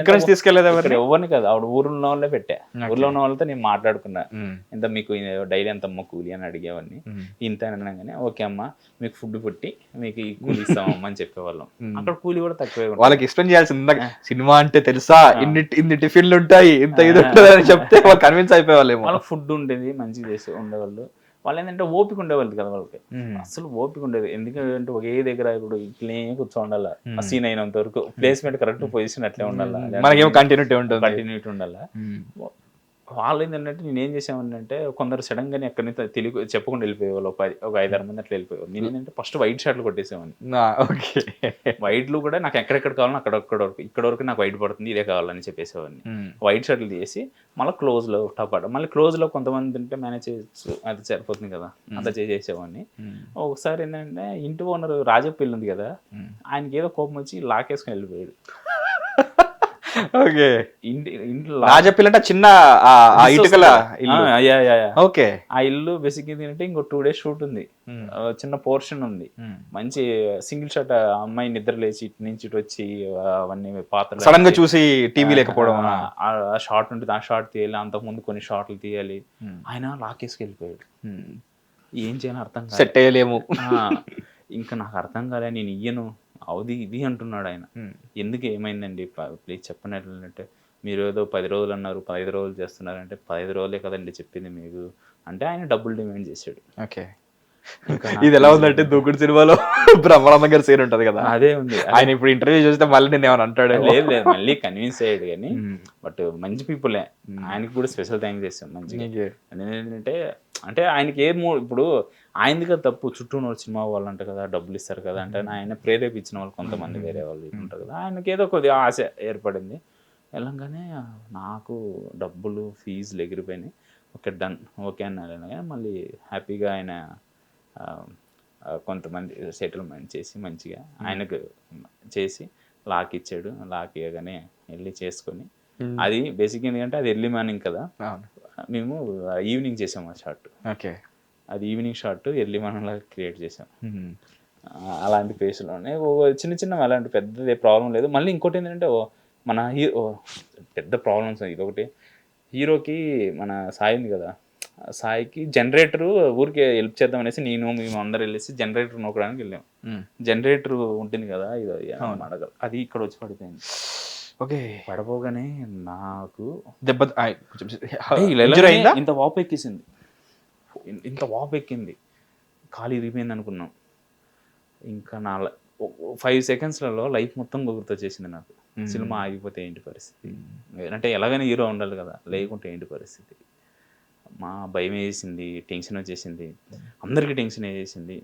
ఎవరిని కదా, ఆవిడ ఊర్లో ఉన్న వాళ్ళే పెట్టా. ఊర్లో ఉన్న వాళ్ళతో నేను మాట్లాడుకున్నా, ఇంత మీకు డైలీ ఎంత అమ్మ కూలి అని అడిగేవాడిని. ఇంత అనగానే ఓకే అమ్మ మీకు ఫుడ్ పెట్టి మీకు ఈ కూలి ఇస్తామమ్మా అని చెప్పేవాళ్ళం. అక్కడ కూలి కూడా తక్కువే. వాళ్ళకి ఇష్టం చేయాల్సింది సినిమా అంటే తెలుసా, ఇన్ని టిఫిన్లు ఉంటాయి, ఇంత ఇది అని చెప్తే వాళ్ళు కన్విన్స్ అయిపోయేవాళ్ళు. వాళ్ళకి ఫుడ్ ఉండేది, మంచిగా చేసి ఉండేవాళ్ళు. వాళ్ళు ఏంటంటే ఓపిక ఉండేవాళ్ళు కదా, వాళ్ళకి అసలు ఓపిక ఉండేది. ఎందుకంటే ఒకే దగ్గర ఇప్పుడు ఇట్లే కూర్చోండాల, సీన్ అయినంత వరకు ప్లేస్మెంట్ కరెక్ట్ పొజిషన్ అట్లే ఉండాలి, మనకేమో కంటిన్యూటీ ఉండాలి. వాళ్ళు ఏంటంటే నేను ఏం చేసామని అంటే కొందరు సడన్ గానే ఎక్కడి నుంచి తెలియ చెప్పకుండా వెళ్ళిపోయేవాళ్ళు, ఒక 5-6 మంది అట్లా వెళ్ళిపోయేవాళ్ళు. నేను ఏంటంటే ఫస్ట్ వైట్ షర్ట్లు కొట్టేసేవాడిని. వైట్లు కూడా నాకు ఎక్కడెక్కడ కావాలని అక్కడొక్కడ వరకు, ఇక్కడ వరకు నాకు వైట్ పడుతుంది ఇదే కావాలని చెప్పేసేవాడిని. వైట్ షర్ట్లు తీసి మళ్ళీ క్లోజ్ లో టపాట, మళ్ళీ క్లోజ్ లో కొంతమంది తింటే మేనేజ్ చేయొచ్చు, అది సరిపోతుంది కదా, అంతా చేసేవాడిని. ఒకసారి ఏంటంటే ఇంటి ఓనర్ రాజప్ప ఉంది కదా, ఆయనకి ఏదో కోపం వచ్చి లాకేసుకుని వెళ్ళిపోయాడు. ఓకే, ఇంట్లో రాజపిల్ల చిన్న ఇటుకల ఓకే, ఆ ఇల్లు బేసిక్ ఏంటంటే ఇంకో 2 days షూట్ ఉంది, చిన్న పోర్షన్ ఉంది, మంచి సింగిల్ షాట్. అమ్మాయి నిద్ర లేచి ఇటు నుంచి ఇటు వచ్చి అవన్నీ పాత్రలు సడన్ గా చూసి టీవీ లేకపోవడం, ఆ షార్ట్ ఉంటుంది, ఆ షార్ట్ తీయాలి, అంతకుముందు కొన్ని షార్ట్లు తీయాలి. ఆయన లాకేసుకెళ్ళిపోయాడు. ఏం చేయాలని అర్థం కాదు, సెట్ అయ్యలేము. ఇంకా నాకు అర్థం కాలే, నేను ఇయ్యను అవుది ఇది అంటున్నాడు ఆయన. ఎందుకు ఏమైందండి ప్లీజ్ చెప్పనట్లంటే, మీరు ఏదో 10 రోజులు అన్నారు, 15 రోజులు చేస్తున్నారంటే 15 రోజులే కదండి చెప్పింది మీకు అంటే ఆయన డబ్బులు డిమాండ్ చేశాడు. ఓకే, ఇది ఎలా ఉందంటే దూకుడు సినిమాలో బ్రహ్మానందం గారి సీన్ ఉంటది కదా, అదే ఉంది. ఆయన ఇప్పుడు ఇంటర్వ్యూ చూస్తే మళ్ళీ నేను ఏమైనా అంటాడు? లేదు మళ్ళీ కన్విన్స్ అయ్యాడు కానీ, బట్ మంచి పీపులే, ఆయనకి కూడా స్పెషల్ థ్యాంక్స్ చేస్తాం మంచిగా. ఏంటంటే అంటే ఆయనకి ఇప్పుడు ఆయనది కదా తప్పు, చుట్టూ ఉన్న సినిమా వాళ్ళు అంటారు కదా డబ్బులు ఇస్తారు కదా అంటే, ఆయన ప్రేరేపించిన వాళ్ళు కొంతమంది వేరే వాళ్ళు ఉంటారు కదా, ఆయనకి ఏదో కొద్దిగా ఆశ ఏర్పడింది. వెళ్ళంగానే నాకు డబ్బులు ఫీజులు ఎగిరిపోయినాయి. ఓకే డన్ ఓకే అన్నారు కానీ మళ్ళీ హ్యాపీగా ఆయన కొంతమంది సెటిల్మెంట్ చేసి మంచిగా ఆయనకు చేసి లాక్ ఇచ్చాడు. లాక్ ఇవ్వగానే వెళ్ళి చేసుకొని, అది బేసిక్ ఎందుకంటే అది ఎర్లీ మార్నింగ్ కదా, మేము ఈవినింగ్ చేసాము ఆ షాట్. ఓకే, అది ఈవినింగ్ షాట్ ఎర్లీ మార్నింగ్ లాగా క్రియేట్ చేసాం. అలాంటి ప్లేస్లోనే చిన్న చిన్న అలాంటి పెద్దది ప్రాబ్లం లేదు. మళ్ళీ ఇంకోటి ఏంటంటే మన పెద్ద ప్రాబ్లమ్స్ ఇదొకటి, హీరోకి మన సాయి ఉంది కదా, సాయికి జనరేటర్ ఊరికి హెల్ప్ చేద్దాం అనేసి మేము అందరు వెళ్ళేసి జనరేటర్ నొక్కడానికి వెళ్ళాం. జనరేటర్ ఉంటుంది కదా ఇది అడగ, అది ఇక్కడ వచ్చి పడిపోయింది. ఓకే, పడిపోగానే నాకు దెబ్బ ఇంత వాపు ఎక్కేసింది, ఇంత వాపు ఎక్కింది, ఖాళీ ఇరిగిపోయింది అనుకున్నాం. ఇంకా 5 secondsలలో లైఫ్ మొత్తం గుర్తు వచ్చేసింది నాకు. సినిమా ఆగిపోతే ఏంటి పరిస్థితి, అంటే ఎలాగైనా హీరో ఉండాలి కదా, లేకుంటే ఏంటి పరిస్థితి. మా భయం వేసింది, టెన్షన్ వచ్చేసింది, అందరికీ టెన్షన్ వేసేసింది.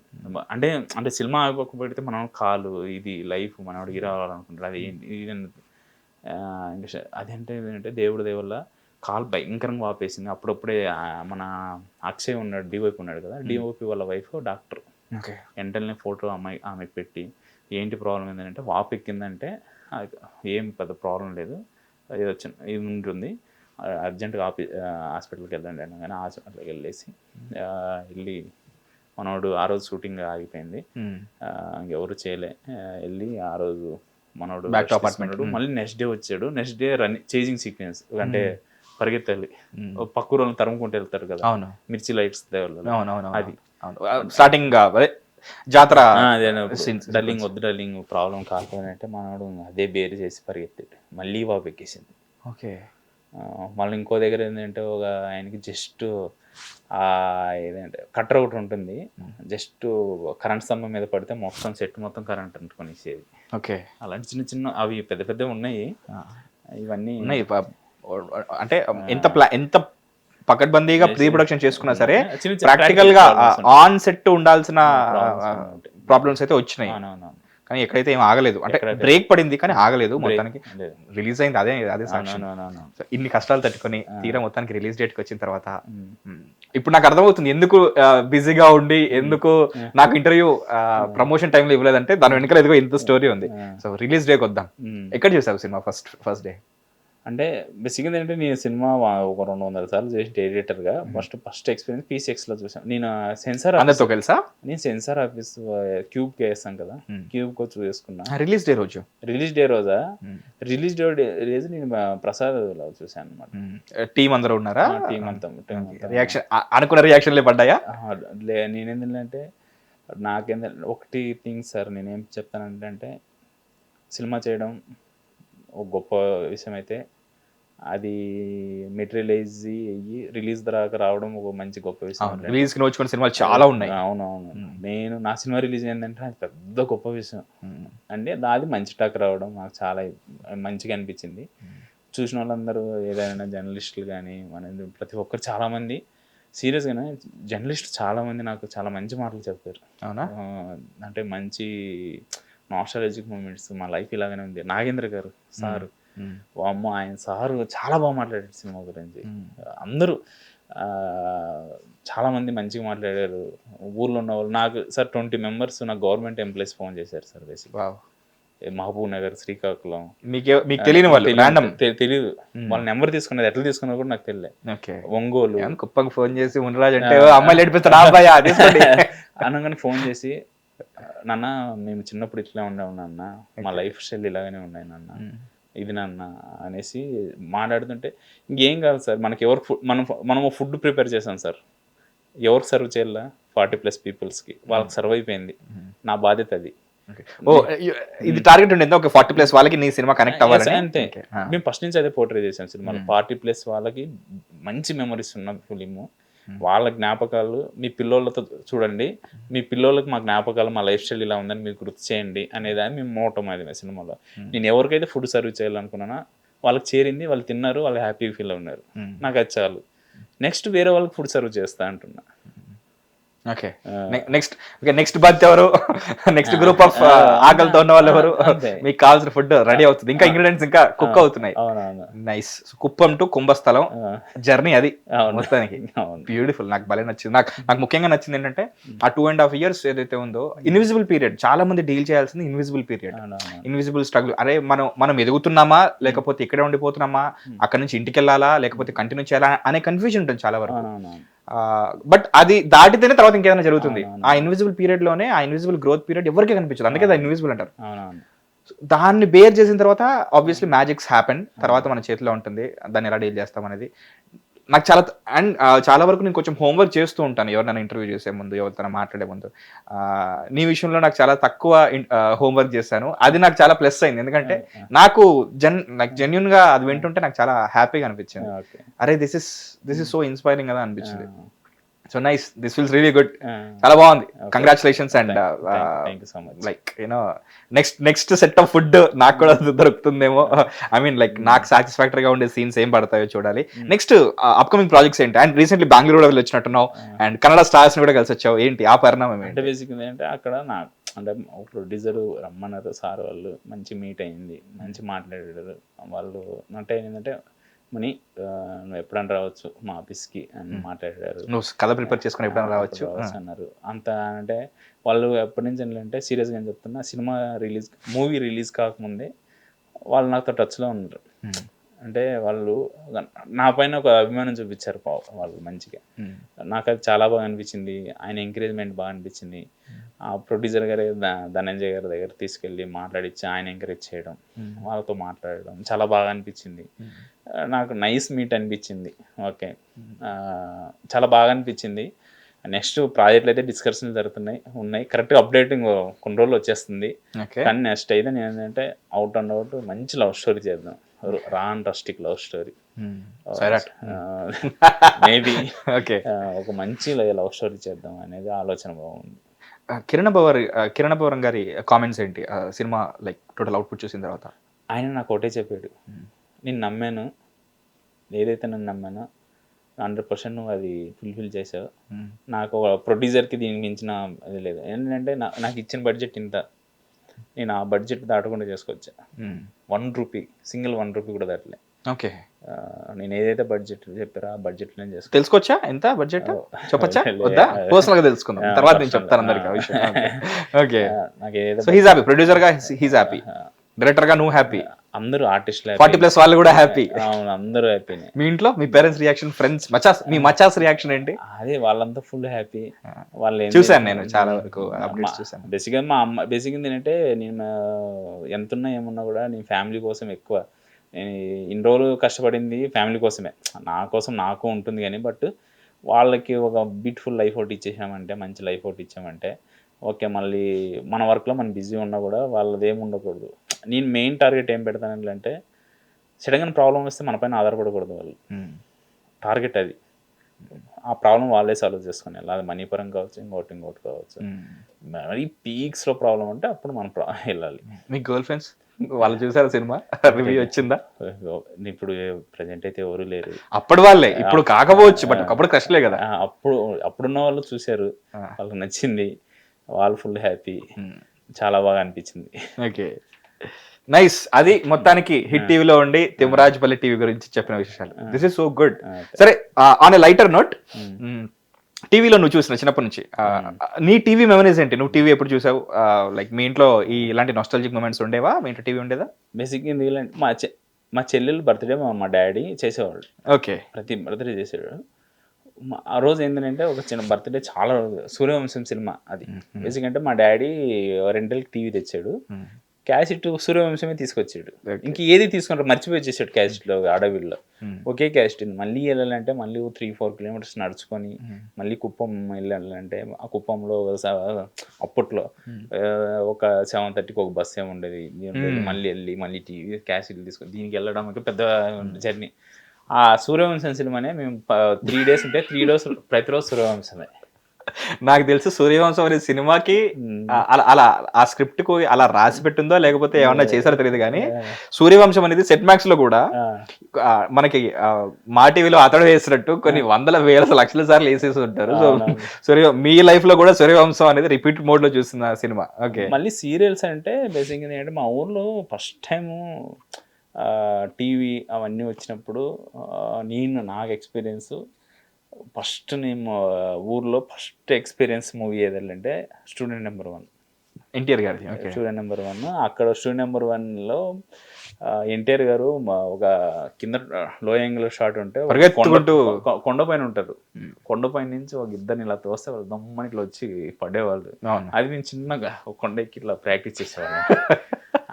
అంటే అంటే సినిమా ఆగిపోకపోతే మనం కాలు ఇది లైఫ్ మనవాడు హీరో అవ్వాలనుకుంటారు, అది అదేంటే దేవుడి దేవుళ్ళ కాలు భయంకరంగా వాపేసింది. అప్పుడప్పుడే మన అక్షయ్ ఉన్నాడు, డిఓపి ఉన్నాడు కదా, డిఓపి వాళ్ళ వైఫ్ డాక్టర్ ఓకే. వెంటనే ఫోటో ఆమెకు పెట్టి ఏంటి ప్రాబ్లం ఏంటంటే వాపు ఎక్కిందంటే అది ఏం పెద్ద ప్రాబ్లం లేదు, ఏదో ఇది ఉంటుంది, అర్జెంట్గా హాస్పిటల్కి వెళ్ళండి అన్న. కానీ హాస్పిటల్కి వెళ్ళి మనోడు ఆ రోజు షూటింగ్ ఆగిపోయింది, ఇంకెవరు చేయలే. వెళ్ళి ఆ రోజు మనోడు బ్యాక్ టు అపార్ట్మెంట్. మళ్ళీ నెక్స్ట్ డే వచ్చాడు. నెక్స్ట్ డే చేజింగ్ సీక్వెన్స్ అంటే పరిగెత్తాలి, పక్క రోజులు తరుముకుంటూ వెళ్తారు కదా అవును మిర్చి లైట్స్ అది స్టార్టింగ్ జాతర డల్లింగ్ వద్దు డల్లింగ్ ప్రాబ్లం కాకపోతే అంటే మనోడు అదే బేరు చేసి పరిగెత్తాడు, మళ్ళీ బాబు ఎక్కేసింది. ఓకే. మళ్ళీ ఇంకో దగ్గర ఏంటంటే ఒక ఆయనకి జస్ట్ ఏదంటే కట్టర్ ఒకటి ఉంటుంది, జస్ట్ కరెంట్ స్తంభం మీద పడితే మొత్తం సెట్ మొత్తం కరెంట్ అంటుకొనిసేది. ఓకే. అలాంటి చిన్న చిన్న అవి పెద్ద పెద్ద ఉన్నాయి, ఇవన్నీ ఉన్నాయి. అంటే ఎంత పకడ్బందీగా ప్రీ ప్రొడక్షన్ చేసుకున్నా సరే ప్రాక్టికల్ గా ఆన్ సెట్ ఉండాల్సిన ప్రాబ్లమ్స్ అయితే వచ్చినాయి. కానీ ఎక్కడైతే ఏం ఆగలేదు, అంటే బ్రేక్ పడింది కానీ ఆగలేదు, మొత్తానికి రిలీజ్ అయింది. అదే సాక్ష్యం. ఇన్ని కష్టాలు తట్టుకొని తీరా మొత్తానికి రిలీజ్ డేట్కి వచ్చిన తర్వాత ఇప్పుడు నాకు అర్థమవుతుంది ఎందుకు బిజీగా ఉండి ఎందుకు నాకు ఇంటర్వ్యూ ప్రమోషన్ టైంలో ఇవ్వలేదంటే దాని వెనకాల ఎదుగో ఇంత స్టోరీ ఉంది. సో రిలీజ్ డేకి వద్దాం. ఎక్కడ చూసావు సినిమా ఫస్ట్ డే? అంటే బేసిక్గా ఏంటంటే నేను సినిమా ఒక 200 సార్లు చేసిన ఎడిటర్గా ఫస్ట్ ఎక్స్పీరియన్స్ PCXలో చూసాను. నేను సెన్సార్ అందరితో తెలుసా? నేను సెన్సార్ ఆఫీస్ క్యూబ్కి వేస్తాం కదా, క్యూబ్కి వచ్చి చూసుకున్నా. రిలీజ్ డే రోజు రోజా? రిలీజ్ డే రోజు నేను ప్రసాద్ చూసాను అనమాట. టీం అందరూ ఉన్నారా? టీం అంతా రియాక్షన్ అనుకున్న రియాక్షన్లే పడ్డాయా? నేనేంటంటే నాకేంటంటే ఒకటి థింగ్ సార్, నేనేం చెప్తానంటే సినిమా చేయడం ఒక గొప్ప విషయం అయితే అది మెటీరియలైజ్ అయ్యి రిలీజ్ దాకా రావడం ఒక మంచి గొప్ప విషయం. రిలీజ్ కి నోచుకున్న సినిమాలు చాలా ఉన్నాయి. అవునవును. నేను నా సినిమా రిలీజ్ అయిందంటే అది పెద్ద గొప్ప విషయం. అంటే అది మంచి టాక్ రావడం నాకు చాలా మంచిగా అనిపించింది. చూసిన వాళ్ళందరూ ఏదైనా జర్నలిస్టులు కానీ మన ప్రతి ఒక్కరు చాలామంది సీరియస్గానే జర్నలిస్ట్ చాలామంది నాకు చాలా మంచి మాటలు చెప్తారు. అవునా? అంటే మంచి నాస్టాలజిక్ మూమెంట్స్, మా లైఫ్ ఇలాగనే ఉంది. నాగేంద్ర గారు సారు, అమ్మ ఆయన సారు చాలా బాగా మాట్లాడారు సినిమా గురించి. అందరూ చాలామంది మంచిగా మాట్లాడారు. ఊర్లో ఉన్న వాళ్ళు నాకు సార్ 20 మెంబర్స్ నాకు గవర్నమెంట్ ఎంప్లాయీస్ ఫోన్ చేశారు సార్. బేసిక్ మహబూబ్ నగర్, శ్రీకాకుళం. మీకు తెలియని వాళ్ళు తెలియదు, వాళ్ళ నెంబర్ తీసుకున్నది ఎట్లా తీసుకున్నా కూడా నాకు తెలియదు. ఒంగోలు కుప్పకి ఫోన్ చేసి మునరాజు అంటే అమ్మాయిలు ఏడిపిస్తాడు అనగానే ఫోన్ చేసి, నాన్న మేము చిన్నప్పుడు ఇట్లా ఉండేవు నాన్న, మా లైఫ్ స్టైల్ ఇలాగనే ఉన్నాయి నాన్న, ఇది నాన్న అనేసి మాట్లాడుతుంటే ఇంకేం కాదు సార్, మనకి ఎవరు మనము ఫుడ్ ప్రిపేర్ చేసాం సార్, ఎవరు సర్వ్ చేయాలా 40+ పీపుల్స్కి, వాళ్ళకి సర్వ్ అయిపోయింది. నా బాధ్యత అది. ఇది టార్గెట్ ఉండేది ఒక 40+ వాళ్ళకి నీ సినిమా కనెక్ట్ అవ్వాలి అంతే. మేము ఫస్ట్ నుంచి అదే పోర్ట్రే చేసాం సినిమాలో. 40+ వాళ్ళకి మంచి మెమరీస్ ఉన్న ఫిలిము, వాళ్ళ జ్ఞాపకాలు మీ పిల్లోళ్ళతో చూడండి, మీ పిల్లోళ్ళకి మా జ్ఞాపకాలు మా లైఫ్ స్టైల్ ఇలా ఉందని మీరు గుర్తు చేయండి అనేదాన్ని మేము మోటం అది సినిమాలో. నేను ఎవరికైతే ఫుడ్ సర్వ్ చేయాలనుకున్నానో వాళ్ళకి చేరింది, వాళ్ళు తిన్నారు, వాళ్ళు హ్యాపీగా ఫీల్ ఉన్నారు, నాకు అది చాలు. నెక్స్ట్ వేరే వాళ్ళకి ఫుడ్ సర్వ్ చేస్తా అంటున్నా. ఓకే. నెక్స్ట్ బర్త్ ఎవరు? నెక్స్ట్ గ్రూప్ ఆఫ్ ఆకలితో ఉన్న వాళ్ళు ఎవరు? మీకు కావాల్సిన ఫుడ్ రెడీ అవుతుంది, ఇంకా ఇంగ్రీడియంట్స్ ఇంకా కుక్ అవుతున్నాయి. నైస్. కుప్పం టు కుంభస్థలం జర్నీ అది మొత్తానికి బ్యూటిఫుల్. నాకు భలే నచ్చింది. నాకు ముఖ్యంగా నచ్చింది ఏంటంటే ఆ 2.5 years ఏదైతే ఉందో ఇన్విజిబుల్ పీరియడ్. చాలా మంది డీల్ చేయాల్సింది ఇన్విజిబుల్ పీరియడ్, ఇన్విజిబుల్ స్ట్రగుల్. అరే మనం ఎదుగుతున్నామా లేకపోతే ఇక్కడే ఉండిపోతున్నామా, అక్కడ నుంచి ఇంటికి వెళ్ళాలా లేకపోతే కంటిన్యూ చేయాలా అనే కన్ఫ్యూజన్ ఉంటుంది చాలా వరకు. బట్ అది దాటితేనే తర్వాత ఇంకేదైనా జరుగుతుంది. ఆ ఇన్విజిబుల్ పీరియడ్ లోనే ఆ ఇన్విజిబుల్ గ్రోత్ పీరియడ్ ఎవరికి కనిపించదు, అందుకే అది ఇన్విజిబుల్ అంటారు. దాన్ని బేర్ చేసిన తర్వాత ఆబ్వియస్లీ మ్యాజిక్స్ హ్యాపెన్. తర్వాత మన చేతిలో ఉంటుంది దాన్ని ఎలా డీల్ చేస్తాం అనేది. నాకు చాలా వరకు నేను కొంచెం హోంవర్క్ చేస్తూ ఉంటాను ఎవరినైనా ఇంటర్వ్యూ చేసే ముందు, ఎవరితో మాట్లాడే ముందు. నీ విషయంలో నాకు చాలా తక్కువ హోంవర్క్ చేశాను, అది నాకు చాలా ప్లస్ అయింది. ఎందుకంటే నాకు జెన్యున్ గా అది వింటుంటే నాకు చాలా హ్యాపీగా అనిపించింది. అరే దిస్ ఇస్ సో ఇన్స్పైరింగ్ కదా అనిపించింది. So nice, this feels really good. చాలా బాగుంది. Congratulations. And like you know next set of food నాకు కూడా దొరుకుతుందేమో. ఐ మీన్ లైక్ నాకు సాటిస్ఫాక్టరీగా ఉండే సీన్స్ ఏం పడతాయో చూడాలి. నెక్స్ట్ అప్కమింగ్ ప్రాజెక్ట్స్ ఏంటి? అండ్ రీసెంట్లీ బెంగళూరు కూడా వెళ్ళి వచ్చినట్టున్నావు, అండ్ కన్నడ స్టార్స్ కూడా కలిసి వచ్చావు. ఏంటి ఆ పరిణామం? అంటే బేసిక్ ఏంటంటే అక్కడ నాకు అంటే ప్రొడ్యూసర్ రమ్మన్నారు సార్, వాళ్ళు మంచి మీట్ అయింది, మంచి మాట్లాడారు వాళ్ళు. అంటే ఏంటంటే ముని నువ్వు ఎప్పుడన్నా రావచ్చు మా ఆఫీస్కి అని మాట్లాడారు. నువ్వు కథ ప్రిపేర్ చేసుకుని ఎప్పుడైనా రావచ్చు అన్నారు. అంత అంటే వాళ్ళు ఎప్పటి నుంచి అంటే సీరియస్గా అని చెప్తున్నా, సినిమా మూవీ రిలీజ్ కాకముందే వాళ్ళు నాతో టచ్లో ఉన్నారు. అంటే వాళ్ళు నా పైన ఒక అభిమానం చూపించారు వాళ్ళు మంచిగా. నాకు అది చాలా బాగా అనిపించింది. ఆయన ఎంకరేజ్మెంట్ బాగా అనిపించింది. ఆ ప్రొడ్యూసర్ గారు ధనంజయ్ గారి దగ్గర తీసుకెళ్ళి మాట్లాడించి ఆయన ఎంకరేజ్ చేయడం, వాళ్ళతో మాట్లాడడం చాలా బాగా అనిపించింది. నాకు నైస్ మీట్ అనిపించింది. ఓకే, చాలా బాగా అనిపించింది. నెక్స్ట్ ప్రాజెక్టులు అయితే డిస్కషన్లు ఉన్నాయి. కరెక్ట్గా అప్డేటింగ్ కొన్ని రోజులు వచ్చేస్తుంది. కానీ నెక్స్ట్ అయితే నేను ఏంటంటే అవుట్ అండ్ అవుట్ మంచి లవ్ స్టోరీ చేద్దాం. రాన్ రస్టిక్ లవ్ స్టోరీ మేబీ ఒక మంచి లవ్ స్టోరీ చేద్దాం అనేది ఆలోచన బాగుంది. కిరణ్ భవరం గారి కామెంట్స్ ఏంటి సినిమా లైక్ టోటల్ అవుట్పుట్ చూసిన తర్వాత? ఆయన నాకు ఒకటే చెప్పాడు, నేను నమ్మాను, ఏదైతే నన్ను నమ్మానో 100% నువ్వు అది ఫుల్ఫిల్ చేసావు. నాకు ప్రొడ్యూసర్కి దీనికి మించిన అది లేదు. ఏంటంటే నాకు ఇచ్చిన బడ్జెట్ ఇంత, నేను ఆ బడ్జెట్ దాటకుండా చేసుకోవచ్చా. ₹1 సింగిల్ ₹1 కూడా దాటలే. ఓకే, నేను ఏదైతే బడ్జెట్ చెప్పారో ఆ బడ్జెట్ నేను చేసుకో. తెలుసుకోవచ్చా ఎంత బడ్జెట్ చెప్పచ్చా? వద్దా? పర్సనల్ గా తెలుసుకుందాం, తర్వాత నేను చెప్తాను అందరికి. ఓకే, నాకు ఏదైతే సో హీస్ హ్యాపీ, ప్రొడ్యూసర్ గా హీస్ హ్యాపీ, డైరెక్టర్ గా నువ్వు హ్యాపీ, అందరూ ఆర్టిస్టులు 40+ వాళ్ళు కూడా హ్యాపీ. అవును, అందరూ హ్యాపీనే. మీ ఇంట్లో మీ పేరెంట్స్ రియాక్షన్, ఫ్రెండ్స్, మీ మచాస్ రియాక్షన్ ఏంటి? అదే వాళ్ళంతా ఫుల్ హ్యాపీ. వాళ్ళు చూసాను, నేను చాలా వరకు అప్డేట్స్ చూసాను. బేసిక్గా మా అమ్మ ఏంటంటే, నేను ఎంతున్నా ఏమున్నా కూడా నేను ఫ్యామిలీ కోసం ఎక్కువ, నేను ఇన్ని రోజులు కష్టపడింది ఫ్యామిలీ కోసమే. నా కోసం నాకు ఉంటుంది కానీ, బట్ వాళ్ళకి ఒక బ్యూటిఫుల్ లైఫ్ ఒకటి ఇచ్చేసామంటే, మంచి లైఫ్ ఒకటి ఇచ్చామంటే ఓకే. మళ్ళీ మన వర్క్లో మనం బిజీ ఉన్నా కూడా వాళ్ళది ఏమి ఉండకూడదు. నేను మెయిన్ టార్గెట్ ఏం పెడతాను అంటే, సడన్గా ప్రాబ్లం వస్తే మన పైన ఆధారపడకూడదు. వాళ్ళు టార్గెట్ అది, ఆ ప్రాబ్లం వాళ్ళే సాల్వ్ చేసుకుని, అది మనీ పరంగా కావచ్చు, ఇంకోటి కావచ్చు. మరి పీక్స్లో ప్రాబ్లం అంటే అప్పుడు మనం వెళ్ళాలి. మీ గర్ల్ ఫ్రెండ్స్ వాళ్ళు చూసారా సినిమా? రివ్యూ వచ్చిందా? ఇప్పుడు ప్రజెంట్ అయితే ఎవరు లేరు. అప్పటి వాళ్ళే, ఇప్పుడు కాకపోవచ్చు, బట్ అప్పుడు కష్టలే కదా. అప్పుడున్న వాళ్ళు చూశారు, వాళ్ళకి నచ్చింది, వాళ్ళు ఫుల్ హ్యాపీ, చాలా బాగా అనిపించింది. Okay, nice. అది మొత్తానికి హిట్ టీవీలో ఉండి తిమ్మరాజుపల్లి టీవీ గురించి చెప్పిన విషయాలు. This is so good. సరే, ఆన్ ఎ లైటర్ నోట్, టీవీలో నువ్వు చూసిన చిన్నప్పటి నుంచి నీ టీవీ మెమరీస్ ఏంటి? నువ్వు టీవీ ఎప్పుడు చూసావు? లైక్ మీ ఇంట్లో ఇలాంటి నొస్టాల్జిక్ మూమెంట్స్ ఉండేవా? మీ ఇంట్లో టీవీ ఉండేదా? బేసిక్గా మా చెల్లెలు బర్త్డే మా డాడీ చేసేవాడు. ఓకే, ప్రతి బర్త్డే చేసేవాడు. ఆ రోజు ఏంటంటే ఒక చిన్న బర్త్డే, చాలా సూర్యవంశం సినిమా అది. బేసిక్ అంటే మా డాడీ రెంటల్కి టీవీ తెచ్చాడు, క్యాసెట్ సూర్యవంశమే తీసుకొచ్చాడు. ఇంక ఏది తీసుకుంటారు, మర్చిపోయి వచ్చేసాడు క్యాసెట్లో అడవిలో. ఒకే క్యాసెట్ మళ్ళీ వెళ్ళాలంటే మళ్ళీ 3-4 కిలోమీటర్స్ నడుచుకొని మళ్ళీ కుప్పం వెళ్ళాలంటే, ఆ కుప్పంలో అప్పట్లో ఒక 7:30కి ఒక బస్సు ఏమి ఉండేది. మళ్ళీ వెళ్ళి మళ్ళీ టీవీ క్యాసెట్లు తీసుకొని దీనికి వెళ్ళడం పెద్ద జర్నీ. ఆ సూర్యవంశం సినిమానే మేము 3 days ఉంటే 3 days ప్రతిరోజు సూర్యవంశమే. నాకు తెలుసు సూర్యవంశం అనే సినిమాకి అలా ఆ స్క్రిప్ట్ కు అలా రాసి పెట్టిందో లేకపోతే ఏమన్నా చేశారో తెలియదు కానీ, సూర్యవంశం అనేది సెట్ మ్యాక్స్ లో కూడా మనకి మా టీవీలో అతడు వేసినట్టు కొన్ని 100,000 లక్షల సార్లు వేసేసి ఉంటారు. సో మీ లైఫ్ లో కూడా సూర్యవంశం అనేది రిపీట్ మోడ్ లో చూస్తున్న సినిమా. ఓకే, మళ్ళీ సీరియల్స్ అంటే బేసిక్ ఏంటంటే, మా ఊర్లో ఫస్ట్ టైము టీవీ అవన్నీ వచ్చినప్పుడు నాకు ఎక్స్పీరియన్స్ ఫస్ట్, నేను ఊర్లో ఫస్ట్ ఎక్స్పీరియన్స్ మూవీ ఏదంటే స్టూడెంట్ నెంబర్ 1, ఎన్టీఆర్ గారి స్టూడెంట్ నెంబర్ 1. అక్కడ స్టూడెంట్ నెంబర్ 1లో ఎన్టీఆర్ గారు ఒక కింద లో యాంగిల్ షాట్ ఉంటే కొండపైన ఉంటారు. కొండపైన నుంచి ఒక ఇద్దరిని ఇలా తోస్తే వాళ్ళు దమ్మని ఇట్లా వచ్చి పడేవాళ్ళు. అది నేను చిన్నగా ఒక కొండకి ఇట్లా ప్రాక్టీస్ చేసేవాళ్ళం.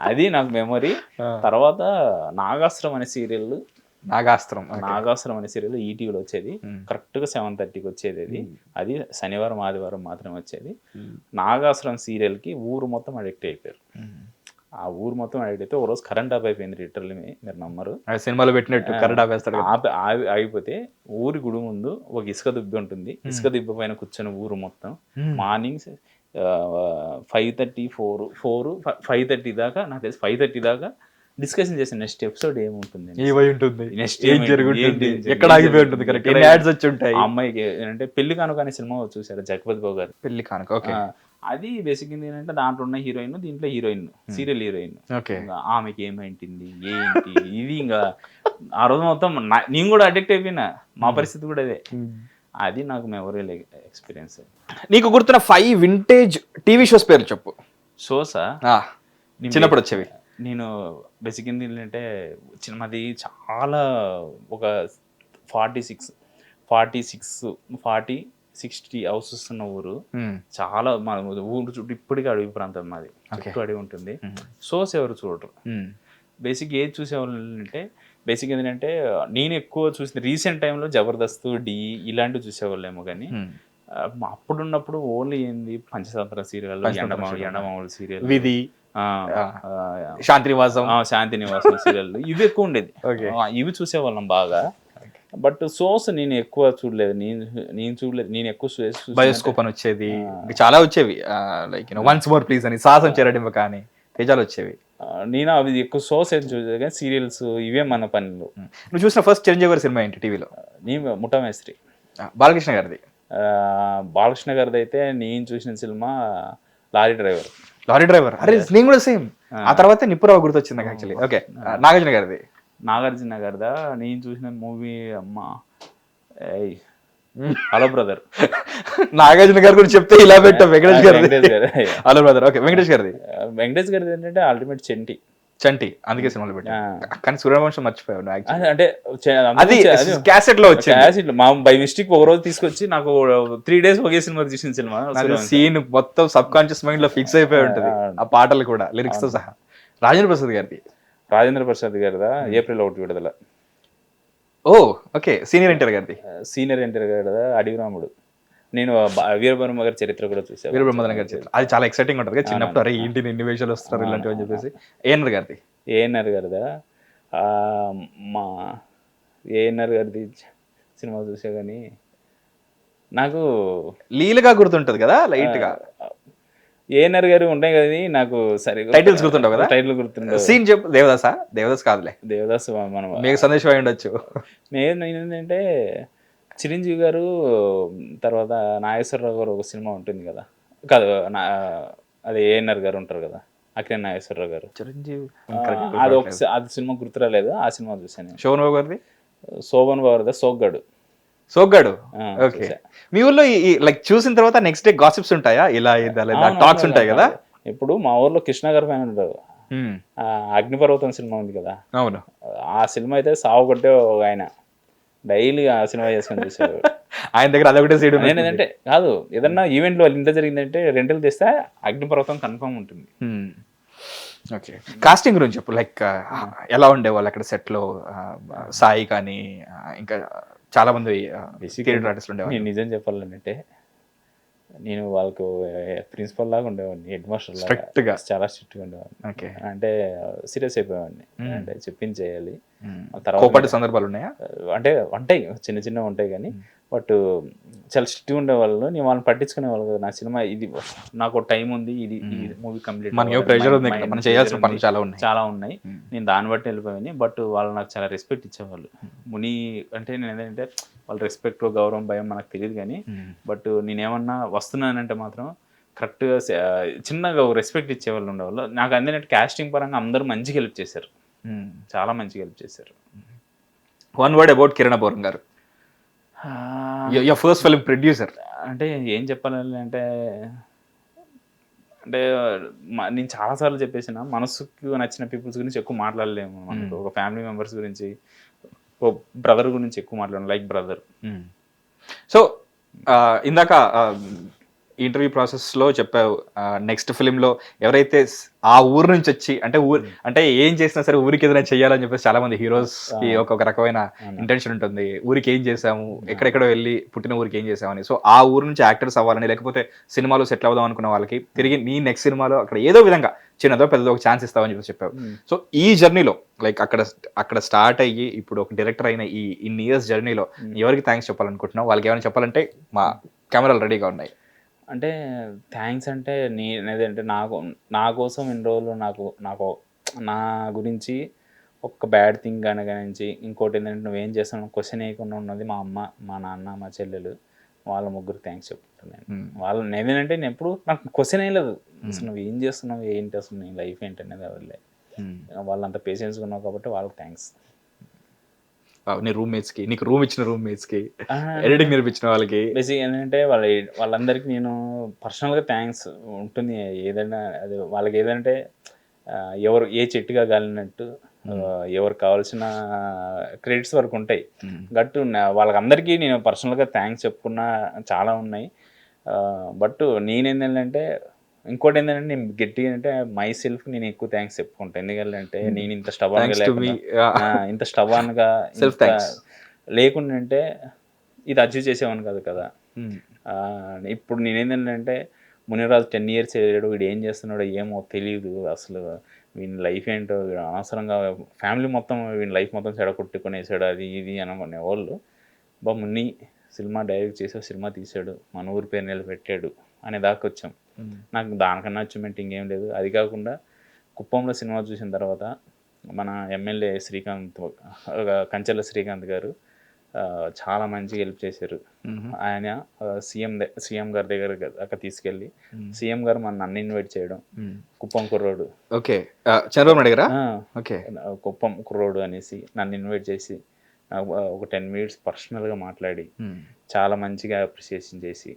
అది నాకు మెమరీ. తర్వాత నాగాస్త్రం అనే సీరియల్ ఈటీవీలో వచ్చేది. కరెక్ట్గా 7:30కి వచ్చేది. అది శనివారం ఆదివారం మాత్రమే వచ్చేది. నాగాస్త్రం సీరియల్కి ఊరు మొత్తం అడిక్ట్ అయిపోయారు. ఆ ఊరు మొత్తం అడిక్ట్ అయితే ఒక రోజు కరెంట్ ఆఫ్ అయిపోయింది. లిటరల్లీ మీరు నమ్మరు, సినిమాలో పెట్టినట్టు కరెంట్ ఆపేస్తాడు. ఆగిపోతే ఊరి గుడి ముందు ఒక ఇసుక దిబ్బ ఉంటుంది. ఇసుక దిబ్బ పైన కూర్చొని ఊరు మొత్తం మార్నింగ్ 5:30 దాకా, నాకు తెలిసి 5:30 దాకా డిస్కషన్ చేసిన నెక్స్ట్ ఎపిసోడ్ ఏముంటుంది, నెక్స్ట్ ఏం జరుగుతుంది, ఎక్కడ ఆగిపోయి ఉంటుంది, కరెక్ట్ ఎన్ని యాడ్స్ వచ్చి ఉంటాయి. అమ్మాయికి అంటే పెళ్లి కానుక అనే సినిమా చూసారు, జగపతి బాబు గారు పెళ్లి కానుక. ఓకే, అది బేసిక్ ఏంటంటే దాంట్లో ఉన్న హీరోయిన్, దీంట్లో హీరోయిన్, సీరియల్ హీరోయిన్. ఆమెకి ఏమైంది ఏంటి ఇది ఇంకా ఆ రోజు మొత్తం నేను కూడా అడిక్ట్ అయిపోయినా, మా పరిస్థితి కూడా అదే. అది నాకు మెమొరబుల్ ఎక్స్పీరియన్స్. నీకు గుర్తున్న 5 వింటేజ్ టీవీ షోస్ పేర్లు చెప్పు. షోసా? చిన్నప్పుడు వచ్చేవి. నేను బేసిక్ ఏంటంటే మాది చాలా ఒక 40-60 హౌసెస్ ఉన్న ఊరు. చాలా మా ఊరు చుట్టూ ఇప్పటికీ అడవి ప్రాంతం, మాది చుట్టూ అడవి ఉంటుంది. షోస్ ఎవరు చూడరు. బేసిక్ ఏది చూసేవాళ్ళు అంటే, బేసిక్ ఏంటంటే నేను ఎక్కువ చూసిన రీసెంట్ టైంలో జబర్దస్త్, డి ఇలాంటివి చూసేవాళ్ళేమో. కానీ అప్పుడున్నప్పుడు ఓన్లీ ఏంది పంచతంత్ర సీరియల్, ఎండమావులు సీరియల్, విధి, శాంతి నివాసం సీరియల్ ఇవి ఎక్కువ ఉండేది. ఇవి చూసేవాళ్ళం బాగా. బట్ షోస్ నేను ఎక్కువ చూడలేదు. నేను ఎక్కువ బయోస్కోప్ అని వచ్చేది, చాలా వచ్చేవి. లైక్ వన్స్ మోర్ ప్లీజ్ అని, సాహసం చేరడింప కానీ తేజాలు వచ్చేవి. నేను అవి ఎక్కువ షోస్ ఏం చూసేది కానీ సీరియల్స్ ఇవే మన పనులు. నువ్వు చూసిన ఫస్ట్ చిరంజీవి గారి సినిమా ఏంటి టీవీలో? నేను ముఠామేస్త్రి. బాలకృష్ణ గారిది? బాలకృష్ణ గారిది అయితే నేను చూసిన సినిమా లారీ డ్రైవర్. అరే నేను కూడా సేమ్. ఆ తర్వాత నిప్పురావు గుర్తొచ్చింది నాకు యాక్చువల్లీ. ఓకే, నాగార్జున గారిదా నేను చూసిన మూవీ అమ్మ హలో బ్రదర్. నాగార్జున గారి గురించి చెప్తే ఇలా పెట్టాం. వెంకటేష్ గారి హలో బ్రదర్. ఓకే, వెంకటేష్ గారిది ఏంటంటే అల్టిమేట్ చంటి, అందుకే సినిమాలో పెట్టా. కానీ సూర్యవంశం మర్చిపోయావు. అంటే అది క్యాసెట్ లో వచ్చింది. మా బై మిస్టేక్ ఒక రోజు తీసుకొచ్చి నాకు 3 days ఒకే సినిమా తీసిన సినిమా. సీన్ మొత్తం సబ్ కాన్షియస్ మైండ్ లో ఫిక్స్ అయిపోయి ఉంటుంది, ఆ పాటలు కూడా లిరిక్స్ తో సహా. రాజేంద్ర ప్రసాద్ గారిదా ఏప్రిల్ 1 విడుదల. ఓ ఓకే. సీనియర్ ఎన్టీఆర్ గారిదా అడవి రాముడు. నేను వీరబ్రహ్మ గారి చరిత్ర కూడా చూసాను. వీరబ్రహ్మ గారి చరిత్ర అది చాలా ఎక్సైటింగ్ ఉంటుంది కదా చిన్నప్పుడు. అరే ఏంటి ఎన్ని వేషాలు వస్తారు ఇలాంటివి అని చెప్పేసి. ఏఎన్ఆర్ గారిదా ఏఎన్ఆర్ గారిది సినిమా చూసా కానీ నాకు లీలగా గుర్తుంటది కదా లైట్ గా. ఏఎన్ఆర్ గారు ఉంటాయి కదా, నాకు సరిగ్గా టైటిల్స్ గుర్తుండవు కదా. టైటిల్ గుర్తుండవు. సీన్ చెప్పు. దేవదాస్ కాదులే, దేవదాస్ మనం మీకు సందేశం అయి ఉండొచ్చు. నేను ఏంటంటే చిరంజీవి గారు తర్వాత నాగేశ్వరరావు గారు ఒక సినిమా ఉంటుంది కదా, కాదు అది ఏఎన్ఆర్ గారు ఉంటారు కదా, అక్కడే నాగేశ్వరరావు గారు, చిరంజీవి. అది సినిమా గుర్తురాలేదు. ఆ సినిమా చూసాను. శోభన్ బాబు గారిది సోగ్గాడు. ఓకే. మీ ఊర్లో లైక్ చూసిన తర్వాత నెక్స్ట్ డే గాసిప్స్ ఉంటాయా? ఇలా టాక్స్ ఉంటాయి కదా. ఇప్పుడు మా ఊర్లో కృష్ణ గారు ఫ్యాన్ ఉంటారు. అగ్నిపర్వతం సినిమా ఉంది కదా, అవును. ఆ సినిమా అయితే సాగు కొట్టే ఆయన డైలీ ఆ సినిమా చేసుకొని చూసేవారు. ఆయన దగ్గర అదొకటే సీడ్. నేనేంటంటే కాదు, ఏదన్నా ఈవెంట్ లో ఇంత జరిగిందంటే రెంటల్ తెస్తే అగ్నిపర్వతం కన్ఫర్మ్ ఉంటుంది. ఓకే. కాస్టింగ్ గురించి చెప్పు. లైక్ ఎలా ఉండేవాళ్ళు అక్కడ సెట్ లో? సాయి కానీ ఇంకా చాలా మంది థియేటర్ ఆర్టిస్టులు ఉండేవాళ్ళు. నేను నిజం చెప్పాలంటే నేను వాళ్ళకు ప్రిన్సిపల్ లాగా ఉండేవాడిని, హెడ్ మాస్టర్ స్ట్రిక్ట్ గా, చాలా స్ట్రిక్ట్ గా ఉండేవాడిని. అంటే సీరియస్ అయిపోయేవాడిని, అంటే చెప్పింది చేయాలి. కోపడే సందర్భాలు ఉన్నాయా? అంటే ఉంటాయి, చిన్న చిన్న ఉంటాయి కానీ బట్ చాలా స్ట్రిక్ట్ ఉండేవాళ్ళు. నేను వాళ్ళని పట్టించుకునే వాళ్ళు కదా. నా సినిమా ఇది, నాకు టైం ఉంది, ఇది మూవీ కంప్లీట్ చాలా ఉన్నాయి, నేను దాన్ని బట్టి వెళ్ళిపోయాను. బట్ వాళ్ళు నాకు చాలా రెస్పెక్ట్ ఇచ్చేవాళ్ళు. ముని అంటే నేను ఏంటంటే వాళ్ళ రెస్పెక్ట్, గౌరవం, భయం మనకు తెలియదు కానీ బట్ నేనేమన్నా వస్తున్నానంటే మాత్రం కరెక్ట్గా చిన్నగా రెస్పెక్ట్ ఇచ్చేవాళ్ళు ఉండేవాళ్ళు. నాకు అందినట్టు కాస్టింగ్ పరంగా అందరూ మంచిగా హెల్ప్ చేశారు, చాలా మంచిగా హెల్ప్ చేశారు. వన్ వర్డ్ అబౌట్ కిరణ్ అబోరం గారు, యువర్ ఫస్ట్ ఫిల్మ్ ప్రొడ్యూసర్. అంటే ఏం చెప్పాలి అంటే నేను చాలాసార్లు చెప్పేసిన, మనసుకు నచ్చిన పీపుల్స్ గురించి ఎక్కువ మాట్లాడలేము. మనకు ఒక ఫ్యామిలీ మెంబర్స్ గురించి, ఒక బ్రదర్ గురించి ఎక్కువ మాట్లాడము, లైక్ బ్రదర్. సో ఇందాక ఇంటర్వ్యూ ప్రాసెస్ లో చెప్పావు, నెక్స్ట్ ఫిలిం లో ఎవరైతే ఆ ఊరు నుంచి వచ్చి అంటే ఏం చేసినా సరే ఊరికి ఏదైనా చెయ్యాలని చెప్పేసి చాలా మంది హీరోస్ కి ఒక రకమైన ఇంటెన్షన్ ఉంటుంది. ఊరికి ఏం చేసాము, ఎక్కడెక్కడో వెళ్ళి పుట్టిన ఊరికి ఏం చేసామని. సో ఆ ఊరు నుంచి యాక్టర్స్ అవ్వాలని, లేకపోతే సినిమాలో సెటిల్ అవుదాం అనుకున్న వాళ్ళకి తిరిగి నీ నెక్స్ట్ సినిమాలో అక్కడ ఏదో విధంగా చిన్నదో పెద్దదో ఒక ఛాన్స్ ఇస్తావని చెప్పి చెప్పావు. సో ఈ జర్నీలో లైక్ అక్కడ స్టార్ట్ అయ్యి ఇప్పుడు ఒక డైరెక్టర్ అయిన ఈ ఇన్ని ఇయర్స్ జర్నీలో ఎవరికి థ్యాంక్స్ చెప్పాలనుకుంటున్నావు? వాళ్ళకి ఏమైనా చెప్పాలంటే మా కెమెరాలు రెడీగా ఉన్నాయి. అంటే థ్యాంక్స్ అంటే నేనేదంటే నా కోసం ఇన్ని రోజులు నాకు నా గురించి ఒక్క బ్యాడ్ థింగ్ కనుగనించి, ఇంకోటి ఏంటంటే నువ్వేం చేస్తున్నావు క్వశ్చన్ వేయకుండా ఉన్నది మా అమ్మ, మా నాన్న, మా చెల్లెలు, వాళ్ళ ముగ్గురు థ్యాంక్స్ చెప్పుకుంటున్నాను. వాళ్ళు నేనేంటంటే నేను ఎప్పుడు నాకు క్వశ్చన్ వేయలేదు, అసలు నువ్వు ఏం చేస్తున్నావు, ఏంటి అసలు నీ లైఫ్ ఏంటి అనేది ఎవరిలే. వాళ్ళంత పేషెన్స్గా ఉన్నావు కాబట్టి వాళ్ళకి థ్యాంక్స్. నీ రూమ్మేట్స్ కి, నీకు రూమ్ ఇచ్చిన రూమ్మేట్స్ కి, ఎడిటింగ్ నేర్పించిన వాళ్ళకి? బేసిక్ ఏంటంటే వాళ్ళందరికీ నేను పర్సనల్గా థ్యాంక్స్ ఉంటుంది. ఏదైనా అది వాళ్ళకి ఏదంటే ఎవరు ఏ చెట్టుగా గాలినట్టు ఎవరికి కావాల్సిన క్రెడిట్స్ వరకు ఉంటాయి. గట్టు వాళ్ళకందరికీ నేను పర్సనల్గా థ్యాంక్స్ చెప్పుకున్న చాలా ఉన్నాయి. బట్ నేనేంటంటే ఇంకోటి ఏంటంటే నేను గట్టిగా అంటే మై సెల్ఫ్ నేను ఎక్కువ థ్యాంక్స్ చెప్పుకుంటాను. ఎందుకంటే నేను ఇంత స్టబాన్గా లేకుండా అంటే ఇది అచీవ్ చేసేవాను కాదు కదా. ఇప్పుడు నేనేంటంటే మునిరాజు 10 years అయ్యాడు, వీడు ఏం చేస్తున్నాడో ఏమో తెలియదు, అసలు వీని లైఫ్ ఏంటో, వీడు అనవసరంగా ఫ్యామిలీ మొత్తం వీని లైఫ్ మొత్తం చెడగొట్టుకునేసాడు అది ఇది అనుకునే వాళ్ళు మున్ని సినిమా డైరెక్ట్ చేసి సినిమా తీసాడు, మన ఊరి పేరు నిలబెట్టాడు అనే దాకా వచ్చాం. నాకు దానికన్నా అచీవ్మెంట్ ఇంకేం లేదు. అది కాకుండా కుప్పంలో సినిమా చూసిన తర్వాత మన ఎమ్మెల్యే కంచెల శ్రీకాంత్ గారు చాలా మంచిగా హెల్ప్ చేశారు. ఆయన సీఎం గారి దగ్గర అక్కడ తీసుకెళ్ళి సీఎం గారు నన్ను ఇన్వైట్ చేయడం, కుప్పం కుర్రోడు, ఓకే చంద్రబాబు నాయుడు గారా, ఓకే కుప్పం కుర్రోడు అనేసి నన్ను ఇన్వైట్ చేసి ఒక 10 minutes పర్సనల్గా మాట్లాడి చాలా మంచిగా అప్రిసియేషన్ చేసి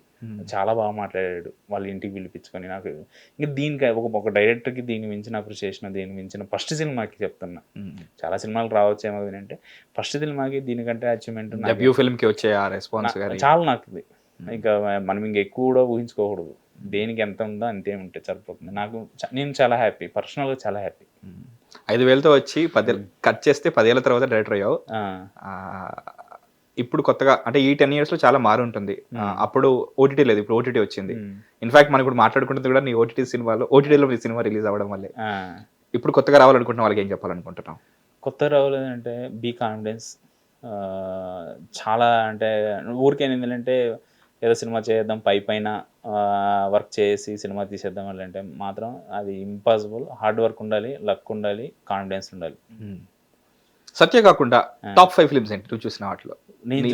చాలా బాగా మాట్లాడాడు. వాళ్ళ ఇంటికి పిలిపించుకొని నాకు ఇంకా దీనికి ఒక డైరెక్టర్కి దీనికి మించిన అప్రిసియేషన్, దీనికి మించిన ఫస్ట్ సినిమాకి చెప్తున్నా. చాలా సినిమాలు రావచ్చేమో అంటే ఫస్ట్ సినిమాకి దీనికంటే అచీవ్మెంట్ డెబ్యూ ఫిల్మ్కి వచ్చే ఆ రెస్పాన్స్ చాలా నాకు. ఇంకా మనం ఇంకా ఎక్కువ కూడా ఊహించుకోకూడదు, దేనికి ఎంత ఉందో అంతే ఉంటే సరిపోతుంది. నేను చాలా హ్యాపీ, పర్సనల్గా చాలా హ్యాపీ. 5,000తో వచ్చి 10 కట్ చేస్తే 10 ఏళ్ళ తర్వాత డైరెక్టర్ అయ్యావు. ఇప్పుడు కొత్తగా అంటే ఈ 10 yearsలో చాలా మారు ఉంటుంది. అప్పుడు ఓటీటీ లేదు, ఇప్పుడు ఓటీటీ వచ్చింది. ఇన్ఫాక్ట్ మనం ఇప్పుడు మాట్లాడుకుంటుంది కూడా నీ ఓటీటీలో నీ సినిమా రిలీజ్ అవ్వడం వల్లే. ఇప్పుడు కొత్తగా రావాలనుకుంటున్న వాళ్ళకి ఏం చెప్పాలనుకుంటున్నావు? కొత్తగా రావాలంటే బీ కాన్ఫిడెన్స్. చాలా అంటే ఊరికే ఏంటంటే ఏదో సినిమా చేద్దాం పైన వర్క్ చేసి సినిమా తీసేద్దాం అంటే మాత్రం అది ఇంపాసిబుల్. హార్డ్ వర్క్ ఉండాలి, లక్ ఉండాలి, కాన్ఫిడెన్స్ ఉండాలి. సత్య కాకుండా టాప్ 5 ఫిల్మ్స్ ఏంటి నువ్వు చూసిన వాటిలో?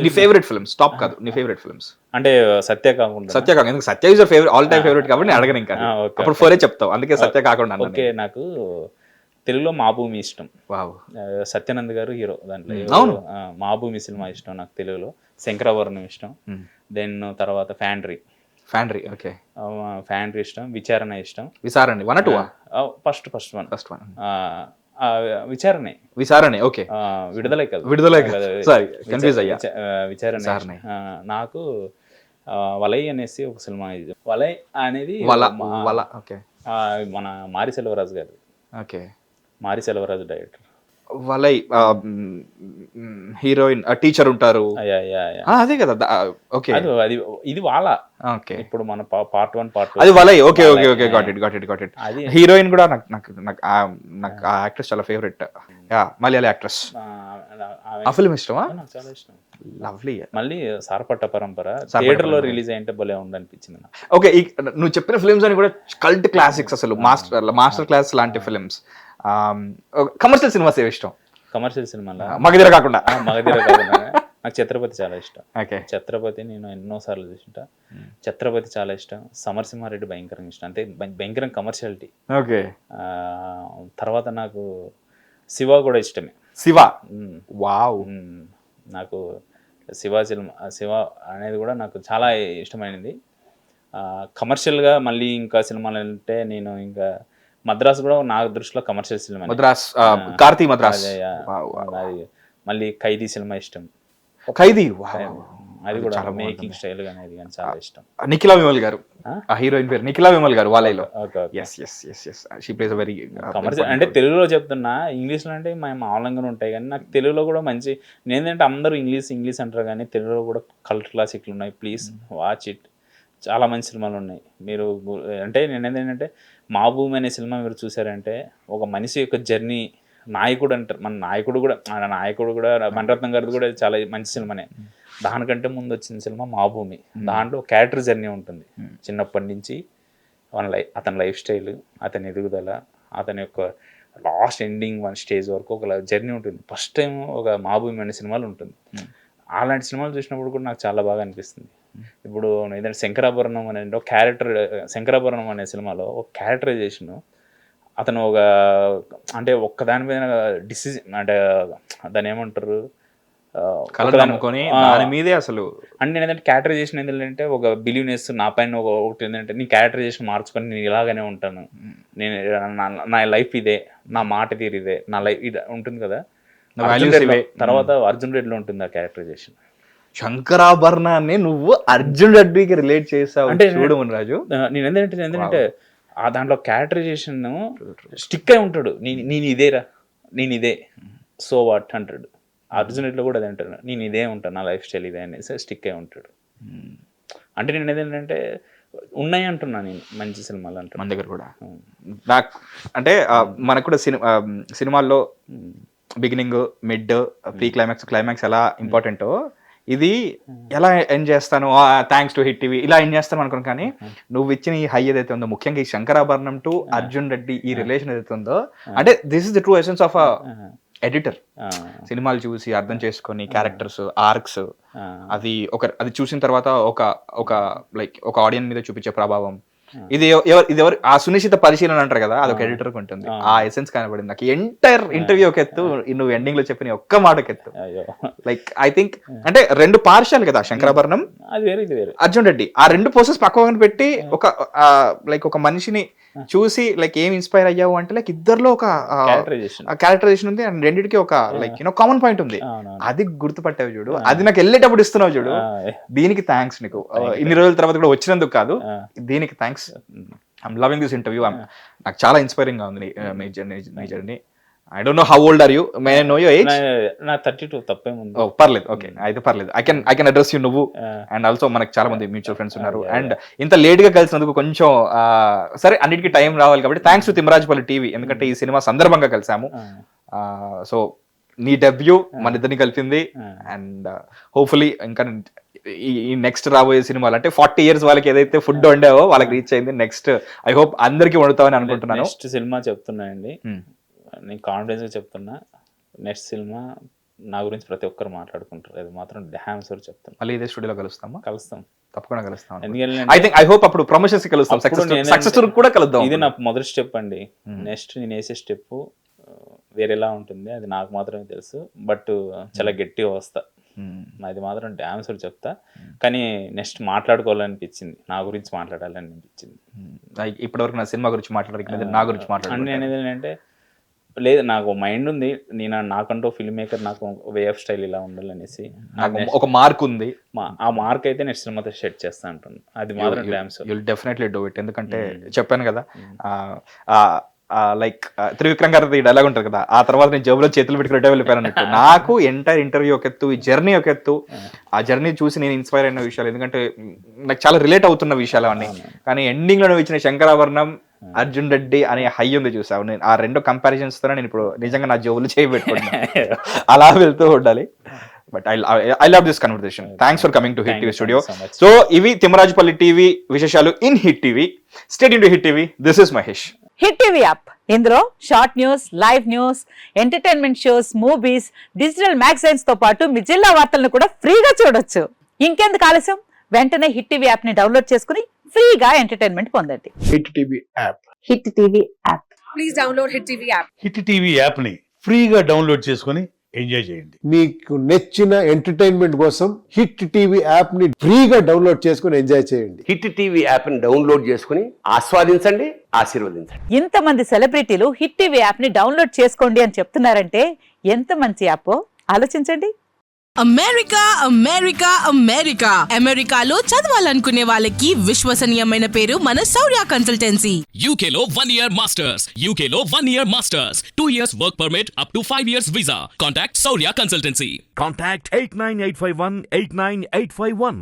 నీ ఫేవరెట్ ఫిల్మ్స్, టాప్ కాదు, నీ ఫేవరెట్ ఫిల్మ్స్ అంటే సత్య కాకుండా. ఎందుకు Satya is your favourite, all time favourite కాబట్టి నేను అడగను ఇంకా. అప్పుడు 4 చెప్తావు, అందుకే సత్య కాకుండా. ఓకే, నాకు తెలుగులో మా భూమి ఇష్టం. సత్యానంద్ గారు హీరో దాంట్లో. మా భూమి సినిమా ఇష్టం నాకు తెలుగులో. శంకరాభరణం ఇష్టం. దెన్ తర్వాత ఫ్యాండ్రీ ఓకే, ఫ్యాండ్రీ ఇష్టం. విచారణ ఇష్టం. విచారణి 1 or 2? ఫస్ట్ వన్ విచారణే. ఓకే, విడుదలై కాదు, సారీ కన్ఫ్యూజ్ అయ్యా. విచారణ. నాకు వలై అనేసి ఒక సినిమా, వలై అనేది మన మారి సెల్వరాజు గారు. ఓకే, మారి సెల్వరాజు డైరెక్టర్. వలై హీరోయిన్ టీచర్ ఉంటారు, అదే కదా. ఓకే, అది ఇది వాళ్ళ. ఓకే, ఇప్పుడు మన పార్ట్ 1 పార్ట్ 2 అది వలై. Okay okay okay, got it. Heroine కూడా నాకు ఆ యాక్ట్రెస్ చాలా ఫేవరెట్, మలయాళ యాక్ట్రెస్. ఆ ఫిల్మ్ ఇష్టమా? నాకు చాలా ఇష్టం. లవ్లీ. మళ్ళీ సారపట్ట పరంపర థియేటర్లో రిలీజ్ అయ్యింటే భలే ఉందనిపించింది నాకు. ఓకే, నువ్వు చెప్పిన ఫిల్మ్స్ అని కూడా కల్ట్ క్లాసిక్స్, అసలు మాస్టర్ క్లాస్ లాంటి ఫిల్మ్స్. కమర్షియల్ సినిమాస్ ఏవి ఇష్టం? కమర్షియల్ సినిమాలో మగధీర కాకుండా నాకు ఛత్రపతి చాలా ఇష్టం. ఓకే, ఛత్రపతి నేను ఎన్నోసార్లు చూసింటా. ఛత్రపతి చాలా ఇష్టం. సమరసింహారెడ్డి భయంకరంగా ఇష్టం, అంటే భయంకరం కమర్షియాలిటీ. ఓకే, తర్వాత నాకు శివ కూడా ఇష్టమే. శివ, వావ్. నాకు శివ అనేది కూడా నాకు చాలా ఇష్టమైనది. కమర్షియల్గా మళ్ళీ ఇంకా సినిమాలు అంటే నేను ఇంకా మద్రాస్ కూడా నా దృష్టిలో కమర్షియల్ సినిమా. మద్రాస్, కార్తీ మద్రాస్. మళ్ళీ ఖైదీ సినిమా ఇష్టం. ఖైదీ, అది కూడా మేకింగ్ స్టైల్ అనేది కానీ చాలా ఇష్టం. నిఖిలా విమల్ గారు, ఆ హీరోయిన్ పేరు నిఖిలా విమల్ గారు, వాలైలో. She plays very commercial. అంటే తెలుగులో చెప్తున్నా, ఇంగ్లీష్లో అంటే మేము ఆలంగానే ఉంటాయి కానీ నాకు తెలుగులో కూడా మంచి. నేనేంటంటే అందరూ ఇంగ్లీష్ అంటారు కానీ తెలుగులో కూడా కల్ట్ క్లాసిక్లు ఉన్నాయి. ప్లీజ్ వాచ్ ఇట్, చాలా మంచి సినిమాలు ఉన్నాయి. మీరు అంటే నేనేంటంటే మా భూమి అనే సినిమా మీరు చూసారంటే ఒక మనిషి యొక్క జర్నీ, నాయకుడు అంటారు, మన నాయకుడు కూడా మణిరత్నం గారిది కూడా చాలా మంచి సినిమానే. దానికంటే ముందు వచ్చిన సినిమా మా భూమి. దాంట్లో క్యారెక్టర్ జర్నీ ఉంటుంది, చిన్నప్పటి నుంచి అతని లైఫ్ స్టైల్, అతని ఎదుగుదల, అతని యొక్క లాస్ట్ ఎండింగ్ 1 stage వరకు ఒక జర్నీ ఉంటుంది. ఫస్ట్ టైం ఒక మా భూమి అనే సినిమాలు ఉంటుంది. అలాంటి సినిమాలు చూసినప్పుడు కూడా నాకు చాలా బాగా అనిపిస్తుంది. ఇప్పుడు ఏదైనా శంకరాభరణం అనే ఒక క్యారెక్టర్, శంకరాభరణం అనే సినిమాలో ఒక క్యారెక్టరైజేషన్, అతను అంటే ఒక్క దాని మీద డిసిజన్, అంటే దాన్ని ఏమంటారు, కళను నమ్ముకొని దాని మీదే అసలు. అంటే నేను ఏంటంటే క్యారెక్టరైజేషన్ ఏంటంటే ఒక బిలీవ్నెస్ నా పైన ఒకటి ఏంటంటే నీ క్యారెక్టరైజేషన్ మార్చుకొని నేను ఇలాగనే ఉంటాను, నేను నా లైఫ్ ఇదే, నా మాట తీరు ఇదే, నా లైఫ్ ఇది ఉంటుంది కదా. తర్వాత అర్జున్ రెడ్డిలో ఉంటుంది ఆ క్యారెక్టరైజేషన్. శంకరాభరణాన్ని నువ్వు అర్జున్ రెడ్డికి రిలేట్ చేసావు అంటే చూడు రాజు. నేను ఎందుకంటే ఆ దాంట్లో క్యారెక్టరైజేషన్ స్టిక్ అయి ఉంటాడు. నేను ఇదేరా, నేను ఇదే, సో వాట్ అంటాడు. అర్జున్ రెడ్డిలో కూడా అదే అంటాడు, నేను ఇదే ఉంటాను, నా లైఫ్ స్టైల్ ఇదే అనేసి స్టిక్ అయి ఉంటాడు. అంటే నేను ఏదేంటంటే ఉన్నాయి అంటున్నా నేను మంచి సినిమాలు అంటున్నా. మన దగ్గర కూడా నాకు అంటే మనకు కూడా సినిమాల్లో beginning, mid, pre climax, climax ఎలా ఇంపార్టెంటో ఇది ఎలా ఎండ్ చేస్తాను, థ్యాంక్స్ టు హిట్ టీవీ ఇలా ఎండ్ చేస్తాను అనుకున్నాను. కానీ నువ్వు ఇచ్చిన ఈ హై ఏదైతే ఉందో, ముఖ్యంగా ఈ శంకరాభరణం టు అర్జున్ రెడ్డి ఈ రిలేషన్ ఏదైతే ఉందో, అంటే this is the true essence of editor. సినిమాలు చూసి అర్థం చేసుకొని క్యారెక్టర్స్, ఆర్క్స్, అది చూసిన తర్వాత ఒక లైక్ ఒక ఆడియన్స్ మీద చూపించే ప్రభావం, ఇది ఎవరు ఆ సునిశ్చిత పరిశీలన అంటారు కదా, అదొక ఎడిటర్ కి ఉంటుంది. ఆ ఎసెన్స్ కనబడింది నాకు. ఎంటైర్ ఇంటర్వ్యూ ఒక ఎత్తు, నువ్వు ఎండింగ్ లో చెప్పిన ఒక్క మాటకి ఎత్తు. లైక్ ఐ థింక్ అంటే రెండు పార్షాలు కదా, శంకరాభరణం, అర్జున్ రెడ్డి. ఆ రెండు ప్రాసెస్ పక్కన పెట్టి ఒక మనిషిని చూసి లైక్ ఏం ఇన్స్పైర్ అయ్యావు అంటే లైక్ ఇద్దరిలో ఒక క్యారెక్టరైజేషన్ ఉంది అండ్ రెండింటికి ఒక లైక్ కామన్ పాయింట్ ఉంది. అది గుర్తుపట్టావు చూడు, అది నాకు వెళ్ళేటప్పుడు ఇస్తున్నావు చూడు, దీనికి థ్యాంక్స్ నీకు. ఇన్ని రోజుల తర్వాత కూడా వచ్చినందుకు కాదు, దీనికి thanks. I'm loving this interview. నాకు చాలా ఇన్స్పైరింగ్ గా ఉంది మీ journey. I don't know how old are you? May I know your age? నా 32. తప్పేముంది. Oh, పర్లేదు. ఓకే, అయితే పర్లేదు. I can address you నువ్వు. అండ్ ఆల్సో మనకు చాలా మంది మ్యూచువల్ ఫ్రెండ్స్ ఉన్నారు. అండ్ ఇంత లేట్ గా కలిసినందుకు కొంచెం సరే అన్నిటికీ టైం రావాలి కాబట్టి థ్యాంక్స్ టు తిమ్మరాజపల్లి టీవీ, ఎందుకంటే ఈ సినిమా సందర్భంగా కలిసాము. సో నీ డెబ్యూ మన ఇద్దరిని కలిపింది. అండ్ హోప్ఫుల్లీ ఇంకా ఈ నెక్స్ట్ రాబోయే సినిమాలు అంటే 40 years వాళ్ళకి ఏదైతే ఫుడ్ వండావో వాళ్ళకి రీచ్ అయింది. నెక్స్ట్ ఐ హోప్ అందరికీ వండుతామని అనుకుంటున్నాను. నెక్స్ట్ సినిమా చెప్తున్నానండి, నేను కాన్ఫిడెన్స్గా చెప్తున్నా, నెక్స్ట్ సినిమా నా గురించి ప్రతి ఒక్కరు మాట్లాడుకుంటారు, అది మాత్రం డ్యామ్ షూర్ చెప్తాను. మళ్ళీ ఇదే స్టూడియోలో కలుస్తాం, తప్పకుండా కలుస్తాం. ఐ హోప్ అప్పుడు ప్రమోషన్స్ కలుస్తాం, సక్సెస్ కూడా కలుద్దాం. ఇది నా మొదటి స్టెప్ అండి. నెక్స్ట్ నేను వేసే స్టెప్ వేరేలా ఉంటుంది, అది నాకు మాత్రమే తెలుసు. బట్ చాలా గట్టిగా వస్తా, అది మాత్రం డ్యామ్ షూర్ చెప్తా. కానీ నెక్స్ట్ మాట్లాడుకోవాలనిపించింది, నా గురించి మాట్లాడాలని అనిపించింది. ఇప్పటివరకు నా సినిమా గురించి మాట్లాడాలి, నా గురించి మాట్లాడాలి. నేను ఏంటంటే లేదు, నాకు మైండ్ ఉంది, నేను నాకంటూ ఫిల్మ్ మేకర్, నాకు వే ఆఫ్ స్టైల్ ఇలా ఉండాలనేసి ఒక మార్క్ ఉంది. ఆ మార్క్ అయితే నెక్స్ట్ సినిమాతో సెట్ చేస్తా అంటుంది, అది మాత్రం dams. You'll definitely do it. ఎందుకంటే చెప్పాను కదా, లైక్ త్రివిక్రమ్ గారి డైలాగ్ ఉంటుంది కదా, ఆ తర్వాత నేను జేబులో చేతులు పెట్టుకుని వెళ్ళిపోయాను అన్నట్టు. నాకు ఎంటైర్ ఇంటర్వ్యూ ఒక ఎత్తు, ఈ జర్నీ ఒక ఎత్తు. ఆ జర్నీ చూసి నేను ఇన్స్పైర్ అయిన విషయాలు, ఎందుకంటే నాకు చాలా రిలేట్ అవుతున్న విషయాలు అన్నీ. కానీ ఎండింగ్ లో నువ్వు ఇచ్చిన శంకరాభరణం, అర్జున్ రెడ్డి అనే హై ఉంది చూసావు. నేను ఆ రెండు కంపారిజన్స్ తో నేను ఇప్పుడు నిజంగా నా జోబులు చేయబెట్టుకుంటున్నాను. అలా వెళ్తూ ఉండాలి. But I love this conversation. Thanks for coming to Hit TV studio. So ఇవి తిమ్మరాజపల్లి టీవీ విశేషాలు in Hit TV. Stay tuned to Hit TV. This is Mahesh. Hit TV app, ఇందులో short news, live news, entertainment shows, movies, digital magazines తో పాటు మీ జిల్లా వార్తలను కూడా ఫ్రీగా చూడొచ్చు. ఇంకెందుకు ఆలస్యం, వెంటనే హిట్ టీవీ యాప్ ని డౌన్లోడ్ చేసుకుని ఫ్రీగా ఎంటర్టైన్మెంట్ పొందండి. Hit TV app. Hit TV app. Please download hit TV app. Hit TV app ని ఫ్రీగా డౌన్లోడ్ చేసుకొని ఎంజాయ్ చేయండి. మీకు నచ్చిన ఎంటర్టైన్మెంట్ కోసం హిట్ టీవీ యాప్ ని ఫ్రీగా డౌన్లోడ్ చేసుకొని ఎంజాయ్ చేయండి. హిట్ టీవీ యాప్ ని డౌన్లోడ్ చేసుకుని ఆస్వాదించండి, ఆశీర్వదించండి. ఇంతమంది సెలబ్రిటీలు హిట్ టీవీ యాప్ ని డౌన్లోడ్ చేసుకోండి అని చెప్తున్నారంటే ఎంత మంచి యాప్ ఆలోచించండి. అమెరికా అమెరికా అమెరికా అమెరికాలో చదవాలనుకునే వాళ్ళకి విశ్వసనీయమైన పేరు మన శౌర్య కన్సల్టెన్సీ. UK లో 1 year masters. UK లో 1 year masters. 2 years work permit up to 5 years visa. Contact Saurya Consultancy. Contact 89851 89851.